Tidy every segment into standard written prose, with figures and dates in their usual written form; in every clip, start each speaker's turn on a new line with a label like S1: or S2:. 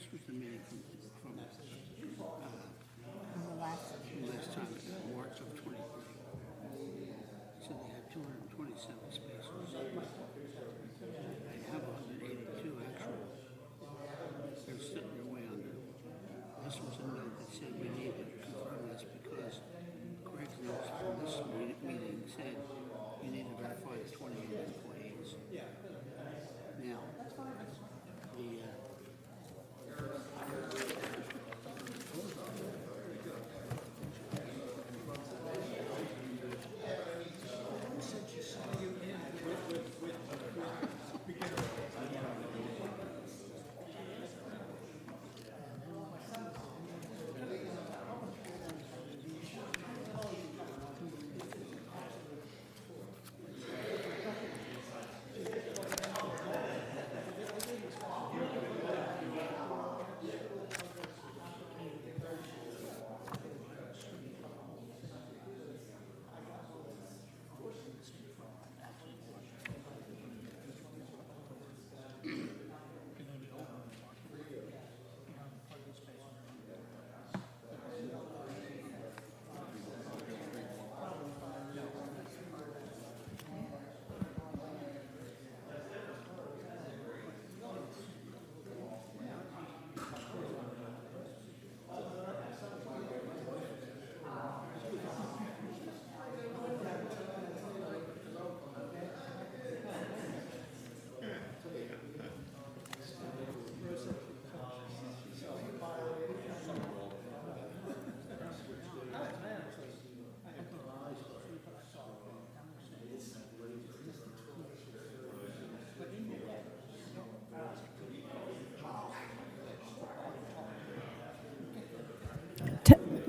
S1: this was the meeting from
S2: The last
S1: last time, March of 23. So they had 227 spaces. They have 182 actual. They're sitting way under. This was a note that said we need to confirm this because Greg's notes from this meeting said you need to verify the 28 employees. Now, the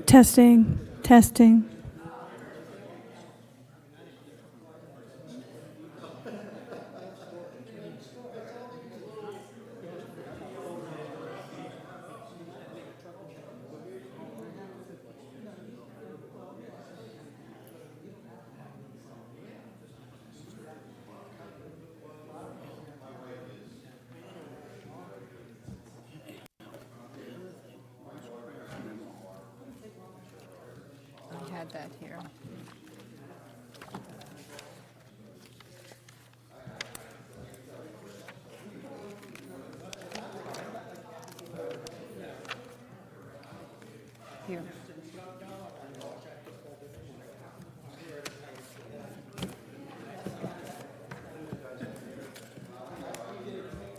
S3: Testing, testing.
S2: I had that here. Here.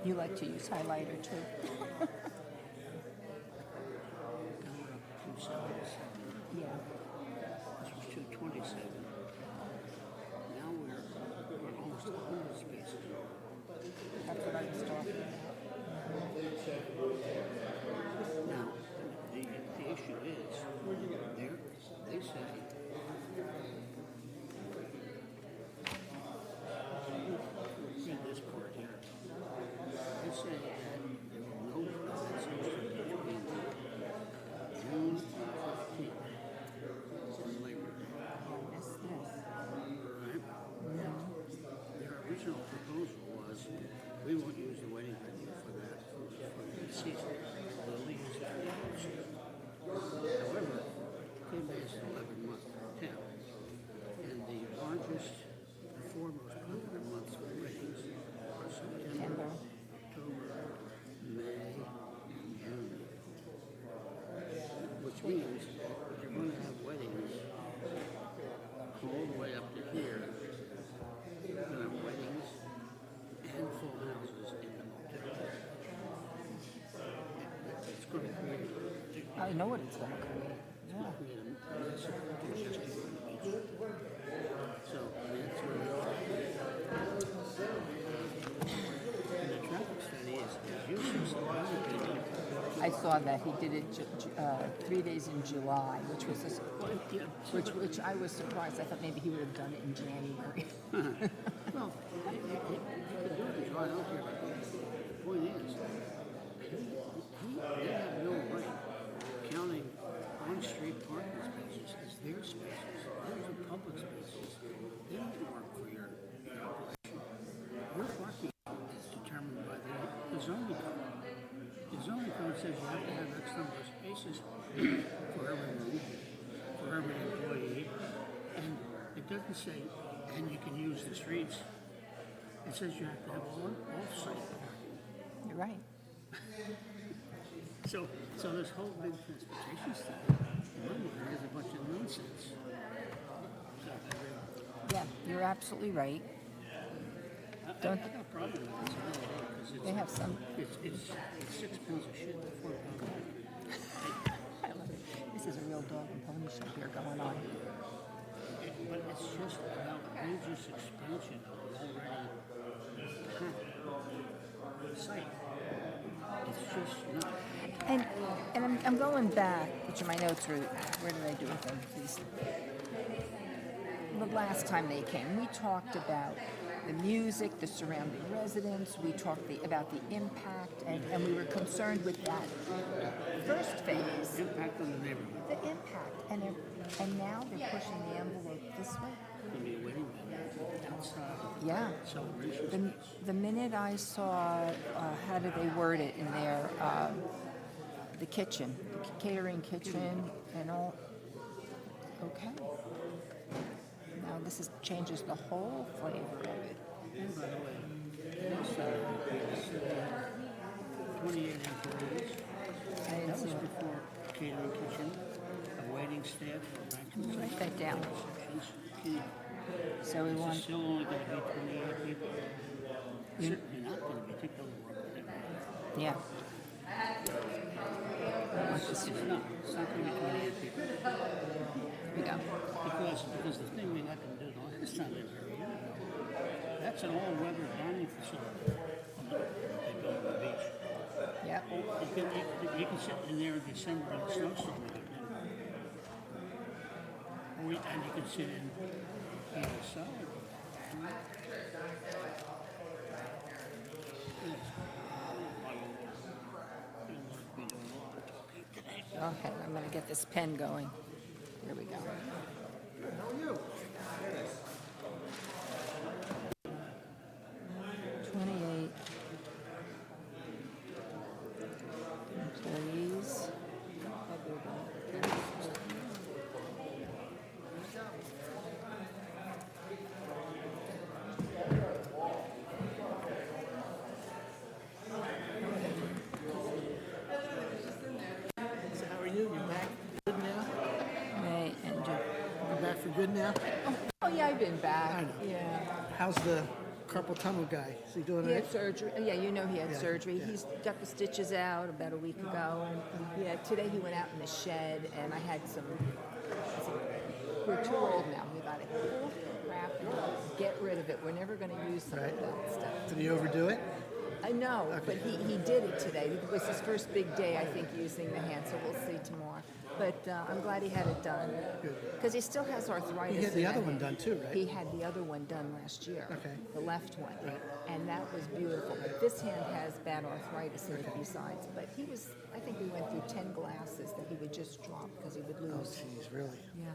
S2: You like to use highlighter too. Yeah.
S1: This was 227. Now we're almost 100 spaces.
S2: That's what I was talking about.
S1: Now, the issue is, they say, read this part here. They say that there were no vacancies between June 15th and Labor Day.
S2: What's this?
S1: Right? Their original proposal was, we won't use the wedding venue for that for the season. We'll only use it for the whole season. However, they made it 11-month term. And the largest, the four most popular months for weddings are September, October, May, and June. Which means that you're going to have weddings all the way up to here. You're going to have weddings and full houses in the motel. It's going to create
S2: I know what it's going to create. Yeah.
S1: a massive congestion on the beach. So, I mean, that's where we are. And the traffic study is useless.
S2: I saw that he did it 3 days in July, which was which I was surprised. I thought maybe he would have done it in January.
S1: Well, you could do it in July, I don't care about that. The point is, they have no right counting on-street parking spaces as their spaces. Those are public spaces. They don't work for your operation. Your parking is determined by the zoning code. The zoning code says you have to have X number of spaces for every room, for every employee, and it doesn't say, and you can use the streets. It says you have to have off-site parking.
S2: You're right.
S1: So this whole big transportation stuff, in my mind, is a bunch of nonsense. So,
S2: Yeah, you're absolutely right.
S1: I
S2: Don't-
S1: got a problem with this, I really do, 'cause it's,
S2: They have some.
S1: it's 6 pounds of shit, 4 pounds of
S2: I love it. This is a real dog and pony show here going on.
S1: But it's just an outrageous expansion of an already packed site. It's just not.
S2: And I'm going back, which my notes were, where did I do with them? These. The last time they came, we talked about the music, the surrounding residents, we talked about the impact, and we were concerned with that first phase,
S1: Impact on the neighborhood.
S2: the impact, and now they're pushing the envelope this way.
S1: There'll be a waiting room outside.
S2: Yeah.
S1: Celebration.
S2: The minute I saw, how did they word it in there, the kitchen, the catering kitchen and all, okay. Now this changes the whole flavor of it.
S1: And by the way, also, 28 employees.
S2: I didn't
S1: That
S2: see
S1: was
S2: it.
S1: before catering kitchen, a waiting staff, a banquet
S2: Write that down.
S1: sections.
S2: So we
S1: It's
S2: want,
S1: still only going to be 28 people. Certainly not going to be people who work there.
S2: yeah.
S1: It's not. It's not going to be 28 people.
S2: Here we go.
S1: Because the thing we let them do the last time they were here, that's an all-weather dining facility. They built on the beach.
S2: Yep.
S1: You can sit in there in December in a snowstorm and you can sit in either side.
S2: Okay, I'm gonna get this pen going. Here we go.
S4: How are you?
S2: 28 employees.
S4: So how are you? You back good now?
S2: May and June.
S4: You back for good now?
S2: Oh yeah, I've been back.
S4: I know.
S2: Yeah.
S4: How's the carpal tunnel guy? Is he doing
S2: He
S4: all
S2: had
S4: right?
S2: surgery. Yeah, you know he had
S4: Yeah,
S2: surgery.
S4: yeah.
S2: He's got the stitches out about a week ago, and yeah, today he went out in the shed, and I had some. We're too old now. We got to pull crap and get rid of it. We're never going to use some
S4: Right.
S2: of that stuff.
S4: Did he overdo it?
S2: I know, but he did it today. It was his first big day, I think, using the hand, so we'll see tomorrow. But I'm glad he had it done.
S4: Good.
S2: Because he still has arthritis.
S4: He had
S2: in
S4: the
S2: that
S4: other one
S2: hand.
S4: done too, right?
S2: He had the other one done last year.
S4: Okay.
S2: The left one.
S4: Right.
S2: And that was beautiful. But this hand has bad arthritis in it besides. But he was, I think we went through 10 glasses that he would just drop because he would
S4: Oh,
S2: lose.
S4: jeez, really?
S2: Yeah.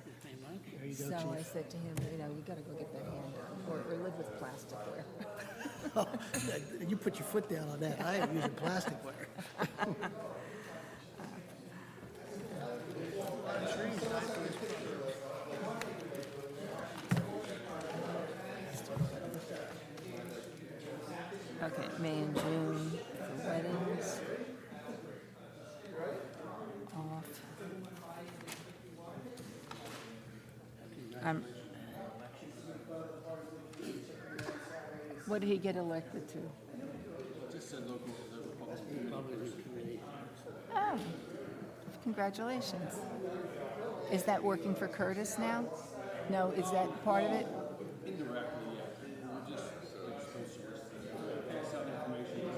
S4: There you go,
S2: So I
S4: Chief.
S2: said to him, you know, you got to go get that hand done or live with plasticware.
S4: Oh, you put your foot down on that. I am using plasticware.
S2: Okay, May and June for weddings. Off. What did he get elected to? Oh, congratulations. Is that working for Curtis now? No, is that part of it?
S5: Indirectly, yeah. We're just supposed to pass out information.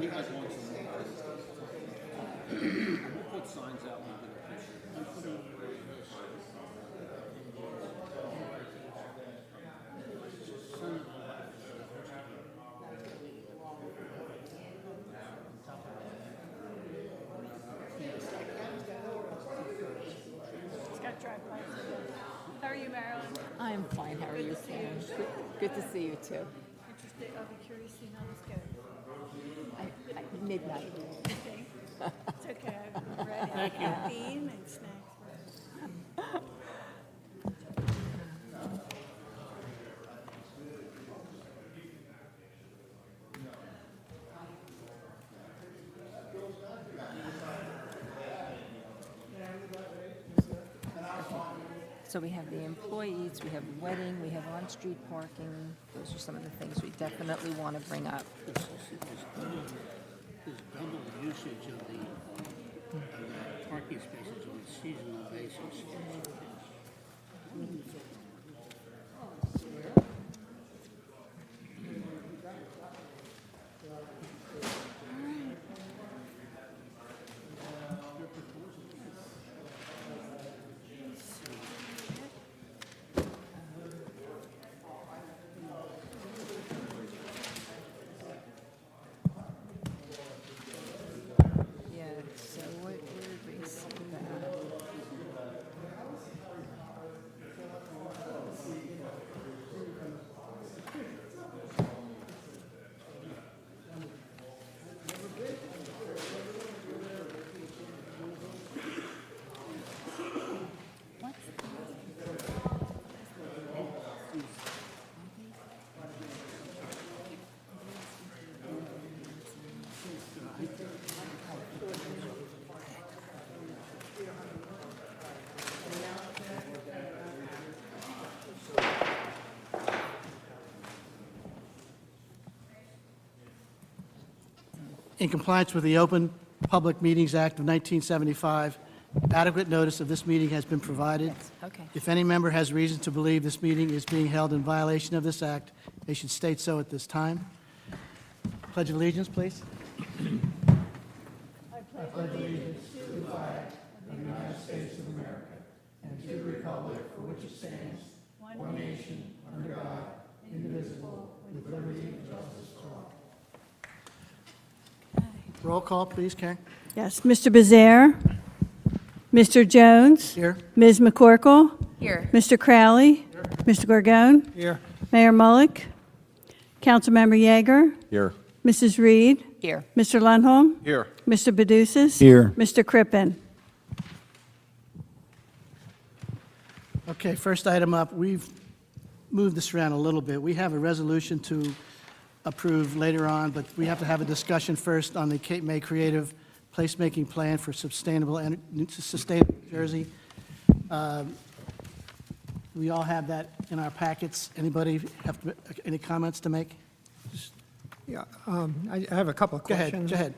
S5: You guys want some more? We'll put signs out when we get a picture.
S6: Scott Drive. How are you, Marilyn?
S2: I'm fine. How are you, Sam? Good to see you too.
S6: Just I'll be curious to see how this goes.
S2: Midnight.
S6: Okay. It's okay, I've read it. Caffeine and snacks.
S2: So we have the employees, we have wedding, we have on-street parking. Those are some of the things we definitely want to bring up.
S1: There's double usage of the parking spaces on a seasonal basis.
S2: Yeah, so where did we see that?
S4: In compliance with the Open Public Meetings Act of 1975, adequate notice of this meeting has been provided.
S2: Okay.
S4: If any member has reason to believe this meeting is being held in violation of this act, they should state so at this time. Pledge of allegiance, please. Roll call, please, Karen.
S3: Yes, Mr. Bezaire, Mr. Jones,
S4: Here.
S3: Ms. McCorkle,
S2: Here.
S3: Mr. Crowley, Mr. Gorgone,
S4: Here.
S3: Mayor Mullick, Councilmember Yeager,
S5: Here.
S3: Mrs. Reed,
S2: Here.
S3: Mr. Lundholm,
S5: Here.
S3: Mr. Bedussis.
S5: Here.
S3: Mr. Crippen.
S4: Okay, first item up, we've moved this around a little bit. We have a resolution to approve later on, but we have to have a discussion first on the Cape May Creative Placemaking Plan for Sustainable New Jersey. We all have that in our packets. Anybody have any comments to make?
S7: Yeah, I have a couple of
S4: Go ahead,
S7: questions.
S4: go ahead.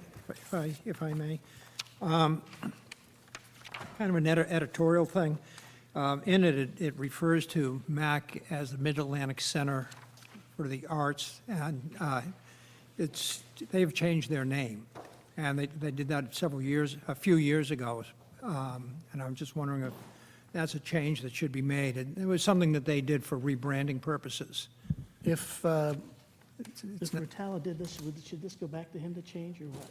S7: If I may. Kind of an editorial thing. In it, it refers to MAC as the Mid-Atlantic Center for the Arts, and they've changed their name. And they did that a few years ago. And I'm just wondering if that's a change that should be made. It was something that they did for rebranding purposes.
S4: If Rotella did this, should this go back to him to change, or what?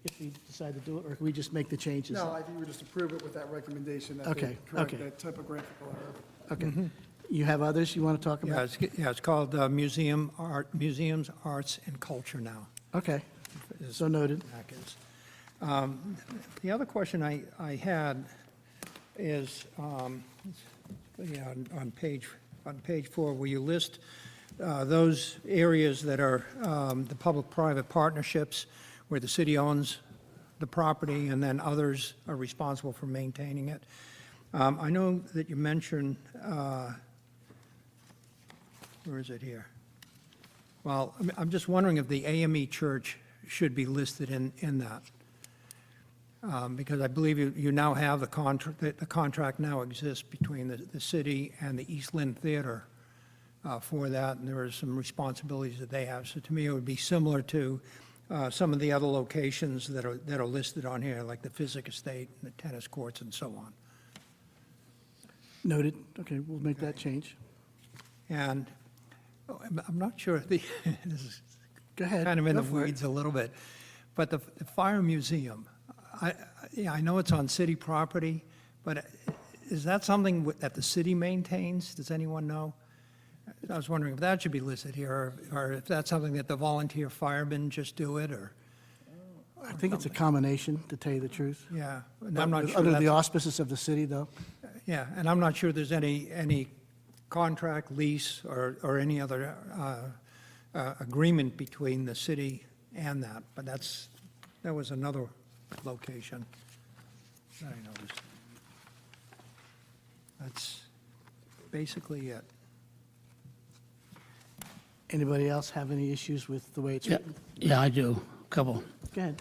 S4: If we decide to do it, or can we just make the changes?
S8: No, I think we just approve it with that recommendation that
S4: Okay,
S8: they correct
S4: okay.
S8: that typographical error.
S4: Okay. You have others you want to talk
S7: Yeah,
S4: about?
S7: it's called Museums, Arts, and Culture now.
S4: Okay,
S7: is
S4: so noted.
S7: MAC is. The other question I had is, yeah, on page 4, where you list those areas that are the public-private partnerships, where the city owns the property and then others are responsible for maintaining it. I know that you mentioned, where is it here? Well, I'm just wondering if the AME Church should be listed in that. Because I believe you now have the contract now exists between the city and the East Lynn Theater for that, and there are some responsibilities that they have. So to me, it would be similar to some of the other locations that are listed on here, like the Physic Estate, and the tennis courts, and so on.
S4: Noted. Okay, we'll make that change.
S7: And I'm not sure, this is
S4: Go ahead.
S7: kind of in
S4: Go
S7: the
S4: for it.
S7: weeds a little bit, but the Fire Museum, I know it's on city property, but is that something that the city maintains? Does anyone know? I was wondering if that should be listed here, or if that's something that the volunteer firemen just do it, or,
S4: I think it's a combination, to tell you the truth.
S7: yeah. And I'm not sure
S4: Under the
S7: that's,
S4: auspices of the city, though.
S7: yeah, and I'm not sure there's any contract, lease, or any other agreement between the city and that, but that was another location that I noticed. That's basically it.
S4: Anybody else have any issues with the way it's
S1: Yeah,
S4: written?
S1: yeah, I do, a couple.
S4: Go ahead.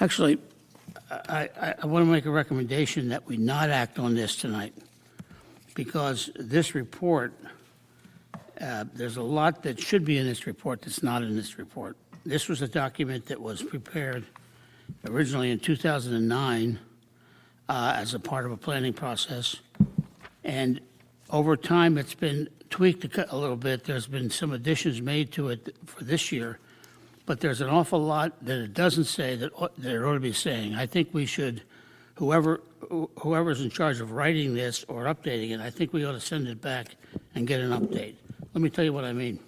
S1: Actually, I want to make a recommendation that we not act on this tonight, because this report, there's a lot that should be in this report that's not in this report. This was a document that was prepared originally in 2009 as a part of a planning process, and over time, it's been tweaked a little bit. There's been some additions made to it for this year, but there's an awful lot that it doesn't say that it ought to be saying. I think we should, whoever's in charge of writing this or updating it, I think we ought to send it back and get an update. Let me tell you what I mean.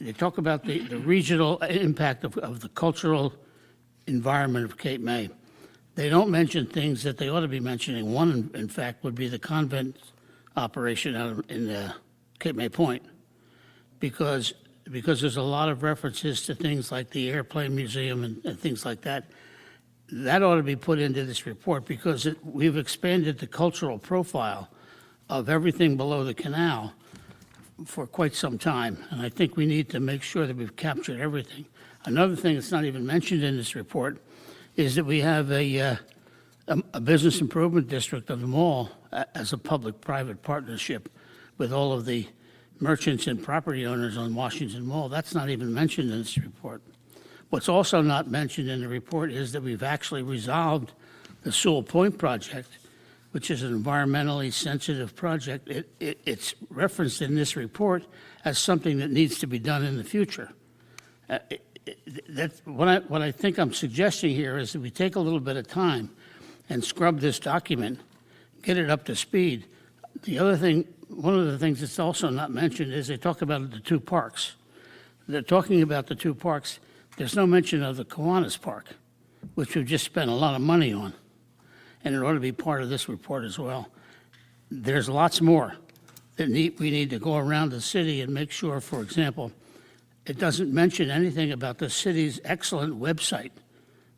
S1: They talk about the regional impact of the cultural environment of Cape May. They don't mention things that they ought to be mentioning. One, in fact, would be the convent operation out in Cape May Point, because there's a lot of references to things like the Airplane Museum and things like that. That ought to be put into this report, because we've expanded the cultural profile of everything below the canal for quite some time, and I think we need to make sure that we've captured everything. Another thing that's not even mentioned in this report is that we have a business improvement district of the mall as a public-private partnership with all of the merchants and property owners on Washington Mall. That's not even mentioned in this report. What's also not mentioned in the report is that we've actually resolved the Sewell Point project, which is an environmentally sensitive project. It's referenced in this report as something that needs to be done in the future. What I think I'm suggesting here is that we take a little bit of time and scrub this document, get it up to speed. The other thing, one of the things that's also not mentioned is they talk about the two parks. They're talking about the two parks. There's no mention of the Kiwanis Park, which we've just spent a lot of money on, and it ought to be part of this report as well. There's lots more that we need to go around the city and make sure, for example, it doesn't mention anything about the city's excellent website,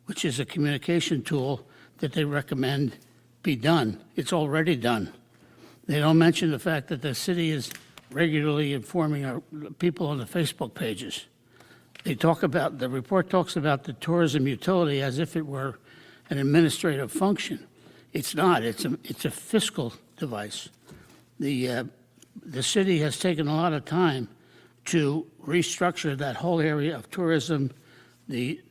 S1: which is a communication tool that they recommend be done. It's already done. They don't mention the fact that the city is regularly informing our people on the Facebook pages. The report talks about the tourism utility as if it were an administrative function. It's not. It's a fiscal device. The city has taken a lot of time to restructure that whole area of tourism, the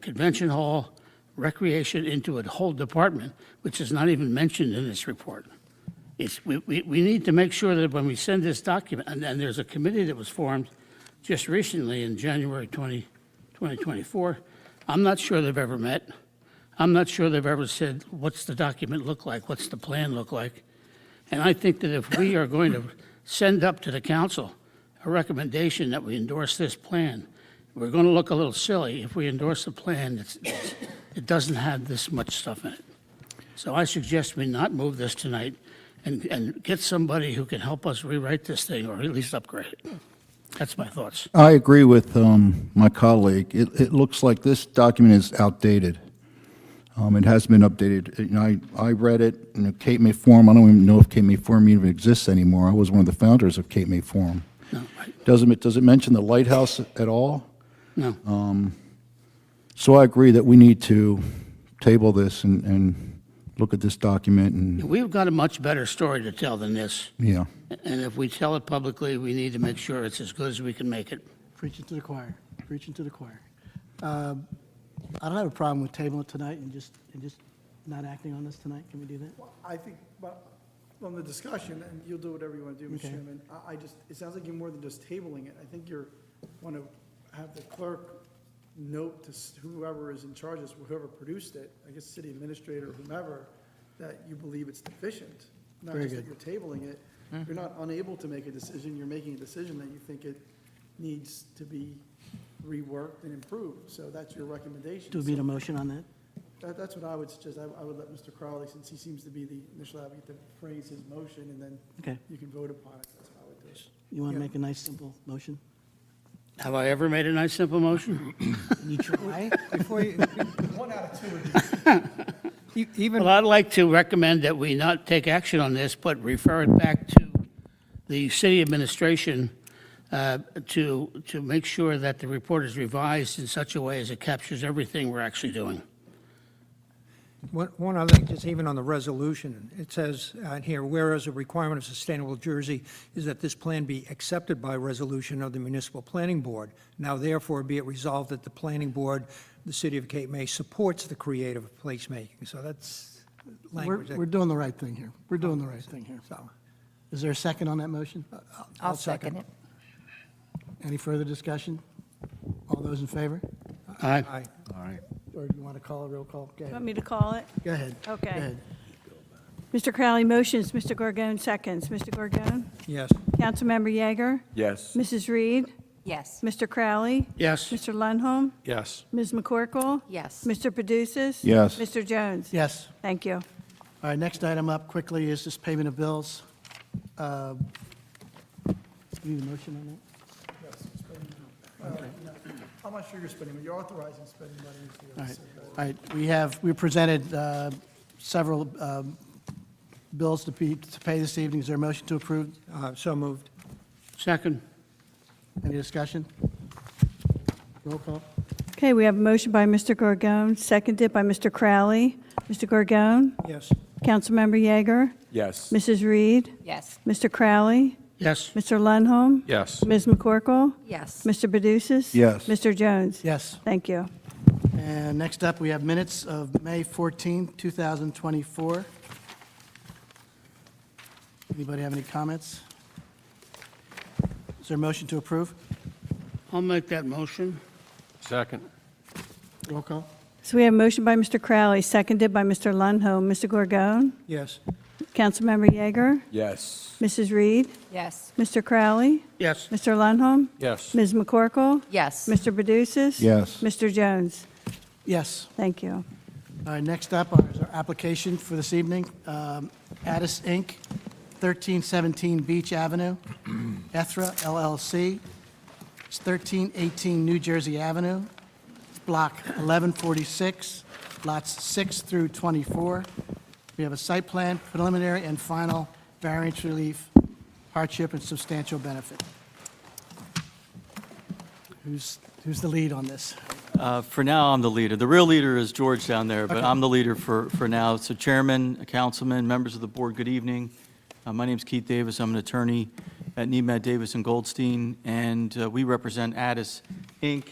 S1: convention hall, recreation, into a whole department, which is not even mentioned in this report. We need to make sure that when we send this document, and there's a committee that was formed just recently in January 2024. I'm not sure they've ever met. I'm not sure they've ever said, what's the document look like? What's the plan look like? And I think that if we are going to send up to the council a recommendation that we endorse this plan, we're going to look a little silly if we endorse the plan it doesn't have this much stuff in it. So I suggest we not move this tonight and get somebody who can help us rewrite this thing, or at least upgrade it. That's my thoughts.
S9: I agree with my colleague. It looks like this document is outdated. It hasn't been updated. You know, I read it in Cape May Forum. I don't even know if Cape May Forum even exists anymore. I was one of the founders of Cape May Forum.
S1: No,
S9: Does it mention the lighthouse at all?
S1: no.
S9: So I agree that we need to table this and look at this document and,
S1: We've got a much better story to tell than this.
S9: yeah.
S1: And if we tell it publicly, we need to make sure it's as good as we can make it.
S4: Preaching to the choir, preaching to the choir. I don't have a problem with tabling it tonight and just not acting on this tonight. Can we do that?
S8: I think, but on the discussion, and you'll do whatever you want to do, Mr.
S4: Okay.
S8: Chairman, it sounds like you're more than just tabling it. I think you're, want to have the clerk note to whoever is in charge of whoever produced it, I guess city administrator or whomever, that you believe it's deficient. not
S4: Very
S8: just that
S4: good.
S8: you're tabling it. You're not unable to make a decision, you're making a decision that you think it needs to be reworked and improved, so that's your recommendation.
S4: Do we need a motion on that?
S8: That's what I would suggest. I would let Mr. Crowley, since he seems to be the initial advocate, to phrase his motion, and then
S4: Okay.
S8: you can vote upon it. That's how I would do it.
S4: You want to make a nice, simple motion?
S1: Have I ever made a nice, simple motion?
S4: Can you try?
S7: Before you,
S8: One out of two would be.
S7: even,
S1: Well, I'd like to recommend that we not take action on this, but refer it back to the city administration to make sure that the report is revised in such a way as it captures everything we're actually doing.
S7: one other thing, just even on the resolution, it says here, whereas a requirement of Sustainable Jersey is that this plan be accepted by resolution of the Municipal Planning Board. Now therefore be it resolved that the Planning Board, the City of Cape May, supports the creative placemaking. So that's language.
S4: We're doing the right thing here. We're doing the right thing here.
S7: So,
S4: Is there a second on that motion?
S2: I'll second it.
S4: Any further discussion? All those in favor?
S1: Aye.
S7: aye.
S4: Or do you want to call a roll call? Go
S6: Want
S4: ahead.
S6: me to call it?
S4: Go ahead.
S6: Okay.
S4: Go ahead.
S6: Mr. Crowley motions, Mr. Gorgon seconds. Mr. Gorgon?
S7: Yes.
S6: Councilmember Yeager?
S5: Yes.
S6: Mrs. Reed?
S2: Yes.
S6: Mr. Crowley?
S1: Yes.
S6: Mr. Lundholm?
S5: Yes.
S6: Ms. McCorkle?
S2: Yes.
S6: Mr. Produces?
S9: Yes.
S6: Mr. Jones?
S4: Yes.
S6: Thank you.
S4: All right, next item up quickly is this payment of bills. Do you need a motion on that?
S8: I'm not sure you're spending, but you're authorizing spending money.
S4: All right, all right, we presented several bills to pay this evening. Is there a motion to approve?
S7: So moved.
S1: Second.
S4: Any discussion? Roll call.
S6: Okay, we have a motion by Mr. Gorgon, seconded by Mr. Crowley. Mr. Gorgon?
S7: Yes.
S6: Councilmember Yeager?
S5: Yes.
S6: Mrs. Reed?
S2: Yes.
S6: Mr. Crowley?
S1: Yes.
S6: Mr. Lundholm?
S5: Yes.
S6: Ms. McCorkle?
S2: Yes.
S6: Mr. Produces?
S9: Yes.
S6: Mr. Jones?
S4: Yes.
S6: Thank you.
S4: And next up, we have minutes of May 14, 2024. Anybody have any comments? Is there a motion to approve?
S1: I'll make that motion.
S5: Second.
S4: Roll call.
S6: So we have a motion by Mr. Crowley, seconded by Mr. Lundholm. Mr. Gorgon?
S7: Yes.
S6: Councilmember Yeager?
S5: Yes.
S6: Mrs. Reed?
S2: Yes.
S6: Mr. Crowley?
S1: Yes.
S6: Mr. Lundholm?
S5: Yes.
S6: Ms. McCorkle?
S2: Yes.
S6: Mr. Produces?
S9: Yes.
S6: Mr. Jones?
S4: Yes.
S6: Thank you.
S4: All right, next up is our application for this evening. Addis Inc., 1317 Beach Avenue, Ethra LLC. It's 1318 New Jersey Avenue, Block 1146, lots 6 through 24. We have a site plan, preliminary and final variance relief, hardship, and substantial benefit. Who's the lead on this?
S10: For now, I'm the leader. The real leader is George down there, but I'm the leader for now. So Chairman, Councilman, members of the board, good evening. My name's Keith Davis. I'm an attorney at Niemed Davis and Goldstein, and we represent Addis Inc.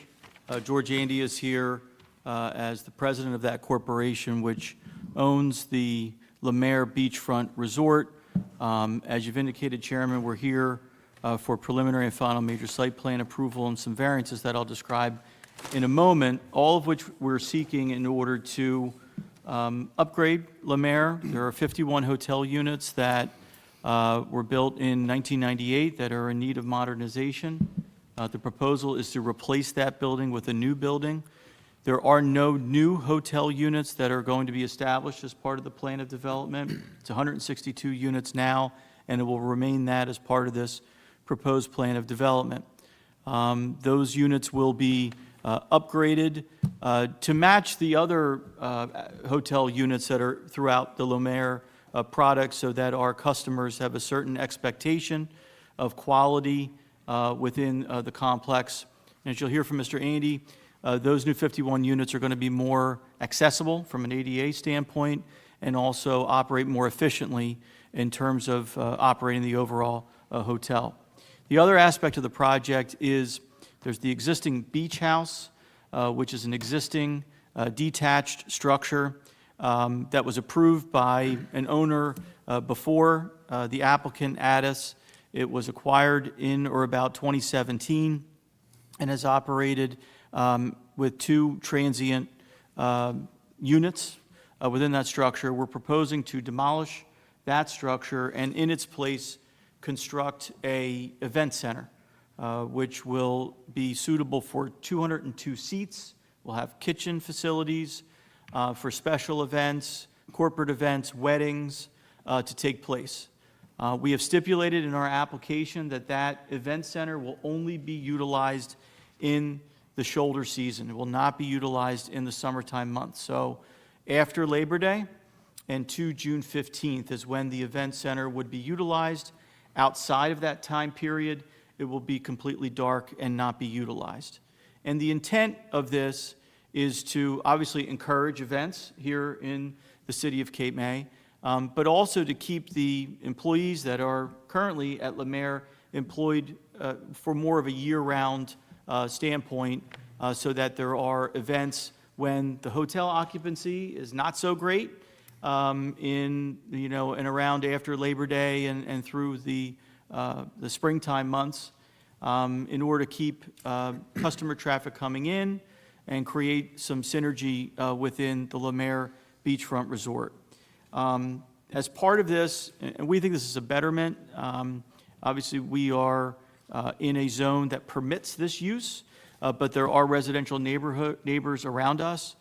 S10: George Andy is here as the president of that corporation, which owns the Lemaire Beachfront Resort. As you've indicated, Chairman, we're here for preliminary and final major site plan approval and some variances that I'll describe in a moment, all of which we're seeking in order to upgrade Lemaire. There are 51 hotel units that were built in 1998 that are in need of modernization. The proposal is to replace that building with a new building. There are no new hotel units that are going to be established as part of the plan of development. It's 162 units now, and it will remain that as part of this proposed plan of development. Those units will be upgraded to match the other hotel units that are throughout the Lemaire product, so that our customers have a certain expectation of quality within the complex. And as you'll hear from Mr. Andy, those new 51 units are going to be more accessible from an ADA standpoint and also operate more efficiently in terms of operating the overall hotel. The other aspect of the project is there's the existing beach house, which is an existing detached structure that was approved by an owner before the applicant, Addis. It was acquired in or about 2017 and has operated with 2 transient units within that structure. We're proposing to demolish that structure and in its place construct a event center, which will be suitable for 202 seats. We'll have kitchen facilities for special events, corporate events, weddings to take place. We have stipulated in our application that that event center will only be utilized in the shoulder season. It will not be utilized in the summertime months. So after Labor Day and to June 15th is when the event center would be utilized. Outside of that time period, it will be completely dark and not be utilized. And the intent of this is to obviously encourage events here in the city of Cape May, but also to keep the employees that are currently at Lemaire employed for more of a year-round standpoint, so that there are events when the hotel occupancy is not so great in, and around after Labor Day and through the springtime months, in order to keep customer traffic coming in and create some synergy within the Lemaire Beachfront Resort. As part of this, and we think this is a betterment, obviously we are in a zone that permits this use, but there are residential neighbors around us.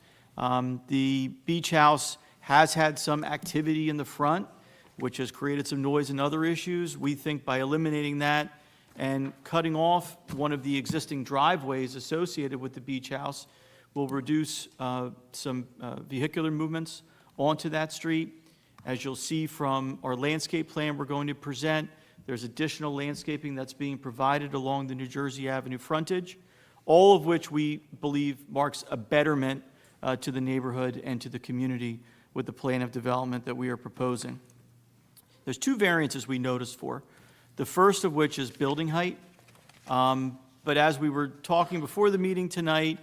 S10: The beach house has had some activity in the front, which has created some noise and other issues. We think by eliminating that and cutting off one of the existing driveways associated with the beach house will reduce some vehicular movements onto that street. As you'll see from our landscape plan we're going to present, there's additional landscaping that's being provided along the New Jersey Avenue frontage, all of which we believe marks a betterment to the neighborhood and to the community with the plan of development that we are proposing. There's two variances we noticed for. The first of which is building height. But as we were talking before the meeting tonight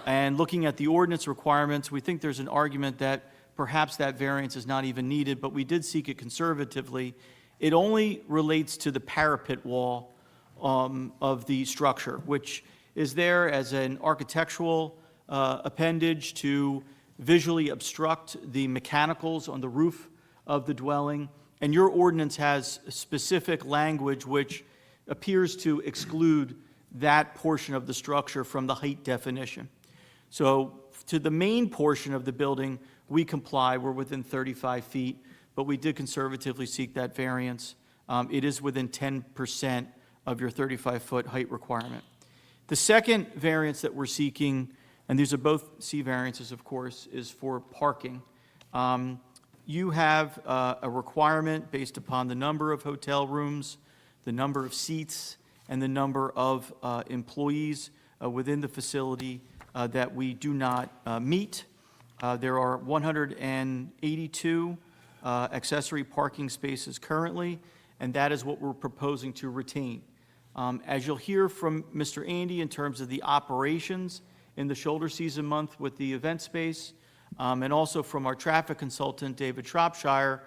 S10: and looking at the ordinance requirements, we think there's an argument that perhaps that variance is not even needed, but we did seek it conservatively. It only relates to the parapet wall of the structure, which is there as an architectural appendage to visually obstruct the mechanicals on the roof of the dwelling. And your ordinance has specific language which appears to exclude that portion of the structure from the height definition. So to the main portion of the building, we comply, we're within 35 feet, but we did conservatively seek that variance. It is within 10% of your 35-foot height requirement. The second variance that we're seeking, and these are both C variances, of course, is for parking. You have a requirement based upon the number of hotel rooms, the number of seats, and the number of employees within the facility that we do not meet. There are 182 accessory parking spaces currently, and that is what we're proposing to retain. As you'll hear from Mr. Andy in terms of the operations in the shoulder season month with the event space, and also from our traffic consultant, David Shropshire,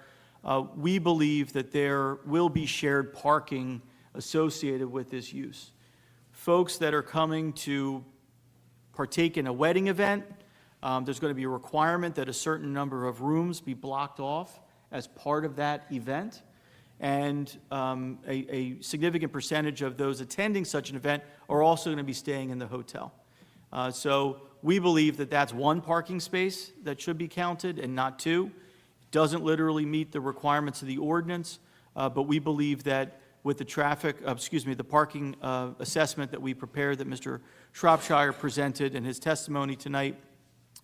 S10: we believe that there will be shared parking associated with this use. Folks that are coming to partake in a wedding event, there's going to be a requirement that a certain number of rooms be blocked off as part of that event. And a significant percentage of those attending such an event are also going to be staying in the hotel. So we believe that that's one parking space that should be counted and not two. Doesn't literally meet the requirements of the ordinance, but we believe that with the the parking assessment that we prepared that Mr. Shropshire presented in his testimony tonight,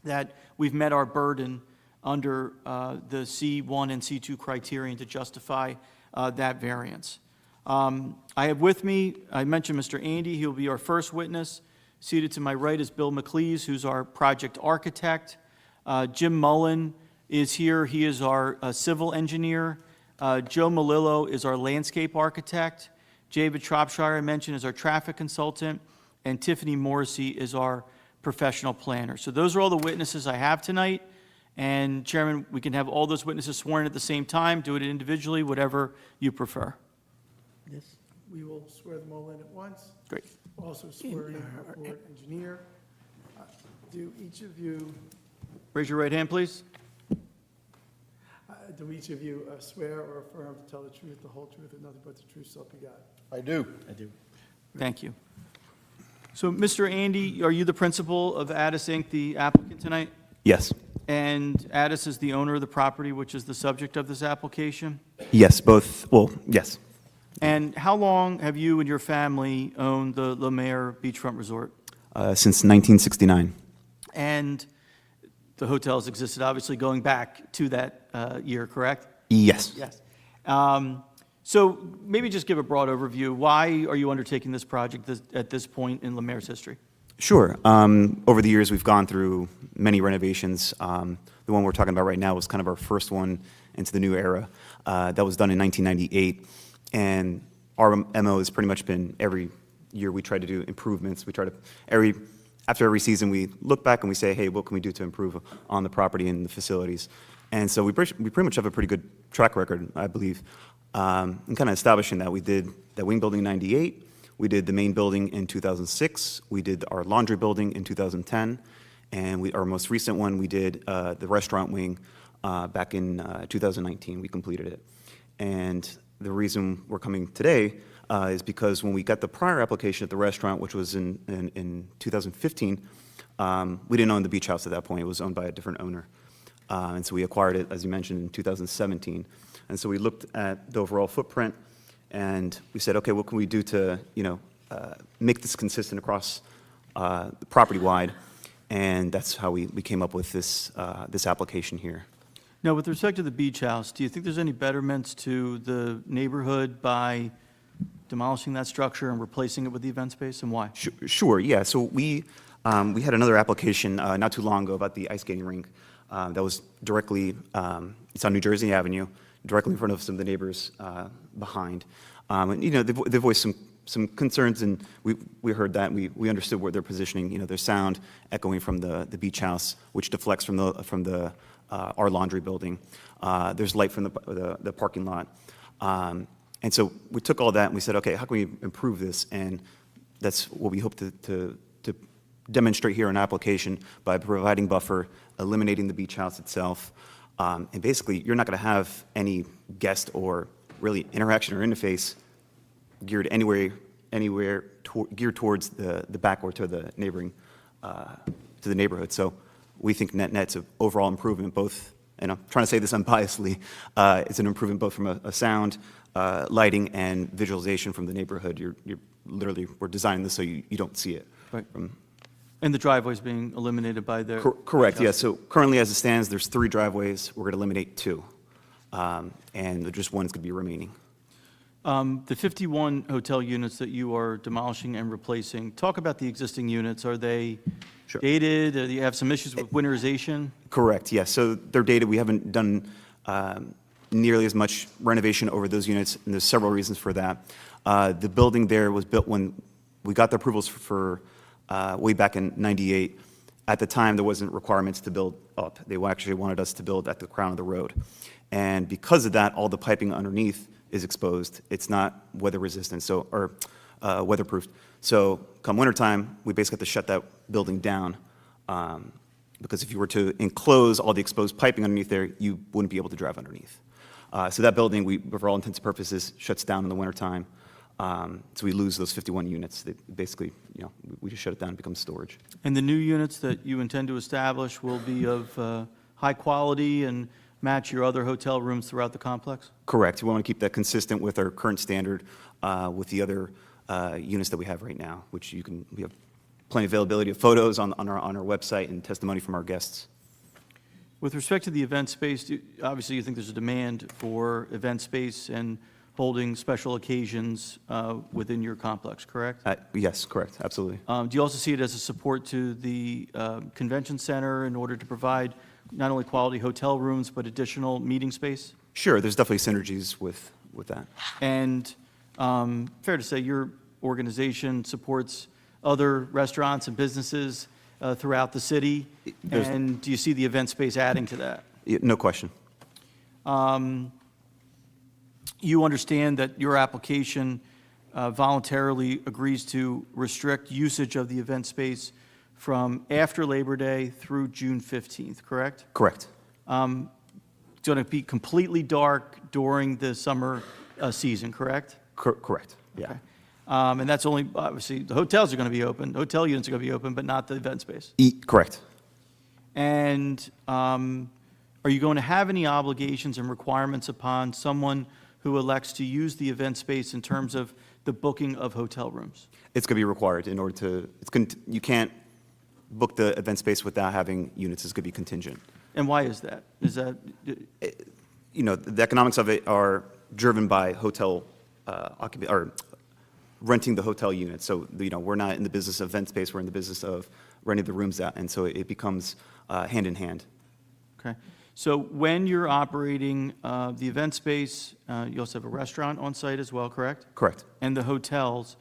S10: that we've met our burden under the C1 and C2 criterion to justify that variance. I have with me, I mentioned Mr. Andy, he'll be our first witness. Seated to my right is Bill McLeese, who's our project architect. Jim Mullen is here, he is our civil engineer. Joe Malillo is our landscape architect. David Shropshire, I mentioned, is our traffic consultant. And Tiffany Morrissey is our professional planner. So those are all the witnesses I have tonight. And Chairman, we can have all those witnesses sworn at the same time, do it individually, whatever you prefer.
S8: Yes. We will swear them all in at once.
S10: Great.
S8: Also swear in our board engineer. Do each of you,
S10: Raise your right hand, please.
S8: Do each of you swear or affirm to tell the truth, the whole truth, and nothing but the truth, so help you God?
S9: I do.
S10: Thank you. So, Mr. Andy, are you the principal of Addis Inc., the applicant tonight?
S11: Yes.
S10: And Addis is the owner of the property which is the subject of this application?
S11: Yes, both, well, yes.
S10: And how long have you and your family owned the La Mer Beachfront Resort?
S11: Since 1969.
S10: And the hotel has existed, obviously, going back to that year, correct?
S11: Yes.
S10: Yes. So maybe just give a broad overview. Why are you undertaking this project at this point in La Mer's history?
S11: Sure. Over the years, we've gone through many renovations. The one we're talking about right now was kind of our first one into the new era. That was done in 1998. And our MO has pretty much been every year we try to do improvements. We try to, after every season, we look back and we say, hey, what can we do to improve on the property and the facilities? And so we pretty much have a pretty good track record, I believe, in kind of establishing that. We did that wing building in 98. We did the main building in 2006. We did our laundry building in 2010. And our most recent one, we did the restaurant wing back in 2019. We completed it. And the reason we're coming today is because when we got the prior application at the restaurant, which was in 2015, we didn't own the beach house at that point. It was owned by a different owner. And so we acquired it, as you mentioned, in 2017. And so we looked at the overall footprint, and we said, okay, what can we do to, make this consistent across the property-wide? And that's how we came up with this application here.
S10: Now, with respect to the beach house, do you think there's any betterments to the neighborhood by demolishing that structure and replacing it with the event space, and why?
S11: Sure, yeah. So we had another application not too long ago about the ice skating rink that was directly, it's on New Jersey Avenue, directly in front of some of the neighbors behind. And, they voiced some concerns, and we heard that, and we understood where they're positioning, their sound echoing from the beach house, which deflects from our laundry building. There's light from the parking lot. And so we took all that and we said, okay, how can we improve this? And that's what we hope to demonstrate here in application by providing buffer, eliminating the beach house itself. And basically, you're not going to have any guest or really interaction or interface geared geared towards the back or to the neighboring, to the neighborhood. So we think net's an overall improvement, both, and I'm trying to say this unbiasedly, it's an improvement both from a sound, lighting, and visualization from the neighborhood. You're literally, we're designing this so you don't see it.
S10: Right. And the driveway's being eliminated by the...
S11: Correct, yeah. So currently, as it stands, there's 3 driveways. We're going to eliminate 2. And just one is going to be remaining.
S10: The 51 hotel units that you are demolishing and replacing, talk about the existing units. Are they
S11: Sure.
S10: dated? Do you have some issues with winterization?
S11: Correct, yes. So they're dated. We haven't done nearly as much renovation over those units, and there's several reasons for that. The building there was built when we got the approvals for way back in '98. At the time, there wasn't requirements to build up. They actually wanted us to build at the crown of the road. And because of that, all the piping underneath is exposed. It's not weather resistant, or weatherproofed. So come wintertime, we basically have to shut that building down, because if you were to enclose all the exposed piping underneath there, you wouldn't be able to drive underneath. So that building, for all intents and purposes, shuts down in the wintertime. So we lose those 51 units. They basically, we just shut it down and becomes storage.
S10: And the new units that you intend to establish will be of high quality and match your other hotel rooms throughout the complex?
S11: Correct. We want to keep that consistent with our current standard with the other units that we have right now, which we have plenty of availability of photos on our website and testimony from our guests.
S10: With respect to the event space, obviously you think there's a demand for event space and holding special occasions within your complex, correct?
S11: Yes, correct, absolutely.
S10: Do you also see it as a support to the convention center in order to provide not only quality hotel rooms, but additional meeting space?
S11: Sure, there's definitely synergies with that.
S10: And fair to say your organization supports other restaurants and businesses throughout the city, and do you see the event space adding to that?
S11: No question.
S10: You understand that your application voluntarily agrees to restrict usage of the event space from after Labor Day through June 15th, correct?
S11: Correct.
S10: It's going to be completely dark during the summer season, correct?
S11: Correct, yeah.
S10: Okay. And that's only, obviously, the hotels are going to be open, hotel units are going to be open, but not the event space.
S11: Correct.
S10: And are you going to have any obligations and requirements upon someone who elects to use the event space in terms of the booking of hotel rooms?
S11: It's going to be required in order to, you can't book the event space without having units. It's going to be contingent.
S10: And why is that? Is that,
S11: You know, the economics of it are driven by hotel or renting the hotel unit. So, you know, we're not in the business of event space, we're in the business of renting the rooms out, and so it becomes hand in hand.
S10: okay. So when you're operating the event space, you also have a restaurant on site as well, correct?
S11: Correct.
S10: And the hotels,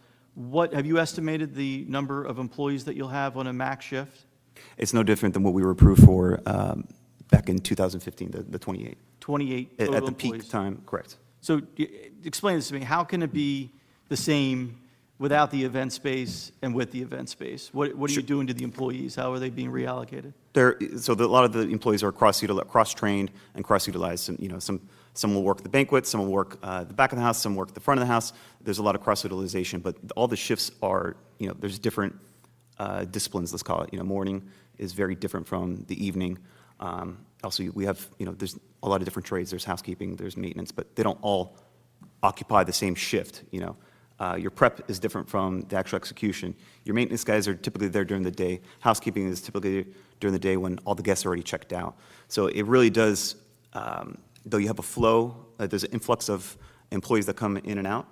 S10: have you estimated the number of employees that you'll have on a max shift?
S11: It's no different than what we were approved for back in 2015, the 28.
S10: 28 total
S11: At the
S10: employees.
S11: peak time, correct.
S10: So explain this to me. How can it be the same without the event space and with the event space? What are you doing to the employees? How are they being reallocated?
S11: A lot of the employees are cross-trained and cross-utilized. You know, some will work the banquet, some will work the back of the house, some work the front of the house. There's a lot of cross-utilization, but all the shifts are, you know, there's different disciplines, let's call it. You know, morning is very different from the evening. Also, we have, you know, there's a lot of different trades. There's housekeeping, there's maintenance, but they don't all occupy the same shift, you know. Your prep is different from the actual execution. Your maintenance guys are typically there during the day. Housekeeping is typically during the day when all the guests are already checked out. So it really does, though you have a flow, there's an influx of employees that come in and out.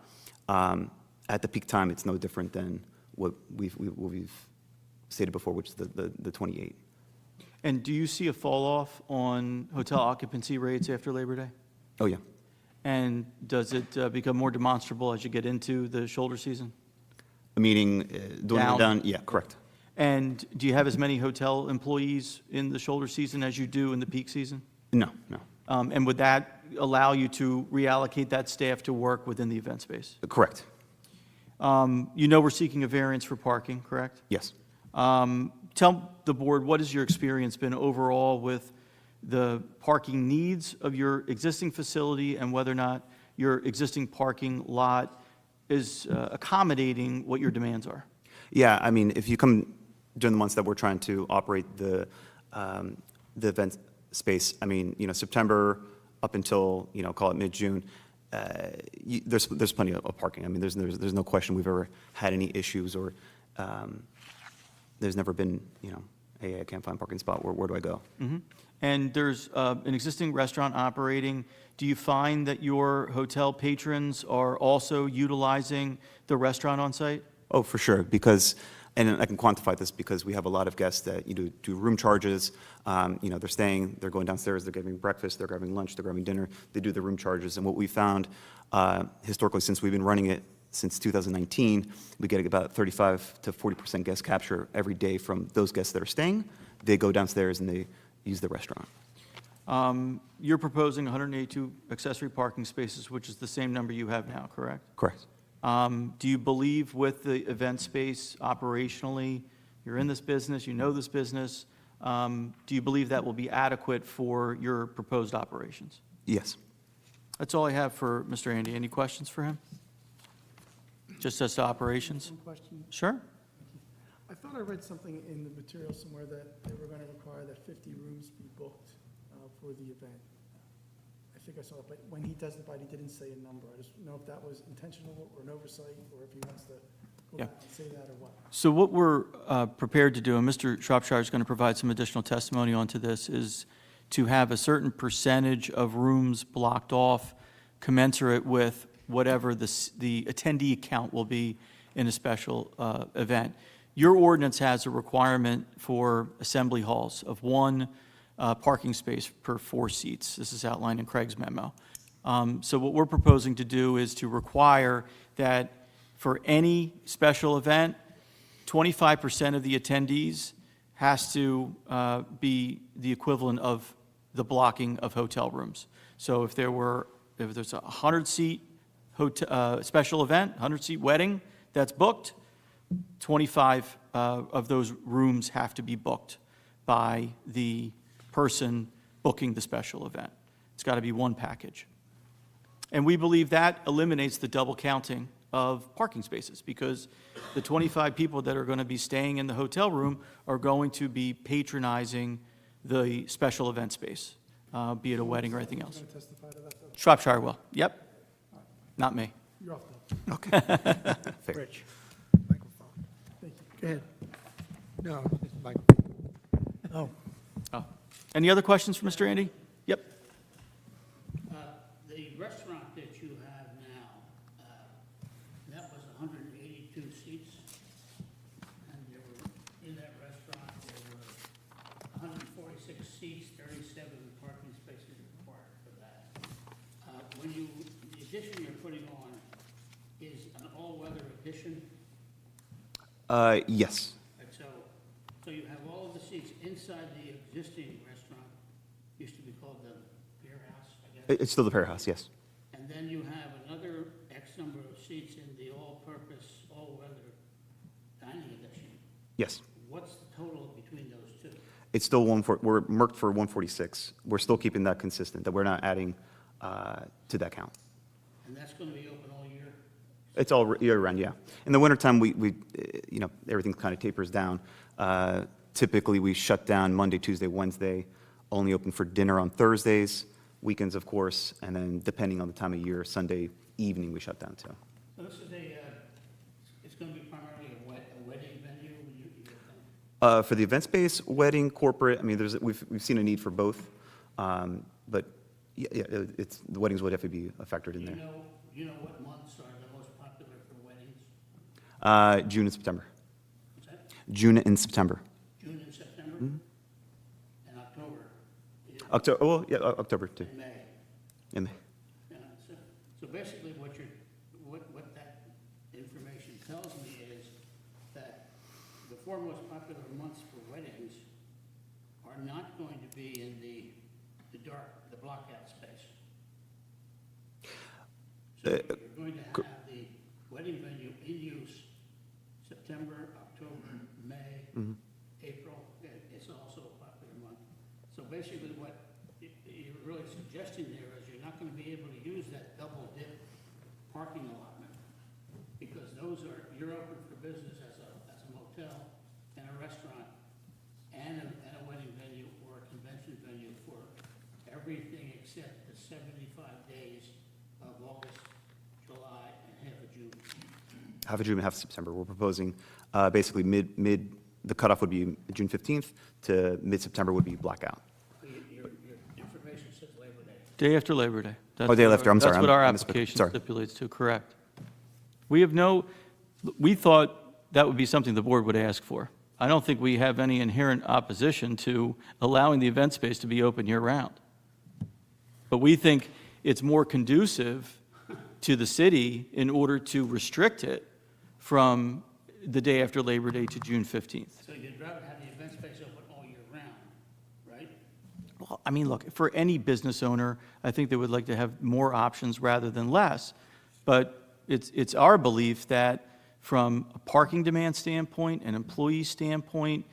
S11: At the peak time, it's no different than what we've stated before, which is the 28.
S10: And do you see a fall off on hotel occupancy rates after Labor Day?
S11: Oh, yeah.
S10: And does it become more demonstrable as you get into the shoulder season?
S11: Meaning, down? Yeah, correct.
S10: And do you have as many hotel employees in the shoulder season as you do in the peak season?
S11: No, no.
S10: And would that allow you to reallocate that staff to work within the event space?
S11: Correct.
S10: You know we're seeking a variance for parking, correct?
S11: Yes.
S10: Tell the board, what has your experience been overall with the parking needs of your existing facility and whether or not your existing parking lot is accommodating what your demands are?
S11: Yeah, I mean, if you come during the months that we're trying to operate the event space, I mean, you know, September up until, you know, call it mid-June, there's plenty of parking. I mean, there's no question we've ever had any issues or there's never been, you know, hey, I can't find a parking spot, where do I go?
S10: Mm-hmm. And there's an existing restaurant operating. Do you find that your hotel patrons are also utilizing the restaurant on site?
S11: Oh, for sure, because, and I can quantify this because we have a lot of guests that, you know, do room charges. You know, they're staying, they're going downstairs, they're getting breakfast, they're grabbing lunch, they're grabbing dinner. They do the room charges. And what we found historically, since we've been running it since 2019, we get about 35 to 40% guest capture every day from those guests that are staying. They go downstairs and they use the restaurant.
S10: You're proposing 182 accessory parking spaces, which is the same number you have now, correct?
S11: Correct.
S10: Do you believe with the event space operationally, you're in this business, you know this business, do you believe that will be adequate for your proposed operations?
S11: Yes.
S10: That's all I have for Mr. Andy. Any questions for him? Just as to operations?
S8: One question.
S10: Sure.
S8: I thought I read something in the material somewhere that they were going to require that 50 rooms be booked for the event. I think I saw it, but when he testified, he didn't say a number. I just don't know if that was intentional or an oversight, or if he wants to go
S10: Yeah.
S8: back and say that or what.
S10: So what we're prepared to do, and Mr. Shropshire is going to provide some additional testimony onto this, is to have a certain percentage of rooms blocked off commensurate with whatever the attendee count will be in a special event. Your ordinance has a requirement for assembly halls of one parking space per 4 seats. This is outlined in Craig's memo. So what we're proposing to do is to require that for any special event, 25% of the attendees has to be the equivalent of the blocking of hotel rooms. So if there's a 100-seat special event, 100-seat wedding that's booked, 25 of those rooms have to be booked by the person booking the special event. It's got to be one package. And we believe that eliminates the double counting of parking spaces, because the 25 people that are going to be staying in the hotel room are going to be patronizing the special event space, be it a wedding or anything else.
S8: Going to testify to that, though?
S10: Shropshire will, yep. Not me.
S8: You're off, though.
S11: Fair.
S7: Rich. Microphone.
S8: Thank you. Go ahead.
S7: No, it's mic-
S8: Oh,
S10: Oh. Any other questions for Mr. Andy? Yep.
S1: The restaurant that you have now, that was 182 seats, and there were, in that restaurant, there were 146 seats, 37 parking spaces required for that. When you, the addition you're putting on is an all-weather addition,
S11: Yes.
S1: and so you have all of the seats inside the existing restaurant, used to be called the Beer House, I guess.
S11: It's still the Pear House, yes.
S1: And then you have another X number of seats in the all-purpose, all-weather dining edition.
S11: Yes.
S1: What's the total between those two?
S11: It's still we're marked for 146. We're still keeping that consistent, that we're not adding to that count.
S1: And that's going to be open all year?
S11: It's all year round, yeah. In the wintertime, we everything kind of tapers down. Typically, we shut down Monday, Tuesday, Wednesday, only open for dinner on Thursdays, weekends, of course, and then depending on the time of year, Sunday evening, we shut down too.
S1: So this is it's going to be primarily a wedding venue?
S11: For the event space, wedding, corporate, I mean, we've seen a need for both. But yeah, the weddings would definitely be factored in there.
S1: You know what months are the most popular for weddings?
S11: June and September.
S1: What's that?
S11: June and September.
S1: June and September?
S11: Mm-hmm.
S1: And October?
S11: October, well, yeah, October too.
S1: And May?
S11: In May.
S1: Yeah, so basically what that information tells me is that the four most popular months for weddings are not going to be in the blockout space. So you're going to have the wedding venue in use September, October, May, April. It's also a popular month. So basically what you're really suggesting there is you're not going to be able to use that double dip parking allotment, because you're open for business as a motel and a restaurant and a wedding venue or a convention venue for everything except the 75 days of August, July, and half of June.
S11: Half of June and half of September. We're proposing basically the cutoff would be June 15th to mid-September would be blackout.
S1: Your information says Labor Day.
S10: Day after Labor Day.
S11: Oh, day after, I'm sorry,
S10: That's what our
S11: I misspoke.
S10: application
S11: Sorry.
S10: stipulates to, correct. We thought that would be something the board would ask for. I don't think we have any inherent opposition to allowing the event space to be open year-round. But we think it's more conducive to the city in order to restrict it from the day after Labor Day to June 15th.
S1: So you'd rather have the event space open all year round, right?
S10: Well, I mean, look, for any business owner, I think they would like to have more options rather than less. But it's our belief that from a parking demand standpoint, an employee standpoint,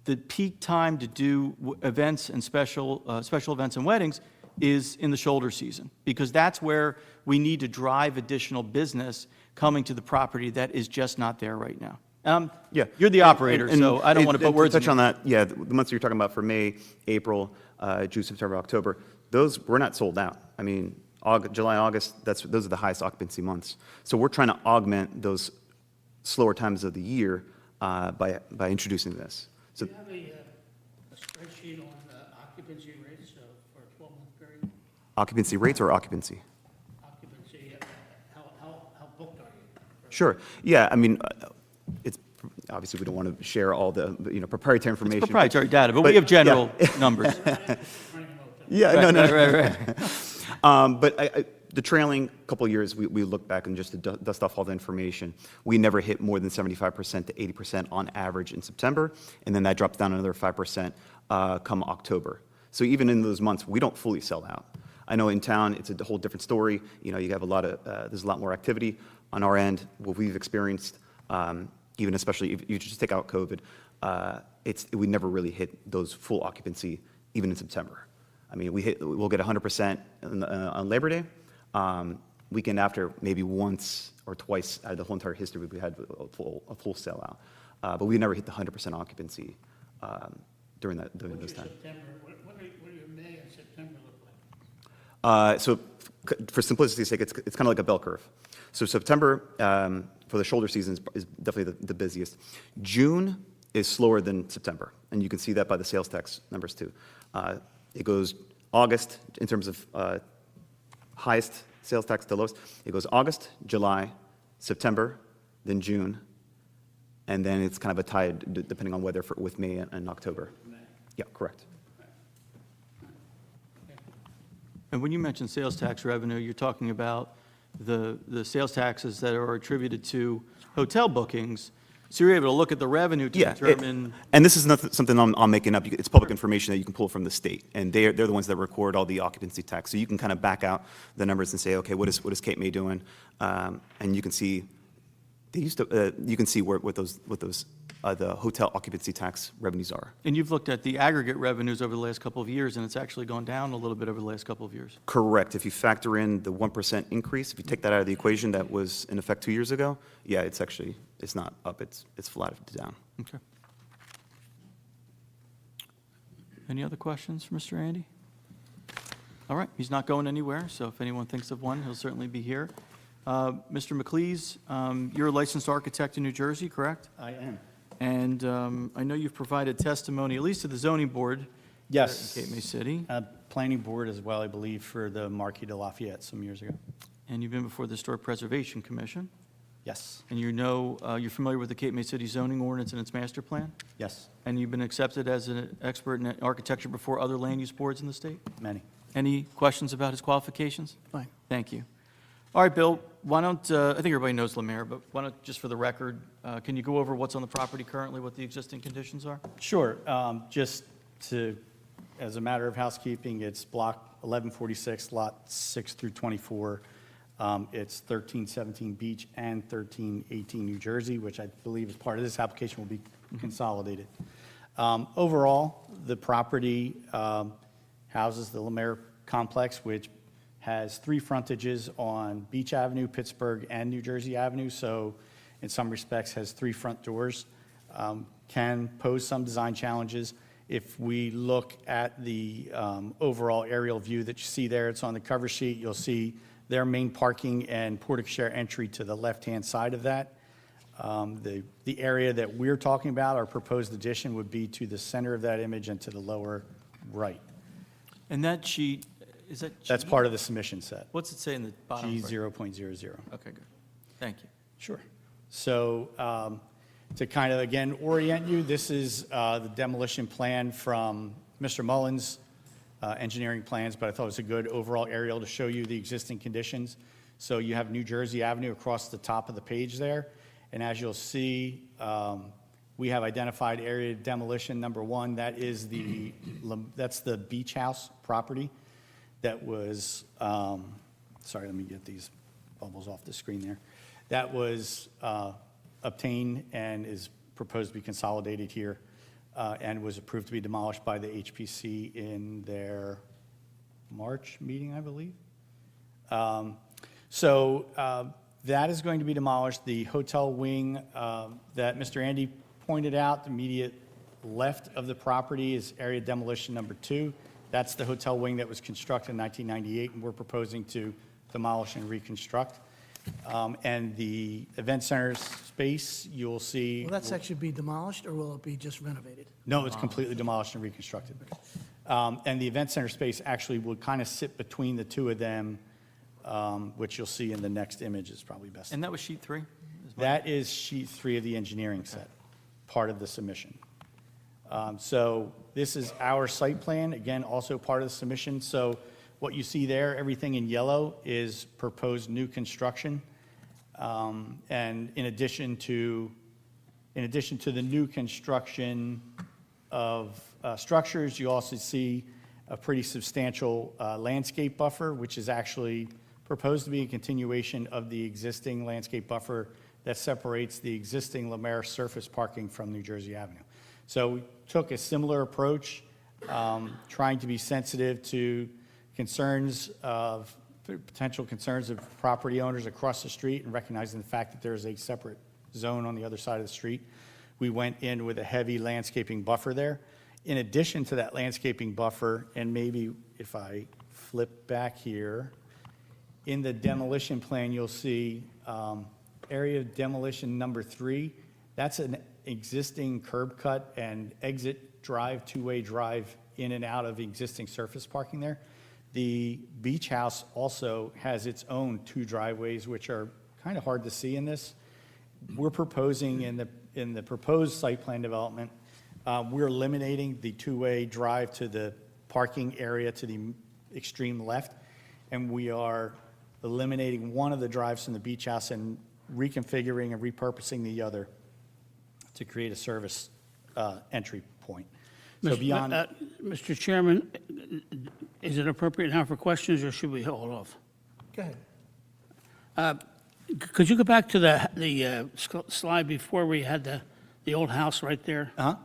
S10: the peak time to do events and special events and weddings is in the shoulder season, because that's where we need to drive additional business coming to the property that is just not there right now.
S11: Yeah.
S10: You're the operator,
S11: And
S10: so I don't want to put words in
S11: touch
S10: your
S11: on that, yeah, the months you're talking about for May, April, June, September, October, those, we're not sold out. I mean, July, August, those are the highest occupancy months. So we're trying to augment those slower times of the year by introducing this. So
S1: Do you have a spreadsheet on occupancy rates for a 12-month period?
S11: occupancy rates or occupancy?
S1: Occupancy, how booked are you?
S11: Sure. Yeah, I mean, it's, obviously, we don't want to share all the, proprietary information.
S10: It's proprietary data, but we have general numbers.
S11: Yeah,
S10: Right,
S11: no.
S10: right.
S11: But the trailing couple of years, we look back and just to dust off all the information. We never hit more than 75% to 80% on average in September, and then that drops down another 5% come October. So even in those months, we don't fully sell out. I know in town, it's a whole different story. You have there's a lot more activity on our end. What we've experienced, even especially if you just take out COVID, we never really hit those full occupancy even in September. I mean, we'll get 100% on Labor Day. Weekend after, maybe once or twice out of the whole entire history, we had a full sellout. But we never hit the 100% occupancy during those times.
S1: September, what do your May and September look like?
S11: So for simplicity's sake, it's kind of like a bell curve. So September, for the shoulder season, is definitely the busiest. June is slower than September, and you can see that by the sales tax numbers too. It goes August in terms of highest sales tax to lowest. It goes August, July, September, then June, and then it's kind of a tide depending on weather with May and October. Yeah, correct.
S10: And when you mention sales tax revenue, you're talking about the sales taxes that are attributed to hotel bookings. So you're able to look at the revenue to determine.
S11: And this is not something I'm making up. It's public information that you can pull from the state, and they're the ones that record all the occupancy tax. So you can kind of back out the numbers and say, okay, what is Cape May doing? And you can see you can see what those the hotel occupancy tax revenues are.
S10: And you've looked at the aggregate revenues over the last couple of years, and it's actually gone down a little bit over the last couple of years.
S11: Correct. If you factor in the 1% increase, if you take that out of the equation that was in effect 2 years ago, yeah, it's not up, it's flat down.
S10: Okay. Any other questions for Mr. Andy? All right, he's not going anywhere, so if anyone thinks of one, he'll certainly be here. Mr. McLeese, you're a licensed architect in New Jersey, correct?
S12: I am.
S10: And I know you've provided testimony, at least to the zoning board.
S12: Yes.
S10: In Cape May City.
S12: Planning board as well, I believe, for the Marquis de Lafayette some years ago.
S10: And you've been before the Historic Preservation Commission.
S12: Yes.
S10: And you're familiar with the Cape May City zoning ordinance and its master plan?
S12: Yes.
S10: And you've been accepted as an expert in architecture before other land use boards in the state?
S12: Many.
S10: Any questions about his qualifications?
S4: Fine.
S10: Thank you. All right, Bill, why don't, I think everybody knows Lemaire, but why don't, just for the record, can you go over what's on the property currently, what the existing conditions are?
S12: Sure. Just as a matter of housekeeping, it's block 1146, lot 6 through 24. It's 1317 Beach and 1318 New Jersey, which I believe as part of this application will be consolidated. Overall, the property houses the Lemaire complex, which has 3 frontages on Beach Avenue, Pittsburgh, and New Jersey Avenue, so in some respects has 3 front doors. Can pose some design challenges. If we look at the overall aerial view that you see there, it's on the cover sheet, you'll see their main parking and porte-cochere entry to the left-hand side of that. The area that we're talking about, our proposed addition, would be to the center of that image and to the lower right.
S10: And that sheet, is that G?
S12: That's part of the submission set.
S10: What's it say in the bottom?
S12: G
S10: right?
S12: 0.00.
S10: Okay, good. Thank you.
S12: Sure. So to kind of, again, orient you, this is the demolition plan from Mr. Mullins' engineering plans, but I thought it was a good overall aerial to show you the existing conditions. So you have New Jersey Avenue across the top of the page there. And as you'll see, we have identified area demolition number 1. That is that's the Beach House property that was, sorry, let me get these bubbles off the screen there. That was obtained and is proposed to be consolidated here and was approved to be demolished by the HPC in their March meeting, I believe. So that is going to be demolished. The hotel wing that Mr. Andy pointed out, the immediate left of the property, is area demolition number 2. That's the hotel wing that was constructed in 1998, and we're proposing to demolish and reconstruct. And the event center space, you'll see.
S4: Will that section be demolished, or will it be just renovated?
S12: No, it's completely demolished and reconstructed. And the event center space actually will kind of sit between the 2 of them, which you'll see in the next image is probably best.
S10: And that was sheet 3?
S12: That is sheet 3 of the engineering set, part of the submission. So this is our site plan, again, also part of the submission. So what you see there, everything in yellow, is proposed new construction. And in addition to the new construction of structures, you also see a pretty substantial landscape buffer, which is actually proposed to be a continuation of the existing landscape buffer that separates the existing Lemaire surface parking from New Jersey Avenue. So we took a similar approach trying to be sensitive to potential concerns of property owners across the street and recognizing the fact that there is a separate zone on the other side of the street. We went in with a heavy landscaping buffer there. In addition to that landscaping buffer, and maybe if I flip back here, in the demolition plan, you'll see area of demolition number 3. That's an existing curb cut and exit drive, two-way drive in and out of existing surface parking there. The beach house also has its own 2 driveways, which are kind of hard to see in this. We're proposing in the proposed site plan development, we're eliminating the 2-way drive to the parking area to the extreme left, and we are eliminating one of the drives from the beach house and reconfiguring and repurposing the other to create a service entry point. So beyond,
S1: Mr. Chairman, is it appropriate now for questions, or should we hold off?
S8: Go ahead.
S1: Could you go back to the slide before we had the old house right there? Now,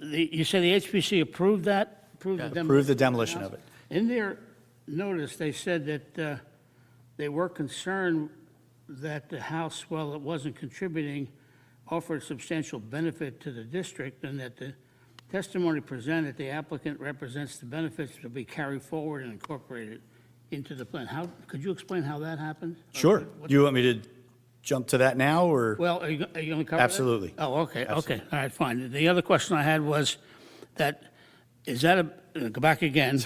S1: you say the HPC approved that? Approved the demolition?
S12: approve the demolition of it.
S1: In their notice, they said that they were concerned that the house, while it wasn't contributing, offered substantial benefit to the district, and that the testimony presented, the applicant represents the benefits to be carried forward and incorporated into the plan. Could you explain how that happened?
S12: Sure. Do you want me to jump to that now, or?
S1: Well, are you going to cover that?
S12: Absolutely.
S1: Oh, okay, okay, all right, fine. The other question I had was that, is that go back again.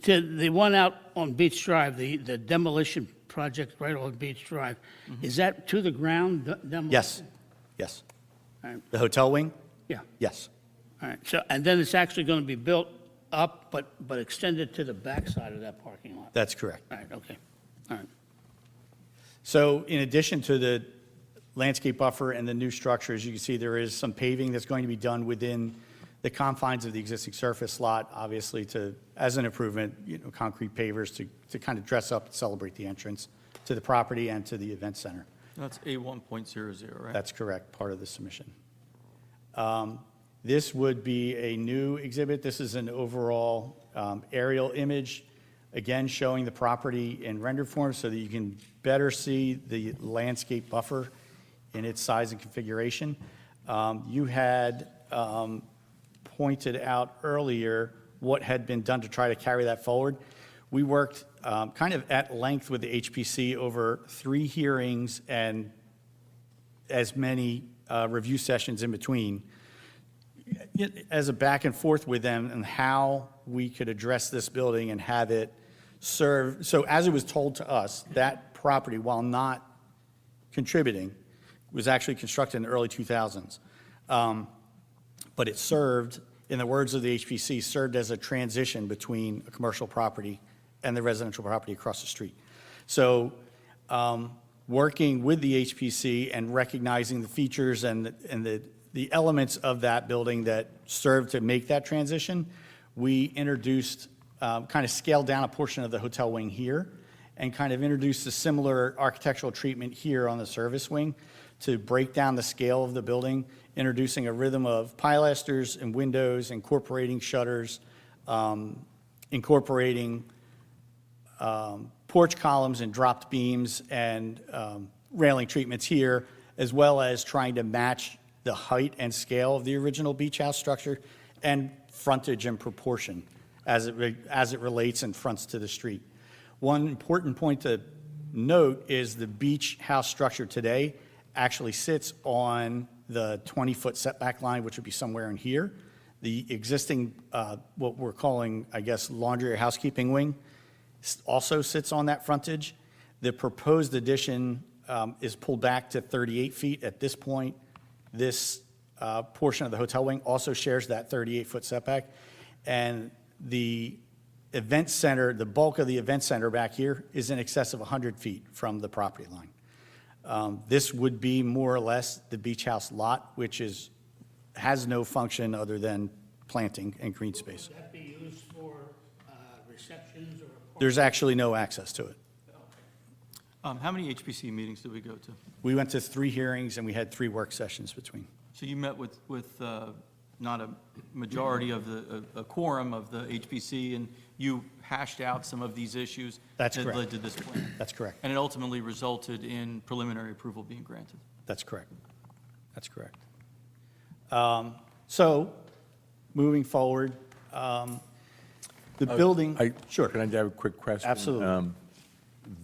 S1: To the one out on Beach Drive, the demolition project right on Beach Drive, is that to the ground demolition?
S12: Yes, yes.
S1: All right.
S12: The hotel wing?
S1: Yeah,
S12: Yes.
S1: all right. So, and then it's actually going to be built up, but extended to the backside of that parking lot?
S12: That's correct.
S1: All right, okay, all right.
S12: So in addition to the landscape buffer and the new structures, you can see there is some paving that's going to be done within the confines of the existing surface lot, obviously as an improvement, concrete pavers to kind of dress up and celebrate the entrance to the property and to the event center.
S10: That's A1.00, right?
S12: That's correct, part of the submission. This would be a new exhibit. This is an overall aerial image, again, showing the property in rendered form so that you can better see the landscape buffer in its size and configuration. You had pointed out earlier what had been done to try to carry that forward. We worked kind of at length with the HPC over 3 hearings and as many review sessions in between as a back and forth with them and how we could address this building and have it serve. So as it was told to us, that property, while not contributing, was actually constructed in the early 2000s. But it served, in the words of the HPC, served as a transition between a commercial property and the residential property across the street. So working with the HPC and recognizing the features and the elements of that building that served to make that transition, we introduced, kind of scaled down a portion of the hotel wing here and kind of introduced a similar architectural treatment here on the service wing to break down the scale of the building, introducing a rhythm of pilasters and windows, incorporating shutters, incorporating porch columns and dropped beams and railing treatments here, as well as trying to match the height and scale of the original beach house structure and frontage and proportion as it relates and fronts to the street. One important point to note is the beach house structure today actually sits on the 20-foot setback line, which would be somewhere in here. The existing, what we're calling, I guess, laundry or housekeeping wing also sits on that frontage. The proposed addition is pulled back to 38 feet at this point. This portion of the hotel wing also shares that 38-foot setback. And the event center, the bulk of the event center back here is in excess of 100 feet from the property line. This would be more or less the beach house lot, which has no function other than planting and green space.
S1: Would that be used for receptions or?
S12: There's actually no access to it.
S10: How many HPC meetings did we go to?
S12: We went to 3 hearings and we had 3 work sessions between.
S10: So you met with not a majority of a quorum of the HPC, and you hashed out some of these issues.
S12: That's
S10: that
S12: correct.
S10: led to this plan.
S12: That's correct.
S10: And it ultimately resulted in preliminary approval being granted.
S12: That's correct. That's correct. So, moving forward, the building, sure.
S5: Can I have a quick question?
S12: Absolutely.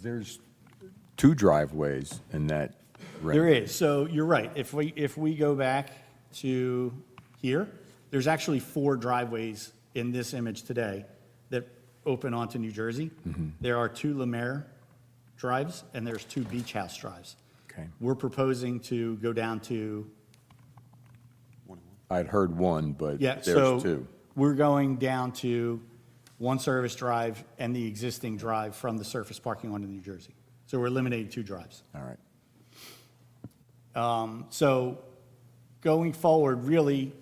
S5: There's 2 driveways in that
S12: There is. So you're right. If we go back to here, there's actually 4 driveways in this image today that open onto New Jersey. There are 2 Lemaire drives, and there's 2 Beach House drives.
S5: Okay.
S12: We're proposing to go down to,
S5: I'd heard 1, but
S12: yeah,
S5: there's
S12: so
S5: 2.
S12: we're going down to 1 service drive and the existing drive from the surface parking onto New Jersey. So we're eliminating 2 drives.
S5: All right.
S12: So going forward, really,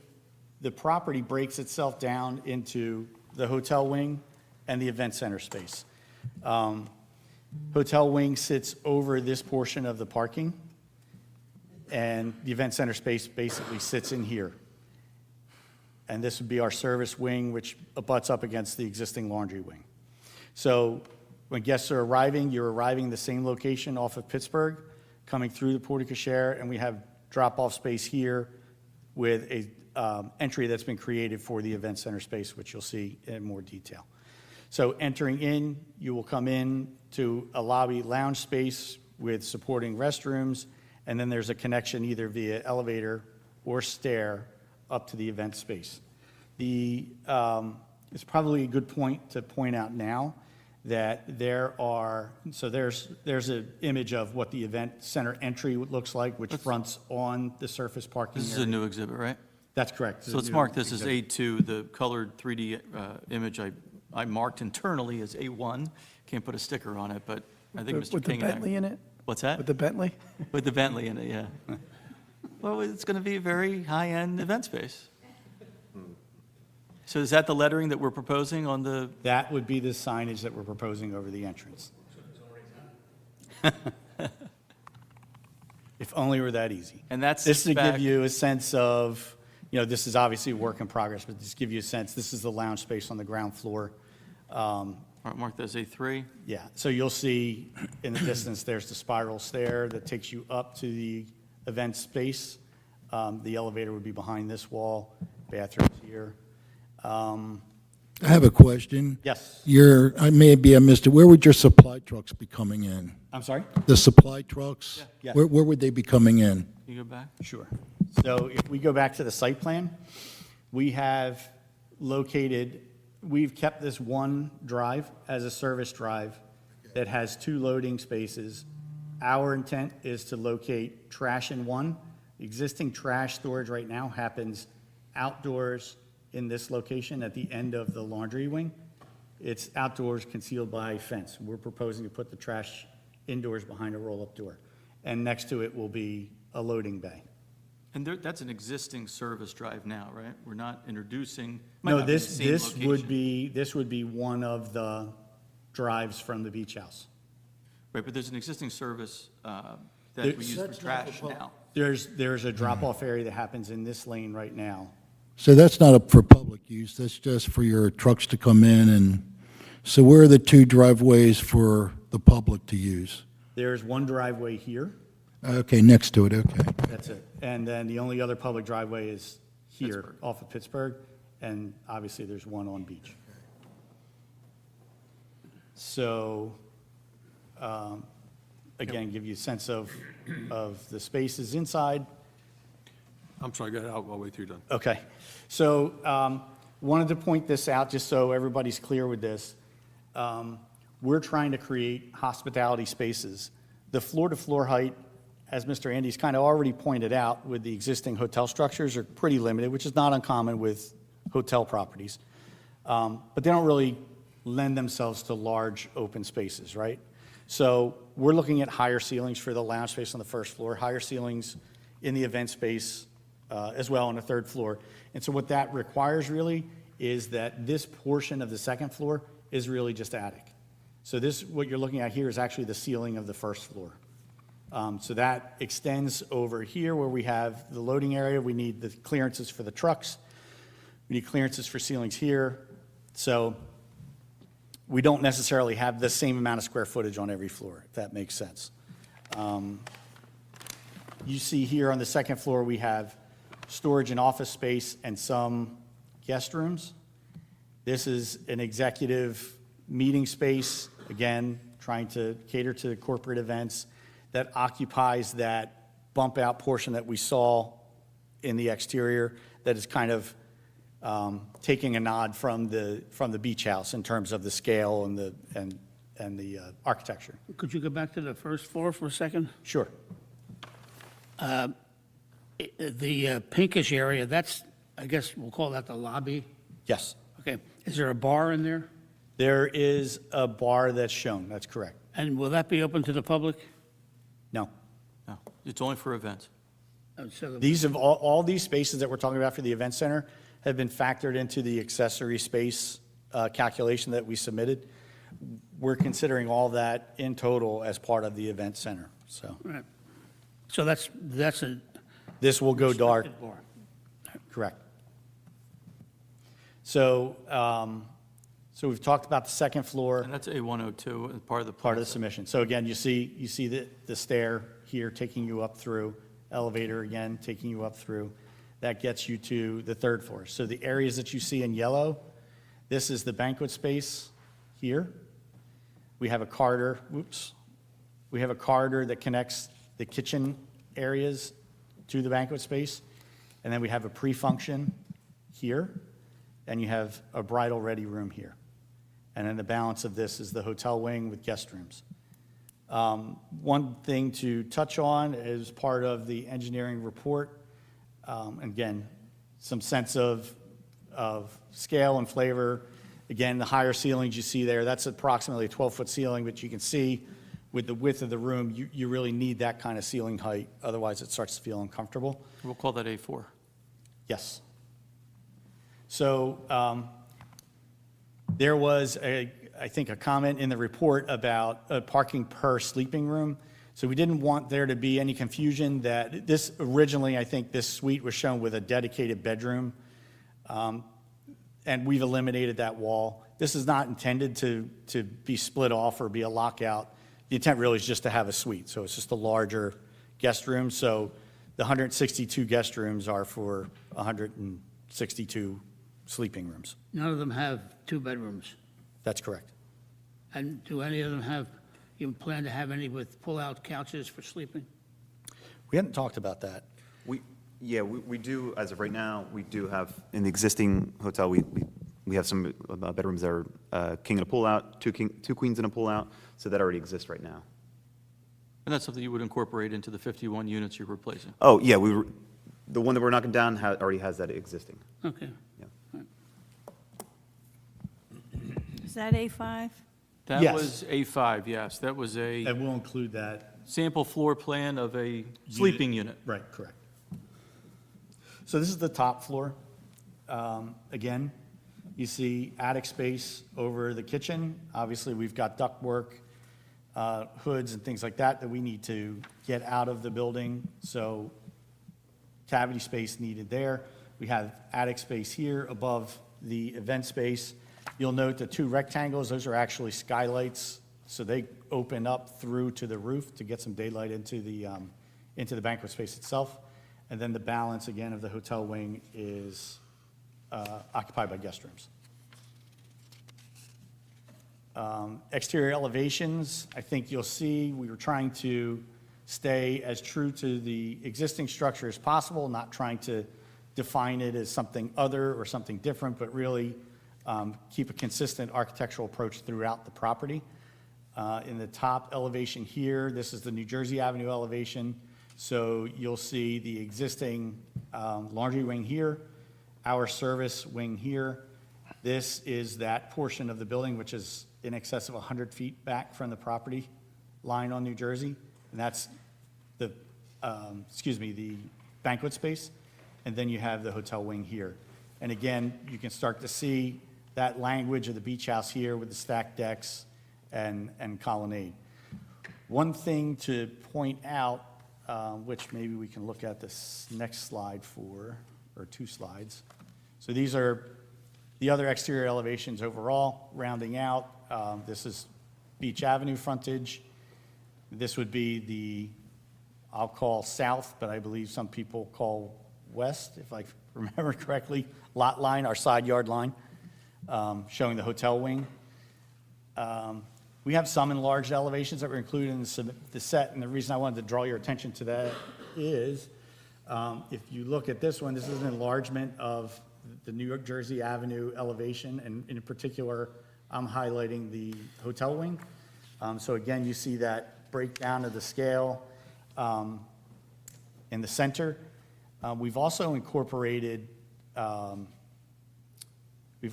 S12: the property breaks itself down into the hotel wing and the event center space. Hotel wing sits over this portion of the parking, and the event center space basically sits in here. And this would be our service wing, which abuts up against the existing laundry wing. So when guests are arriving, you're arriving the same location off of Pittsburgh, coming through the porte cochere, and we have drop-off space here with a entry that's been created for the event center space, which you'll see in more detail. So entering in, you will come in to a lobby lounge space with supporting restrooms, and then there's a connection either via elevator or stair up to the event space. It's probably a good point to point out now that there's an image of what the event center entry looks like, which fronts on the surface parking
S10: This is
S12: area.
S10: a new exhibit, right?
S12: That's correct.
S10: So let's mark this as A2, the colored 3D image I marked internally as A1. Can't put a sticker on it, but I think Mr.
S8: With the
S10: King and I...
S8: Bentley in it?
S10: What's that?
S8: With the Bentley?
S10: With the Bentley in it, yeah. Well, it's going to be a very high-end event space. So is that the lettering that we're proposing on the...
S12: That would be the signage that we're proposing over the entrance. If only it were that easy.
S10: And that's
S12: This to
S10: back-
S12: give you a sense of, this is obviously a work in progress, but just give you a sense, this is the lounge space on the ground floor.
S10: All right, mark that as A3.
S12: Yeah, so you'll see in the distance, there's the spiral stair that takes you up to the event space. The elevator would be behind this wall, bathrooms here.
S9: I have a question.
S12: Yes,
S9: I missed it. Where would your supply trucks be coming in?
S12: I'm sorry?
S9: The supply trucks?
S12: Yeah.
S9: Where would they be coming in?
S10: Can you go back?
S12: Sure. So if we go back to the site plan, we've kept this one drive as a service drive that has 2 loading spaces. Our intent is to locate trash in one. Existing trash storage right now happens outdoors in this location at the end of the laundry wing. It's outdoors concealed by fence. We're proposing to put the trash indoors behind a roll-up door. And next to it will be a loading bay.
S10: And that's an existing service drive now, right? We're not introducing... might
S12: No,
S10: not be the
S12: this
S10: same location.
S12: would be one of the drives from the beach house.
S10: Right, but there's an existing service that
S12: There-
S10: we use for trash now.
S12: There's a drop-off area that happens in this lane right now.
S9: So that's not up for public use, that's just for your trucks to come in and, so where are the 2 driveways for the public to use?
S12: There's one driveway here,
S9: Okay, next to it, okay.
S12: that's it. And then the only other public driveway is here off of Pittsburgh, and obviously there's one on Beach. So, again, give you a sense of the spaces inside.
S5: I'm sorry, go ahead, I'll wait till you're done.
S12: Okay, so wanted to point this out, just so everybody's clear with this. We're trying to create hospitality spaces. The floor-to-floor height, as Mr. Andy's kind of already pointed out, with the existing hotel structures are pretty limited, which is not uncommon with hotel properties. But they don't really lend themselves to large open spaces, right? So we're looking at higher ceilings for the lounge space on the first floor, higher ceilings in the event space as well on the 3rd floor. And so what that requires really is that this portion of the 2nd floor is really just attic. So this, what you're looking at here is actually the ceiling of the 1st floor. So that extends over here where we have the loading area. We need the clearances for the trucks. We need clearances for ceilings here. So we don't necessarily have the same amount of square footage on every floor, if that makes sense. You see here on the second floor, we have storage and office space and some guest rooms. This is an executive meeting space, again, trying to cater to corporate events, that occupies that bump out portion that we saw in the exterior, that is kind of taking a nod from the beach house in terms of the scale and the architecture.
S1: Could you go back to the first floor for a second?
S12: Sure.
S1: The pinkish area, that's, I guess we'll call that the lobby.
S12: Yes.
S1: Okay. Is there a bar in there?
S12: There is a bar that's shown, that's correct.
S1: And will that be open to the public?
S12: No.
S10: No, it's only for events.
S1: So
S12: These have, all these spaces that we're talking about for the event center have been factored into the accessory space calculation that we submitted. We're considering all that in total as part of the event center, so.
S1: Right. So that's a
S12: This will go dark,
S1: restricted bar.
S12: correct. So, so we've talked about the second floor,
S10: And that's A102, and part of the.
S12: part of the submission. So again, you see the stair here taking you up through, elevator again, taking you up through. That gets you to the third floor. So the areas that you see in yellow, this is the banquet space here. We have a corridor, we have a corridor that connects the kitchen areas to the banquet space. And then we have a pre-function here, and you have a bridal-ready room here. And then the balance of this is the hotel wing with guest rooms. One thing to touch on as part of the engineering report, again, some sense of scale and flavor. Again, the higher ceilings you see there, that's approximately a 12-foot ceiling, but you can see with the width of the room, you really need that kind of ceiling height, otherwise it starts to feel uncomfortable.
S10: We'll call that A4.
S12: Yes. So there was, I think, a comment in the report about parking per sleeping room. So we didn't want there to be any confusion that this, originally, I think this suite was shown with a dedicated bedroom, and we've eliminated that wall. This is not intended to be split off or be a lockout. The intent really is just to have a suite, so it's just a larger guest room. So the 162 guest rooms are for 162 sleeping rooms.
S1: None of them have two bedrooms.
S12: That's correct.
S1: And do any of them have, you plan to have any with pull-out couches for sleeping?
S12: We hadn't talked about that.
S11: We do, as of right now, we do have, in the existing hotel, we have some bedrooms that are king and a pull-out, two queens and a pull-out, so that already exists right now.
S10: And that's something you would incorporate into the 51 units you're replacing.
S11: Oh, yeah, the one that we're knocking down already has that existing.
S1: Okay.
S11: Yeah.
S6: Is that A5?
S10: That
S12: Yes.
S10: was A5, yes. That was a
S12: And we'll include that.
S10: sample floor plan of a sleeping unit.
S12: Right, correct. So this is the top floor. Again, you see attic space over the kitchen. Obviously, we've got ductwork, hoods and things like that we need to get out of the building. So cavity space needed there. We have attic space here above the event space. You'll note the two rectangles, those are actually skylights. So they open up through to the roof to get some daylight into the banquet space itself. And then the balance, again, of the hotel wing is occupied by guest rooms. Exterior elevations, I think you'll see, we were trying to stay as true to the existing structure as possible, not trying to define it as something other or something different, but really keep a consistent architectural approach throughout the property. In the top elevation here, this is the New Jersey Avenue elevation. So you'll see the existing laundry wing here, our service wing here. This is that portion of the building which is in excess of 100 feet back from the property line on New Jersey. And that's the, the banquet space. And then you have the hotel wing here. And again, you can start to see that language of the beach house here with the stacked decks and colonnade. One thing to point out, which maybe we can look at this next slide for, or two slides. So these are the other exterior elevations overall, rounding out. This is Beach Avenue frontage. This would be the, I'll call south, but I believe some people call west, if I remember correctly, lot line, our side yard line, showing the hotel wing. We have some enlarged elevations that were included in the set, and the reason I wanted to draw your attention to that is, if you look at this one, this is an enlargement of the New York Jersey Avenue elevation, and in particular, I'm highlighting the hotel wing. So again, you see that breakdown of the scale in the center. We've also incorporated, let me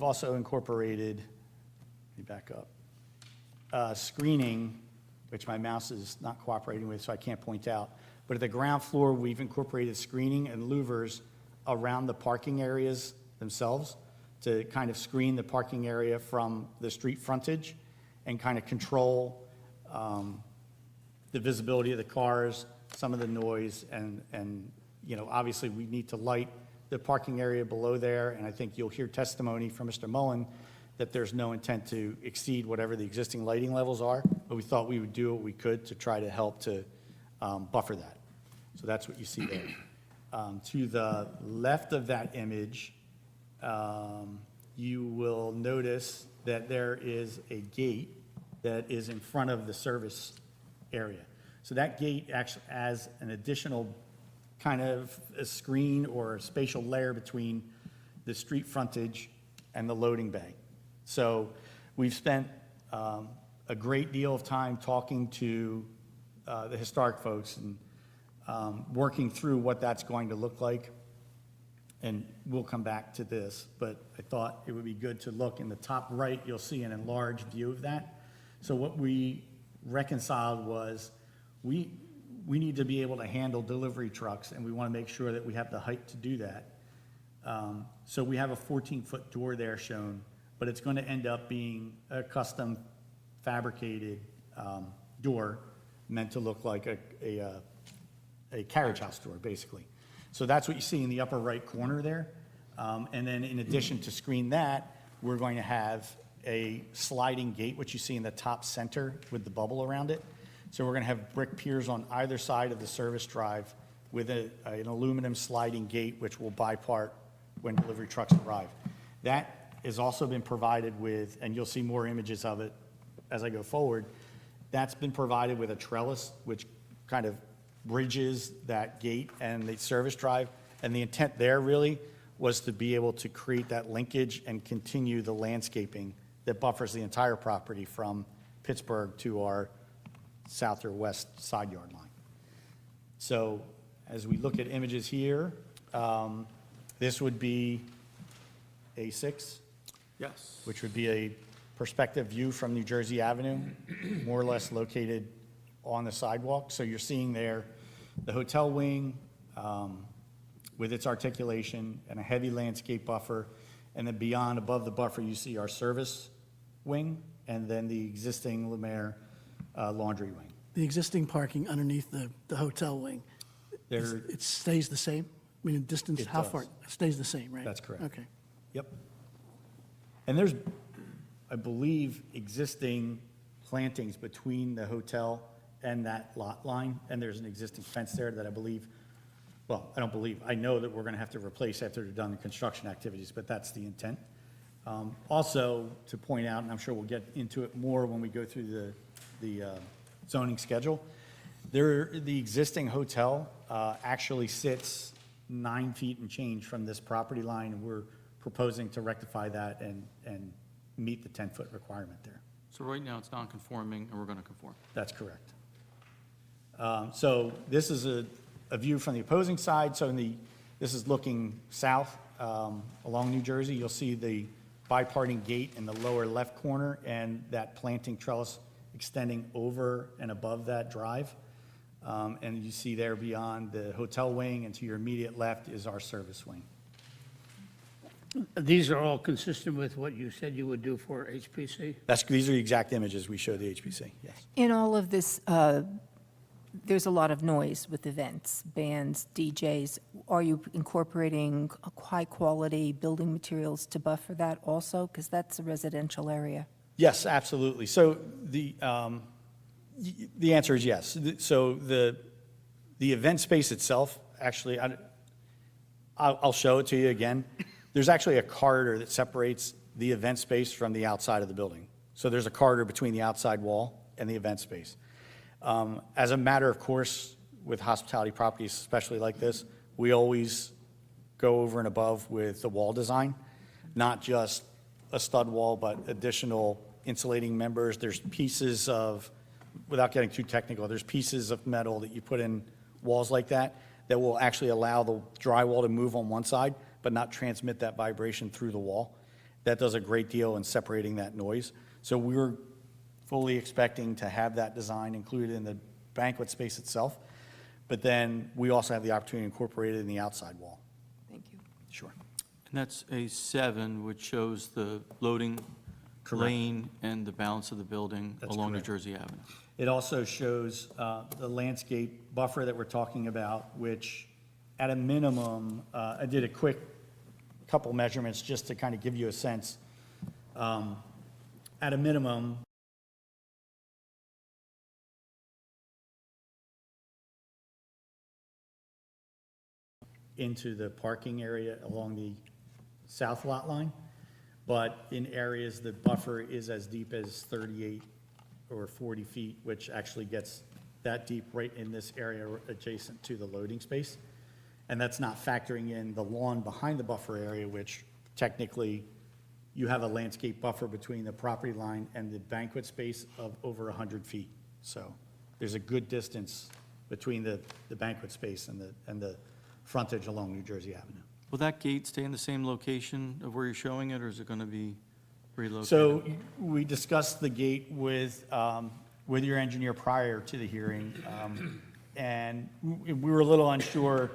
S12: back up, screening, which my mouse is not cooperating with, so I can't point out. But at the ground floor, we've incorporated screening and louvers around the parking areas themselves to kind of screen the parking area from the street frontage and kind of control the visibility of the cars, some of the noise, and you know, obviously we need to light the parking area below there, and I think you'll hear testimony from Mr. Mullen that there's no intent to exceed whatever the existing lighting levels are, but we thought we would do what we could to try to help to buffer that. So that's what you see there. To the left of that image, you will notice that there is a gate that is in front of the service area. So that gate actually adds an additional kind of a screen or a spatial layer between the street frontage and the loading bay. So we've spent a great deal of time talking to the historic folks and working through what that's going to look like. And we'll come back to this, but I thought it would be good to look in the top right, you'll see an enlarged view of that. So what we reconciled was we need to be able to handle delivery trucks, and we want to make sure that we have the height to do that. So we have a 14-foot door there shown, but it's going to end up being a custom fabricated door meant to look like a carriage house door, basically. So that's what you see in the upper right corner there. And then in addition to screen that, we're going to have a sliding gate, which you see in the top center with the bubble around it. So we're going to have brick piers on either side of the service drive with an aluminum sliding gate, which will bipart when delivery trucks arrive. That has also been provided with, and you'll see more images of it as I go forward, that's been provided with a trellis, which kind of bridges that gate and the service drive. And the intent there really was to be able to create that linkage and continue the landscaping that buffers the entire property from Pittsburgh to our south or west side yard line. So as we look at images here, this would be A6,
S5: Yes.
S12: which would be a perspective view from New Jersey Avenue, more or less located on the sidewalk. So you're seeing there the hotel wing with its articulation and a heavy landscape buffer. And then beyond, above the buffer, you see our service wing and then the existing Lemaire laundry wing.
S4: The existing parking underneath the hotel wing,
S12: There,
S4: it stays the same? I mean, in distance,
S12: It
S4: how
S12: does.
S4: far? It stays the same, right?
S12: That's correct.
S4: Okay.
S12: Yep. And there's, I believe, existing plantings between the hotel and that lot line, and there's an existing fence there that I believe, well, I don't believe, I know that we're going to have to replace after they're done the construction activities, but that's the intent. Also, to point out, and I'm sure we'll get into it more when we go through the zoning schedule, the existing hotel actually sits 9 feet and change from this property line, and we're proposing to rectify that and meet the 10-foot requirement there.
S10: So right now, it's non-conforming, and we're going to conform.
S12: That's correct. So this is a view from the opposing side. So this is looking south along New Jersey. You'll see the biparting gate in the lower left corner and that planting trellis extending over and above that drive. And you see there beyond the hotel wing, and to your immediate left is our service wing.
S1: These are all consistent with what you said you would do for HPC?
S12: These are the exact images we show the HPC, yes.
S2: In all of this there's a lot of noise with events, bands, DJs. Are you incorporating high-quality building materials to buffer that also? Because that's a residential area.
S12: Yes, absolutely. So the answer is yes. So the event space itself, actually, I'll show it to you again. There's actually a corridor that separates the event space from the outside of the building. So there's a corridor between the outside wall and the event space. As a matter of course, with hospitality properties, especially like this, we always go over and above with the wall design, not just a stud wall, but additional insulating members. There's pieces of, without getting too technical, there's pieces of metal that you put in walls like that that will actually allow the drywall to move on one side, but not transmit that vibration through the wall. That does a great deal in separating that noise. So we're fully expecting to have that design included in the banquet space itself, but then we also have the opportunity to incorporate it in the outside wall.
S2: Thank you.
S12: Sure.
S10: And that's A7, which shows the loading lane and the balance of the building
S12: That's
S10: along
S12: correct.
S10: New Jersey Avenue.
S12: It also shows the landscape buffer that we're talking about, which at a minimum, I did a quick couple measurements just to kind of give you a sense. At a minimum, into the parking area along the south lot line, but in areas the buffer is as deep as 38 or 40 feet, which actually gets that deep right in this area adjacent to the loading space. And that's not factoring in the lawn behind the buffer area, which technically you have a landscape buffer between the property line and the banquet space of over 100 feet. So there's a good distance between the banquet space and the frontage along New Jersey Avenue.
S10: Will that gate stay in the same location of where you're showing it, or is it going to be relocated?
S12: So we discussed the gate with your engineer prior to the hearing, and we were a little unsure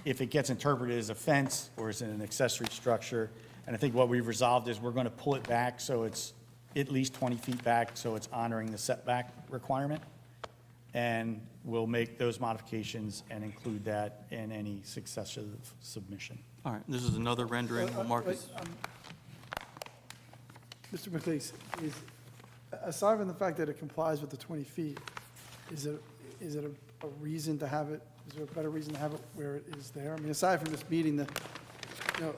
S12: if it gets interpreted as a fence or is it an accessory structure. And I think what we've resolved is we're going to pull it back so it's at least 20 feet back, so it's honoring the setback requirement. And we'll make those modifications and include that in any successive submission.
S10: All right, this is another rendering. We'll mark it.
S8: Mr. McLeese, aside from the fact that it complies with the 20 feet, is it a reason to have it, is there a better reason to have it where it is there? I mean, aside from just meeting the,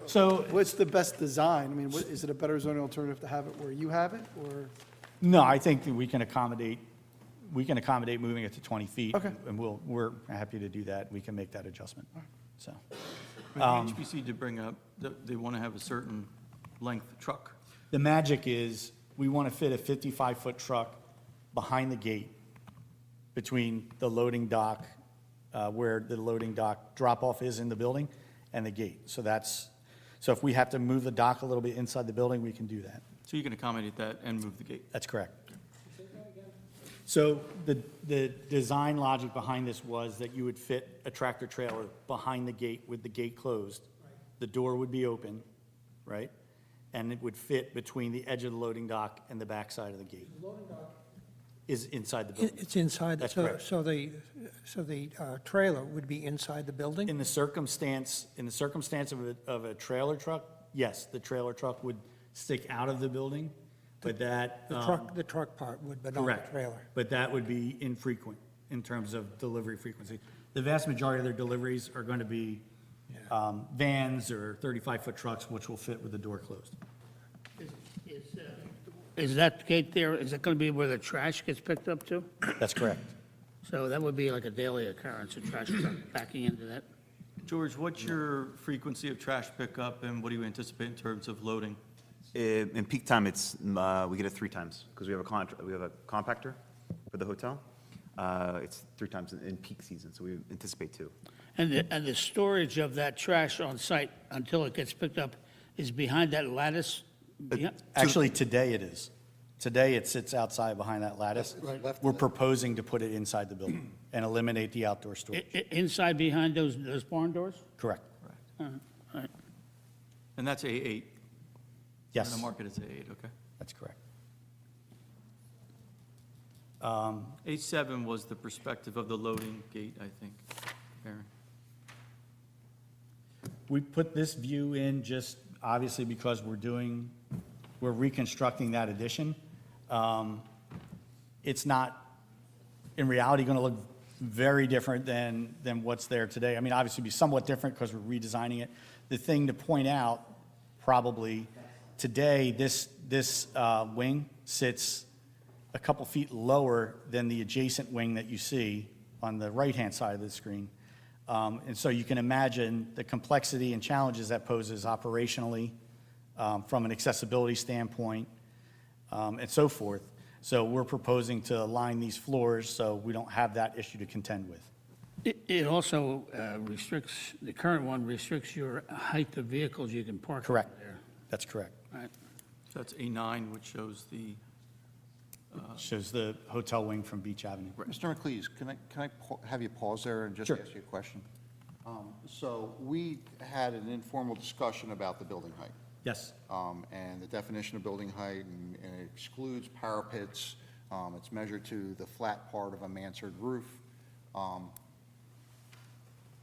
S12: So-
S8: what's the best design? I mean, is it a better zoning alternative to have it where you have it, or?
S12: No, I think that we can accommodate moving it to 20 feet.
S8: Okay.
S12: And we're happy to do that. We can make that adjustment. So,
S10: HPC did bring up that they want to have a certain length truck.
S12: the magic is, we want to fit a 55-foot truck behind the gate between the loading dock, where the loading dock drop-off is in the building, and the gate. So if we have to move the dock a little bit inside the building, we can do that.
S10: So you can accommodate that and move the gate.
S12: That's correct. So the design logic behind this was that you would fit a tractor trailer behind the gate with the gate closed. The door would be open, right? And it would fit between the edge of the loading dock and the backside of the gate. The loading dock is inside the building.
S7: It's inside,
S12: That's
S7: so
S12: correct.
S7: so the trailer would be inside the building?
S12: In the circumstance of a trailer truck, yes, the trailer truck would stick out of the building, but that.
S7: The truck part would, but not the
S12: Correct.
S7: trailer.
S12: But that would be infrequent in terms of delivery frequency. The vast majority of their deliveries are going to be vans or 35-foot trucks, which will fit with the door closed.
S1: Is that gate there, is that going to be where the trash gets picked up to?
S12: That's correct.
S1: So that would be like a daily occurrence, a trash truck backing into that?
S10: George, what's your frequency of trash pickup, and what do you anticipate in terms of loading?
S11: In peak time, we get it 3 times, because we have a compactor for the hotel. It's 3 times in peak season, so we anticipate 2.
S1: And the storage of that trash on site until it gets picked up is behind that lattice? Yeah.
S12: Actually, today it is. Today, it sits outside behind that lattice. We're proposing to put it inside the building and eliminate the outdoor storage.
S1: Inside behind those barn doors?
S12: Correct.
S1: All right.
S10: And that's A8?
S12: Yes,
S10: And the market is A8, okay.
S12: that's correct.
S10: A7 was the perspective of the loading gate, I think, Aaron.
S12: We put this view in just obviously because we're reconstructing that addition. It's not, in reality, going to look very different than what's there today. I mean, obviously, it'd be somewhat different because we're redesigning it. The thing to point out, probably, today, this wing sits a couple feet lower than the adjacent wing that you see on the right-hand side of the screen. And so you can imagine the complexity and challenges that poses operationally, from an accessibility standpoint, and so forth. So we're proposing to align these floors so we don't have that issue to contend with.
S1: It also restricts, the current one restricts your height of vehicles you can park
S12: Correct.
S1: there.
S12: That's correct.
S1: Right.
S10: So that's A9, which shows the,
S12: Shows the hotel wing from Beach Avenue.
S13: Mr. McLeese, can I have you pause there and just
S12: Sure.
S13: ask you a question? So we had an informal discussion about the building height,
S12: Yes.
S13: and the definition of building height, and it excludes parapets. It's measured to the flat part of a mansard roof.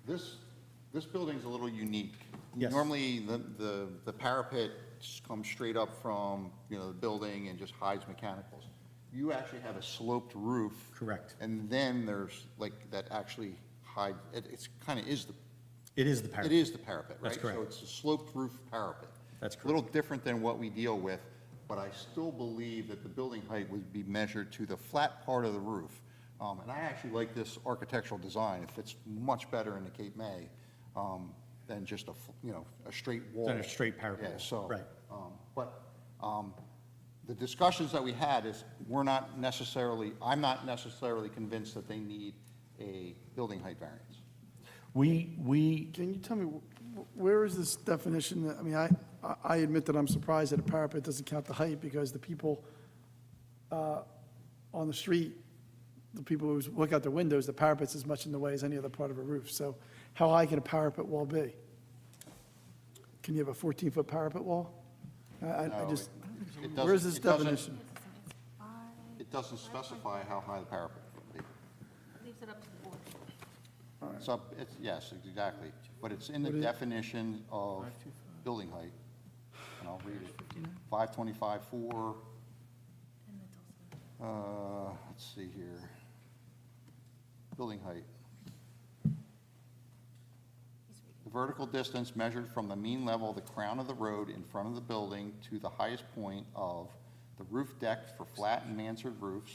S13: This building's a little unique.
S12: Yes.
S13: Normally, the parapet comes straight up from, the building and just hides mechanicals. You actually have a sloped roof.
S12: Correct.
S13: And then there's like that actually hide, it's kind of is the.
S12: It is the parapet.
S13: It is the parapet, right?
S12: That's correct.
S13: So it's a sloped roof parapet.
S12: That's
S13: A little different than what we deal with, but I still believe that the building height would be measured to the flat part of the roof. And I actually like this architectural design. It fits much better in the Cape May than just a straight wall.
S12: Than a straight parapet.
S13: Yeah, so.
S12: Right.
S13: But the discussions that we had is, I'm not necessarily convinced that they need a building height variance.
S8: Can you tell me, where is this definition? I mean, I admit that I'm surprised that a parapet doesn't count the height, because the people on the street, the people who look out their windows, the parapet's as much in the way as any other part of a roof. So how high can a parapet wall be? Can you have a 14-foot parapet wall? I
S13: No,
S8: just,
S13: it doesn't-
S8: where's this
S13: it doesn't-
S8: definition?
S13: It doesn't specify how high the parapet can be.
S6: Leaves it up to the board.
S13: Yes, exactly, but it's in the
S8: What is-
S13: definition of building height, and I'll read it. 525-4, let's see here. Building height. The vertical distance measured from the mean level of the crown of the road in front of the building to the highest point of the roof deck for flat and mansard roofs,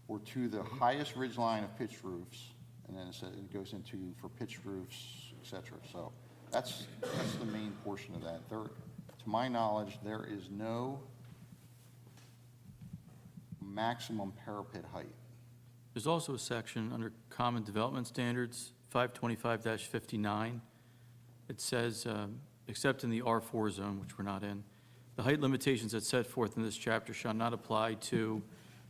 S13: or to the highest ridge line of pitched roofs, and then it goes into for pitched roofs, et cetera. So that's the main portion of that. To my knowledge, there is no maximum parapet height.
S10: there's also a section under Common Development Standards, 525-59. It says, except in the R4 zone, which we're not in, the height limitations that set forth in this chapter shall not apply to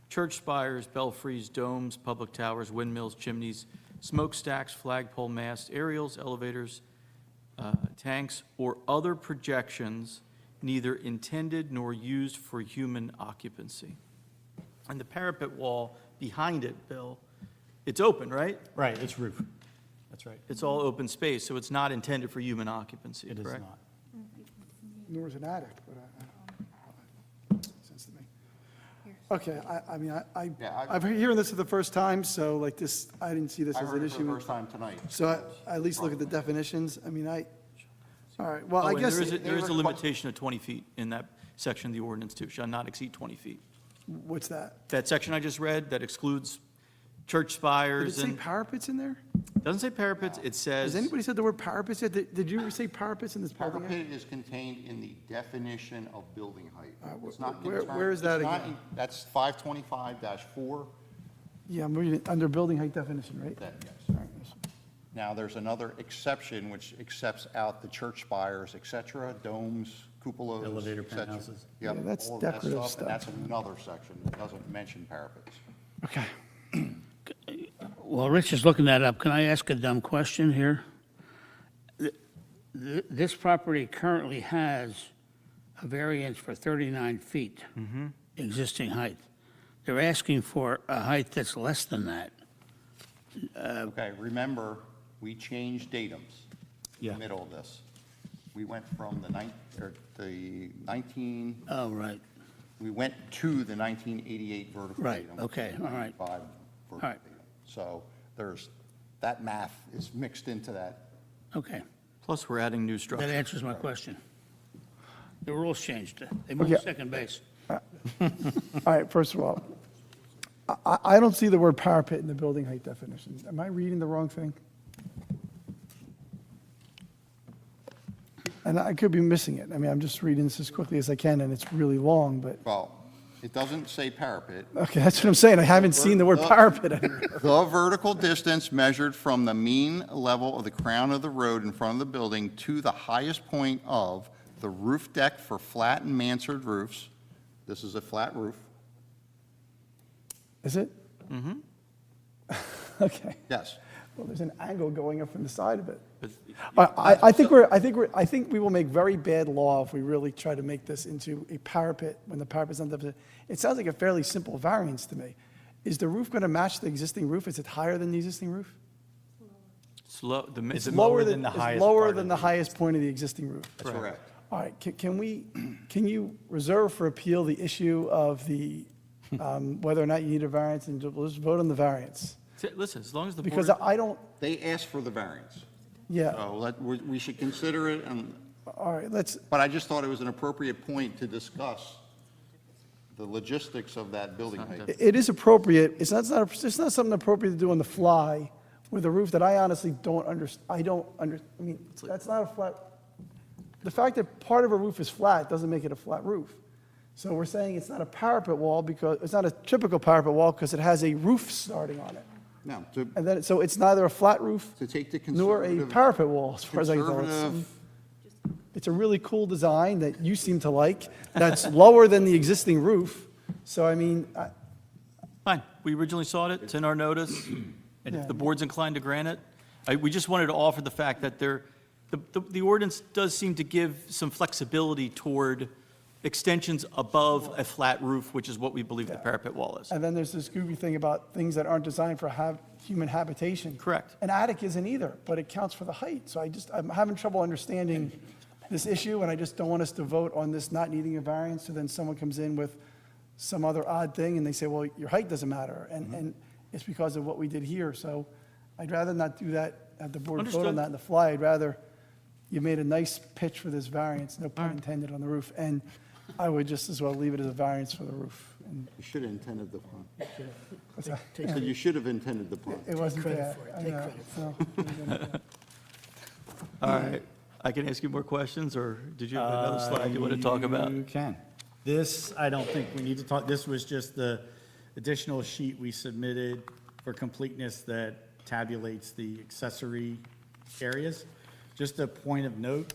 S10: church spires, belfries, domes, public towers, windmills, chimneys, smokestacks, flagpole masts, aerials, elevators, tanks, or other projections neither intended nor used for human occupancy. And the parapet wall behind it, Bill, it's open, right?
S12: Right, it's roof. That's right.
S10: It's all open space, so it's not intended for human occupancy,
S12: It is
S10: correct?
S12: not.
S8: Nor is an attic, but makes sense to me. Okay, I mean,
S13: Yeah,
S8: I'm hearing this for the first time, so like this, I didn't see this
S13: I
S8: as
S13: heard
S8: an
S13: it for the
S8: issue.
S13: first time tonight.
S8: So I at least look at the definitions. I mean, all right, well,
S10: Oh,
S8: I
S10: and
S8: guess,
S10: there is a limitation of 20 feet in that section of the ordinance, too, shall not exceed 20 feet.
S8: what's that?
S10: That section I just read, that excludes church
S8: Did it
S10: spires
S8: say
S10: and,
S8: parapets in there?
S10: doesn't say parapets, it
S8: Has
S10: says,
S8: anybody said the word parapets yet? Did you say parapets in this building?
S13: Parapet is contained in the definition of building height. It's not
S8: where-
S13: determined-
S8: where is that
S13: it's not
S8: again?
S13: in- That's 525-4.
S8: Yeah, I'm reading it under building height definition, right?
S13: That, yes.
S8: All right, yes.
S13: Now, there's another exception which accepts out the church spires, et cetera, domes, cupolas.
S12: Elevator
S13: et cetera.
S12: penthouses.
S13: Yep,
S8: Yeah, that's
S13: all of that
S8: decorative
S13: And that's
S8: stuff.
S13: another section that doesn't mention parapets.
S8: Okay.
S1: Well, Rich is looking that up. Can I ask a dumb question here? This property currently has a variance for 39 feet existing height. they're asking for a height that's less than that.
S13: Okay, remember, we changed datums in
S12: Yeah.
S13: the middle of this. We went from the 19,
S1: Oh, right.
S13: we went to the 1988 vertical
S1: Right,
S13: datum.
S1: okay, all right.
S13: 95 vertical
S1: right.
S13: datum. So there's, that math is mixed into that.
S1: Okay,
S10: Plus, we're adding new
S1: that
S10: structures.
S1: answers my question. The rules changed. They moved
S8: Okay.
S1: second base.
S8: All right, first of all, I don't see the word parapet in the building height definition. Am I reading the wrong thing? And I could be missing it. I mean, I'm just reading this as quickly as I can, and it's really long, but,
S13: Well, it doesn't say parapet.
S8: okay, that's what I'm saying. I haven't seen the word parapet anywhere.
S13: The vertical distance measured from the mean level of the crown of the road in front of the building to the highest point of the roof deck for flat and mansard roofs. This is a flat roof.
S8: Is it? Mm-hmm. Okay.
S13: Yes.
S8: Well, there's an angle going up from the side of it.
S10: But
S8: I think we will make very bad law if we really try to make this into a parapet when the parapet's on the, it sounds like a fairly simple variance to me. Is the roof going to match the existing roof? Is it higher than the existing roof?
S10: It's low, the,
S12: Is
S8: It's
S12: it lower
S8: lower
S12: than the
S8: it's
S12: highest
S8: lower
S12: part
S8: than
S12: of
S8: the
S12: the-
S8: highest point of the existing roof.
S13: That's correct.
S8: All right, can you reserve for appeal the issue of the, whether or not you need a variance, and we'll just vote on the variance?
S10: listen, as long as the
S8: Because
S10: board,
S8: I don't,
S13: They asked for the variance.
S8: yeah,
S13: So we should consider it,
S8: all right, let's,
S13: but I just thought it was an appropriate point to discuss the logistics of that building height.
S8: it is appropriate, it's not something appropriate to do on the fly with a roof that I honestly don't I mean, that's not a flat, the fact that part of a roof is flat doesn't make it a flat roof. So we're saying it's not a parapet wall because, it's not a typical parapet wall because it has a roof starting on it.
S13: Now,
S8: And then, so it's neither a flat roof
S13: to take the
S8: nor a
S13: conservative.
S8: parapet wall, as far as I can tell.
S13: Conservative,
S8: It's a really cool design that you seem to like, that's lower than the existing roof. So I mean,
S10: fine, we originally sought it, it's in our notice, and if
S8: Yeah.
S10: the board's inclined to grant it, we just wanted to offer the fact that the ordinance does seem to give some flexibility toward extensions above a flat roof, which is what we believe the parapet wall is.
S8: and then there's this goofy thing about things that aren't designed for human habitation.
S10: Correct.
S8: An attic isn't either, but it counts for the height. So I'm having trouble understanding this issue, and I just don't want us to vote on this not needing a variance, so then someone comes in with some other odd thing, and they say, well, your height doesn't matter, and it's because of what we did here. So I'd rather not do that, have the board vote on
S10: Understood.
S8: that in the fly. I'd rather, you made a nice pitch for this variance, no pun intended, on the roof, and I would just as well leave it as a variance for the roof. And
S13: You should have intended the pun.
S8: what's that?
S13: I said you should have intended the pun.
S8: It wasn't there. I know, so,
S10: All right, I can ask you more questions, or did you have another slide you want to talk about?
S12: You can. This, I don't think we need to talk, this was just the additional sheet we submitted for completeness that tabulates the accessory areas. Just a point of note,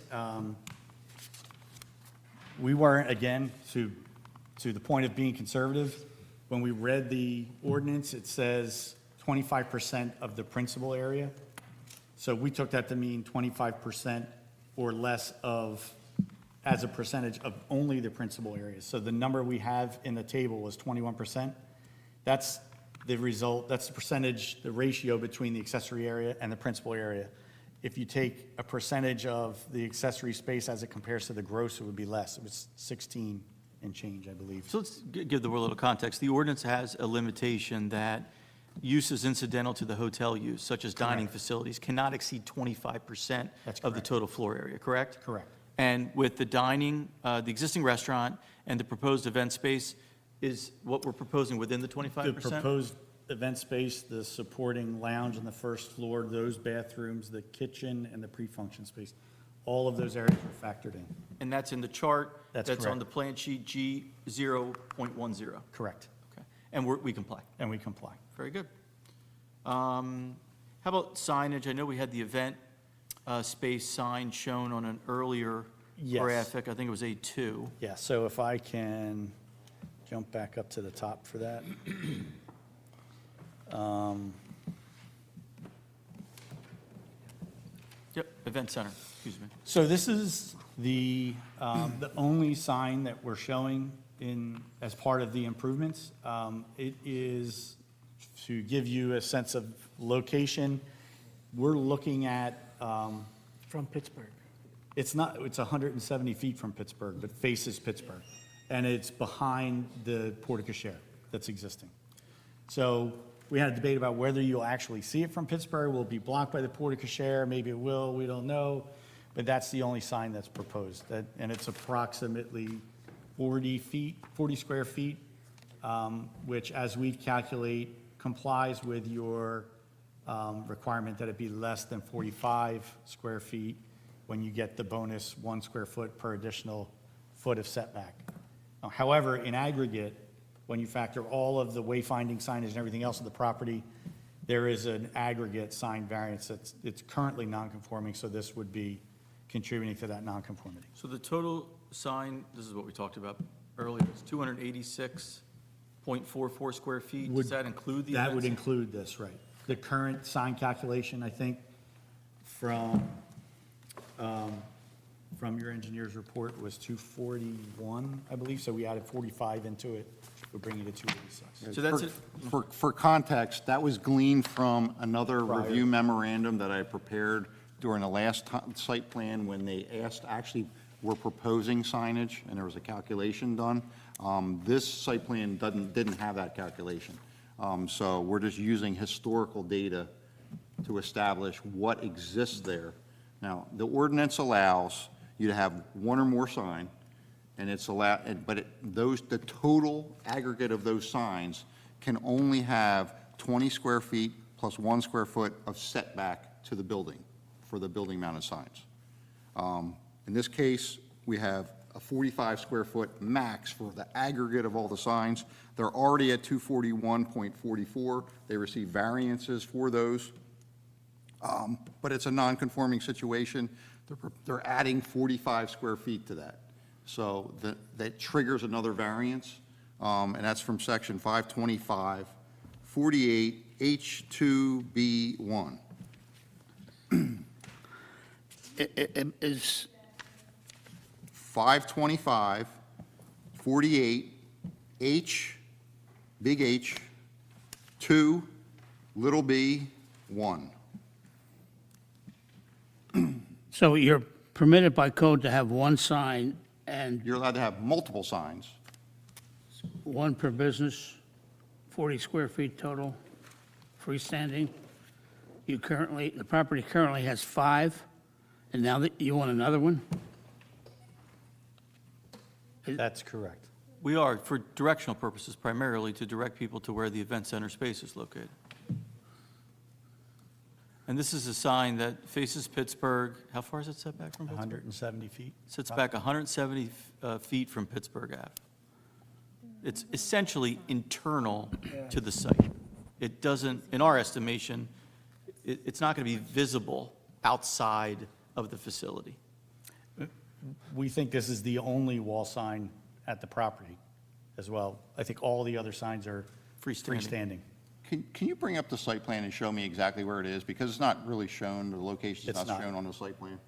S12: we weren't, again, to the point of being conservative, when we read the ordinance, it says 25% of the principal area. So we took that to mean 25% or less of, as a percentage of only the principal area. So the number we have in the table was 21%. That's the result, that's the percentage, the ratio between the accessory area and the principal area. If you take a percentage of the accessory space as it compares to the gross, it would be less. It was 16 and change, I believe.
S10: So let's give the world a little context. The ordinance has a limitation that uses incidental to the hotel use, such as dining facilities, cannot exceed 25%
S12: That's
S10: of the
S12: correct.
S10: total floor area, correct?
S12: Correct.
S10: And with the dining, the existing restaurant and the proposed event space, is what we're proposing within the 25%?
S12: The proposed event space, the supporting lounge on the first floor, those bathrooms, the kitchen, and the pre-function space, all of those areas were factored in.
S10: And that's in the chart?
S12: That's
S10: That's on
S12: correct.
S10: the plan sheet G0.10?
S12: Correct.
S10: Okay. And we comply?
S12: And we comply.
S10: Very good. How about signage? I know we had the event space sign shown on an earlier
S12: Yes.
S10: graphic. I think it was A2.
S12: Yeah, so if I can jump back up to the top for that.
S10: Yep, event center, excuse me.
S12: So this is the only sign that we're showing as part of the improvements. It is, to give you a sense of location, we're looking at,
S4: From Pittsburgh.
S12: it's 170 feet from Pittsburgh, but faces Pittsburgh. And it's behind the porte cochere that's existing. So we had a debate about whether you'll actually see it from Pittsburgh. Will it be blocked by the porte cochere? Maybe it will, we don't know. But that's the only sign that's proposed. And it's approximately 40 square feet, which, as we calculate, complies with your requirement that it be less than 45 square feet when you get the bonus 1 square foot per additional foot of setback. However, in aggregate, when you factor all of the wayfinding signage and everything else of the property, there is an aggregate sign variance it's currently non-conforming, so this would be contributing to that non-conformity.
S10: So the total sign, this is what we talked about earlier, it's 286.44 square feet. Does that include the
S12: That would
S10: events?
S12: include this, right. The current sign calculation, I think, from your engineer's report was 241, I believe, so we added 45 into it, we're bringing it to 286.
S10: So that's it.
S13: For context, that was gleaned from another review memorandum that I prepared during the last site plan when they actually were proposing signage, and there was a calculation done. This site plan didn't have that calculation. So we're just using historical data to establish what exists there. Now, the ordinance allows you to have one or more sign, and it's allowed, but the total aggregate of those signs can only have 20 square feet plus 1 square foot of setback to the building for the building mounted signs. In this case, we have a 45 square foot max for the aggregate of all the signs. They're already at 241.44. They receive variances for those. But it's a non-conforming situation. They're adding 45 square feet to that. So that triggers another variance, and that's from section 525, 48 H2B1.
S1: Is
S13: 525, 48 H, big H, 2, little b, 1.
S1: So you're permitted by code to have one sign and
S13: You're allowed to have multiple signs.
S1: one per business, 40 square feet total, freestanding. The property currently has 5, and now that you want another one?
S12: That's correct.
S10: We are, for directional purposes, primarily to direct people to where the event center space is located. And this is a sign that faces Pittsburgh. How far is it set back from Pittsburgh?
S12: 170 feet.
S10: Sits back 170 feet from Pittsburgh Ave. It's essentially internal to the site. It doesn't, in our estimation, it's not going to be visible outside of the facility.
S12: We think this is the only wall sign at the property as well. I think all the other signs are freestanding.
S13: Can you bring up the site plan and show me exactly where it is? Because it's not really shown, the location's
S12: It's
S13: not
S12: not.
S13: shown on the site plan.